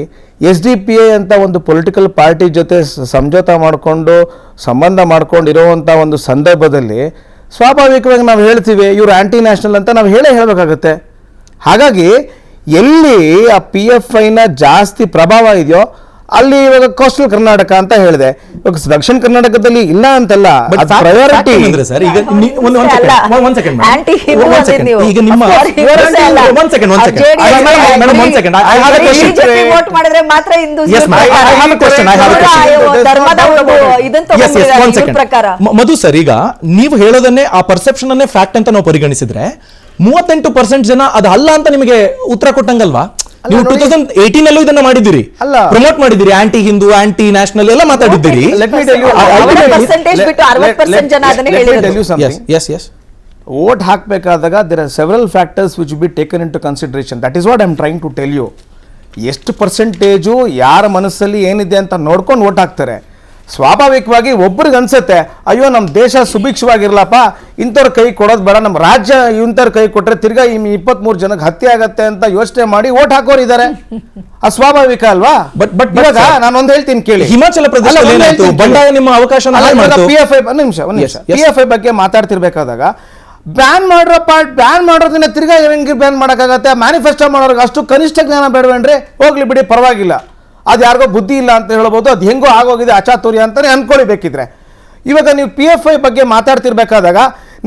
SDPI ಅಂತ ಒಂದು ಪೊಲಿಟಿಕಲ್ ಪಾರ್ಟಿ ಜೊತೆ ಸಮझौता ಮಾಡಿಕೊಂಡು ಸಂಬಂಧ ಮಾಡ್ಕೊಂಡು ಇರೋವಂಥ ಒಂದು ಸಂದರ್ಭದಲ್ಲಿ ಸ್ವಾಭಾವಿಕವಾಗಿ ನಾವು ಹೇಳ್ತೀವಿ ಇವರು ಆ್ಯಂಟಿ ನ್ಯಾಷನಲ್ ಅಂತ ನಾವು ಹೇಳಬೇಕಾಗತ್ತೆ. ಹಾಗಾಗಿ ಎಲ್ಲಿ ಆ PFIನ ಜಾಸ್ತಿ ಪ್ರಭಾವ ಇದೆಯೋ ಅಲ್ಲಿ ಇವಾಗ ಕೋಸ್ಟಲ್ ಕರ್ನಾಟಕ ಅಂತ ಹೇಳಿದೆ. ಇವಾಗ ದಕ್ಷಿಣ ಕರ್ನಾಟಕದಲ್ಲಿ ಇಲ್ಲ ಅಂತಲ್ಲ, ಪ್ರಯಾರಿಟಿ. ಮಧು ಸರ್, ಈಗ ನೀವು ಹೇಳೋದನ್ನೇ ಆ ಪರ್ಸೆಪ್ಷನ್ ಅನ್ನೇ ಫ್ಯಾಕ್ಟ್ ಅಂತ ನಾವು ಪರಿಗಣಿಸಿದ್ರೆ 38% ಜನ ಅದು ಅಲ್ಲ ಅಂತ ನಿಮಗೆ ಉತ್ತರ ಕೊಟ್ಟಂಗಲ್ವಾ? ನೀವು 2018 ಇದನ್ನ ಮಾಡಿದ್ದೀರಿ, ಪ್ರಮೋಟ್ ಮಾಡಿದ್ದೀರಿ, ಆಂಟಿ ಹಿಂದೂ, ಆಂಟಿ ನ್ಯಾಷನಲ್ ಎಲ್ಲ ಮಾತಾಡಿದ್ದೀರಿ. ವೋಟ್ ಹಾಕಬೇಕಾದಾಗ there are several factors which be taken into consideration. That is what I am trying to tell you. ಎಷ್ಟು ಪರ್ಸೆಂಟೇಜು ಯಾರ ಮನಸ್ಸಲ್ಲಿ ಏನಿದೆ ಅಂತ ನೋಡ್ಕೊಂಡು ವೋಟ್ ಹಾಕ್ತಾರೆ. ಸ್ವಾಭಾವಿಕವಾಗಿ ಒಬ್ರಿಗೆ ಅನ್ಸುತ್ತೆ, ಅಯ್ಯೋ ನಮ್ಮ ದೇಶ ಸುಭಿಕ್ಷವಾಗಿರ್ಲಪ್ಪ, ಇಂಥವ್ರ ಕೈ ಕೊಡೋದು ಬೇಡ, ನಮ್ಮ ರಾಜ್ಯ ಇಂಥವ್ರ ಕೈ ಕೊಟ್ಟರೆ ತಿರ್ಗಾ 23 ಜನಕ್ಕೆ ಹತ್ಯೆ ಆಗತ್ತೆ ಅಂತ ಯೋಚನೆ ಮಾಡಿ ವೋಟ್ ಹಾಕೋರು ಇದ್ದಾರೆ. ಅಸ್ವಾಭಾವಿಕ ಅಲ್ವಾ? ಬಟ್ ಇವಾಗ ನಾನೊಂದು ಹೇಳ್ತೀನಿ ಕೇಳಿ. ಹಿಮಾಚಲ ಪ್ರದೇಶ ಬಂಡಾಯ ನಿಮ್ಮ ಅವಕಾಶ PFI ಬಗ್ಗೆ ಮಾತಾಡ್ತಿರ್ಬೇಕಾದಾಗ ಬ್ಯಾನ್ ಮಾಡೋದ್ರಿಂದ ತಿರ್ಗಾ ಹೆಂಗೆ ಬ್ಯಾನ್ ಮಾಡೋಕ್ಕಾಗತ್ತೆ? ಮ್ಯಾನಿಫೆಸ್ಟೋ ಮಾಡೋರ್ಗೆ ಅಷ್ಟು ಕನಿಷ್ಠ ಜ್ಞಾನ ಬೇಡವೇನ್ರಿ? ಹೋಗ್ಲಿ ಬಿಡಿ, ಪರವಾಗಿಲ್ಲ, ಅದು ಯಾರಿಗೋ ಬುದ್ಧಿ ಇಲ್ಲ ಅಂತ ಹೇಳ್ಬೋದು, ಅದು ಹೆಂಗೋ ಆಗೋಗಿದೆ ಅಚಾತುರ್ಯ ಅಂತಲೇ ಅನ್ಕೊಳ್ಬೇಕಿದ್ರೆ. ಇವಾಗ ನೀವು PFI ಬಗ್ಗೆ ಮಾತಾಡ್ತಿರ್ಬೇಕಾದಾಗ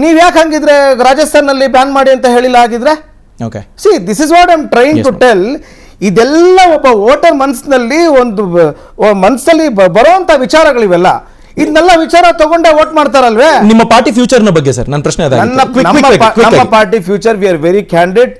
ನೀವು ಯಾಕೆ ಹಂಗಿದ್ರೆ ರಾಜಸ್ಥಾನಲ್ಲಿ ಬ್ಯಾನ್ ಮಾಡಿ ಅಂತ ಹೇಳಿಲ್ಲ ಆಗಿದ್ರೆ? See, this is what I am trying to tell. ಇದೆಲ್ಲ ಒಬ್ಬ ವೋಟರ್ ಮನಸ್ಸಿನಲ್ಲಿ ಬರುವಂತ ವಿಚಾರಗಳಿವೆಲ್ಲ. ಇದನ್ನೆಲ್ಲ ವಿಚಾರ ತಗೊಂಡೇ ವೋಟ್ ಮಾಡ್ತಾರಲ್ವೇ? ನಿಮ್ಮ ಪಾರ್ಟಿ ಫ್ಯೂಚರ್ ನ ಬಗ್ಗೆ ಸರ್ ನನ್ನ ಪ್ರಶ್ನೆ ಅದ. ನಮ್ಮ party future we are very candid.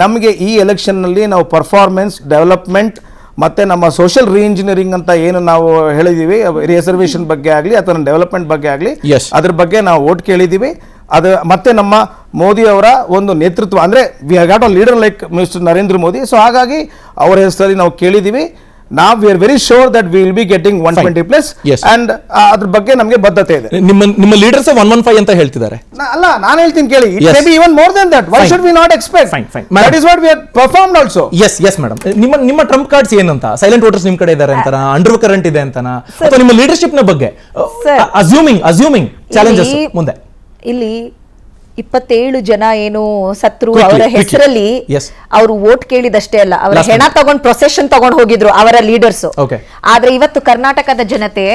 ನಮಗೆ ಈ ಎಲೆಕ್ಷನ್ ನಲ್ಲಿ ನಾವು ಪರ್ಫಾರ್ಮೆನ್ಸ್, ಡೆವಲಪ್ಮೆಂಟ್ ಮತ್ತೆ ನಮ್ಮ ಸೋಷಿಯಲ್ ರೀಇಂಜಿನಿಯರಿಂಗ್ ಅಂತ ಏನು ನಾವು ಹೇಳಿದೀವಿ, ರಿಸರ್ವೇಶನ್ ಬಗ್ಗೆ ಆಗಲಿ ಅಥವಾ ಡೆವಲಪ್ಮೆಂಟ್ ಬಗ್ಗೆ ಆಗಲಿ, ಅದ್ರ ಬಗ್ಗೆ ನಾವು ವೋಟ್ ಕೇಳಿದೀವಿ. ಅದು ಮತ್ತೆ ನಮ್ಮ ಮೋದಿ ಅವರ ಒಂದು ನೇತೃತ್ವ, ಅಂದರೆ we have got a leader like mister Narendra Modi. So ಹಾಗಾಗಿ ಅವರ ಹೆಸರಲ್ಲಿ ನಾವು ಕೇಳಿದ್ದೀವಿ. ನಾವು we are very sure that we will be getting 120 plus Yes. And ಅದ್ರ ಬಗ್ಗೆ ನಮಗೆ ಬದ್ಧತೆ ಇದೆ. ನಿಮ್ಮ ಲೀಡರ್ಸ್ 115 ಅಂತ ಹೇಳ್ತಿದ್ದಾರೆ. ಅಲ್ಲ ನಾನು ಹೇಳ್ತೀನಿ ಕೇಳಿ, it Yes. May be even more than that. Why Fine. Should we not expect? Fine. That is what we have performed also. Yes madam, ನಿಮ್ಮ ಟ್ರಂಪ್ ಕಾರ್ಡ್ಸ್ ಏನಂತ? ಸೈಲೆಂಟ್ ವೋಟರ್ಸ್ ನಿಮ್ ಕಡೆ ಇದ್ದಾರೆ ಅಂತಾನ, ಅಂಡರ್ ಕರೆಂಟ್ ಇದೆ ಅಂತಾನ, ಅಥವಾ ನಿಮ್ಮ ಲೀಡರ್ಶಿಪ್ ನ ಬಗ್ಗೆ Sir. ಅಸ್ಯೂಮಿಂಗ್ ಚಾಲೆಂಜಸ್ ಮುಂದೆ ಇಲ್ಲಿ 27 ಜನ ಏನು ಸತ್ರು, Quickly, ಅವರ quickly. ಹೆಸರಲ್ಲಿ Yes. ಅವರು ವೋಟ್ ಕೇಳಿದಷ್ಟೇ ಅಲ್ಲ, ಅವರ Last ಹೆಣ ತಗೊಂಡ್ ಪ್ರೊಸೆಷನ್ ತಗೊಂಡ್ ಹೋಗಿದ್ರು ಅವರ ಲೀಡರ್ಸ್. Okay. ಆದ್ರೆ ಇವತ್ತು ಕರ್ನಾಟಕದ ಜನತೆ,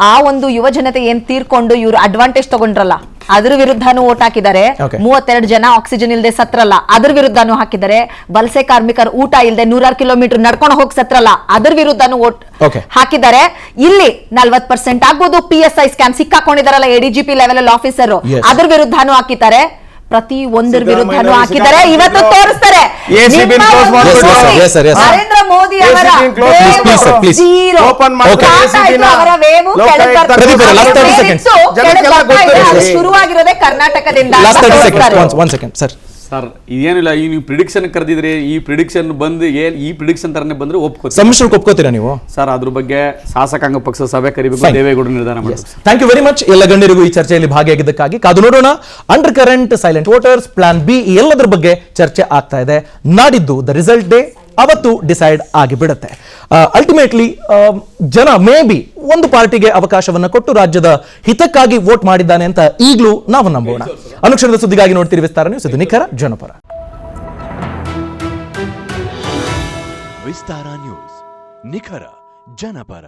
ಆ ಒಂದು ಯುವ ಜನತೆ ಏನ್ ತೀರ್ಕೊಂಡು ಇವ್ರು ಅಡ್ವಾಂಟೇಜ್ ತಗೊಂಡ್ರಲ್ಲ, ಅದ್ರ ವಿರುದ್ಧನೂ ವೋಟ್ ಹಾಕಿದ್ದಾರೆ. Okay. 32 ಜನ ಆಕ್ಸಿಜನ್ ಇಲ್ದೆ ಸತ್ರಲ್ಲ, ಅದ್ರ ವಿರುದ್ಧನೂ ಹಾಕಿದ್ದಾರೆ. ವಲಸೆ ಕಾರ್ಮಿಕರು ಊಟ ಇಲ್ದೆ 100 ಕಿಲೋಮೀಟರ್ ನಡ್ಕೊಂಡು ಹೋಗಿ ಸತ್ರಲ್ಲ, ಅದ್ರ ವಿರುದ್ಧನೂ ವೋಟ್ Okay. ಹಾಕಿದ್ದಾರೆ. ಇಲ್ಲಿ 40% ಆಗ್ಬೋದು PSI ಸ್ಕ್ಯಾಮ್ ಸಿಕ್ಕಾಕೊಂಡಿದಾರಲ್ಲ ADGP ಲೆವೆಲ್ ಆಫೀಸರ್, Yes. ಅದ್ರ ವಿರುದ್ಧನೂ ಹಾಕಿದ್ದಾರೆ. ಪ್ರತಿ ಒಂದರ ವಿರುದ್ಧನೂ ಹಾಕಿದ್ದಾರೆ. ಇವತ್ತು ತೋರಿಸ್ತಾರೆ ACB ನಿಮ್ಮ close ಒಂದು ಮಾಡ್ಬಿಟ್ಟು. Modi, Yes, sir, yes, sir. Narendra Modi ಅವರ ACB close wave please, sir, please. zero. Open ಮಾಡ್ಬಿಟ್ಟು ಸ್ಟಾರ್ಟ್ ACB ಆಯ್ತು ನ ಅವರ ವೇವು, ಲೋಕಾಯುಕ್ತ ಕೆಳಗೆ ಬರ್ತಾ ಪ್ರದೀಪ್ ಅವರೇ, last 30 seconds. ಕೆಳಗೆ ಜನಕ್ಕೆಲ್ಲ ಬರ್ತಾ ಇದೆ. ಅದು ಗೊತ್ತಿದೆ. ಶುರುವಾಗಿರೋದೇ ಕರ್ನಾಟಕದಿಂದ ಅಂತ ಲಾಸ್ಟ್ 30 ತೋರಿಸ್ತಾರೆ. Seconds, one second sir. Sir ಇದೇನಿಲ್ಲ, ಈ ನೀವು ಪ್ರಿಡಿಕ್ಷನ್ ಕರೆದಿದ್ರೆ ಈ ಪ್ರಿಡಿಕ್ಷನ್ ಬಂದು ಈ ಪ್ರಿಡಿಕ್ಷನ್ ತರನೇ ಬಂದ್ರೆ ಒಪ್ಕೋತೀವಿ ಸಮ್ಮಿಶ್ರಕ್ಕೆ ಒಪ್ಕೋತೀರಾ ನೀವು? ಸರ್. ಅದ್ರ ಬಗ್ಗೆ ಶಾಸಕಾಂಗ ಪಕ್ಷದ ಸಭೆ ಕರಿಬೇಕು, Fine. ದೇವೇಗೌಡರು ನಿರ್ಧಾರ ಮಾಡಬೇಕು. ಥ್ಯಾಂಕ್ ಯು ವೆರಿ ಮಚ್ ಎಲ್ಲ ಗಣ್ಯರಿಗೂ ಈ ಚರ್ಚೆಯಲ್ಲಿ ಭಾಗಿಯಾಗಿದ್ದಕ್ಕಾಗಿ. ಕಾದು ನೋಡೋಣ. Under current, silent voters, plan B, ಎಲ್ಲದರ ಬಗ್ಗೆ ಚರ್ಚೆ ಆಗ್ತಾ ಇದೆ. ನಾಡಿದ್ದು ದ ರಿಸಲ್ಟ್ ಡೇ, ಅವತ್ತು ಡಿಸೈಡ್ ಆಗಿಬಿಡುತ್ತೆ. ಅಲ್ಟಿಮೇಟ್ಲಿ ಜನ ಮೇ ಬಿ ಒಂದು ಪಾರ್ಟಿಗೆ ಅವಕಾಶವನ್ನ ಕೊಟ್ಟು ರಾಜ್ಯದ ಹಿತಕ್ಕಾಗಿ ವೋಟ್ ಮಾಡಿದ್ದಾನೆ ಅಂತ ಈಗಲೂ ನಾವು ನಂಬೋಣ. ಅನುಕ್ಷಣದ ಸುದ್ದಿಗಾಗಿ ನೋಡ್ತೀರಿ ವಿಸ್ತಾರ ನ್ಯೂಸ್. ಇದು ನಿಖರ ಜನಪರ. ವಿಸ್ತಾರ ನ್ಯೂಸ್, ನಿಖರ ಜನಪರ.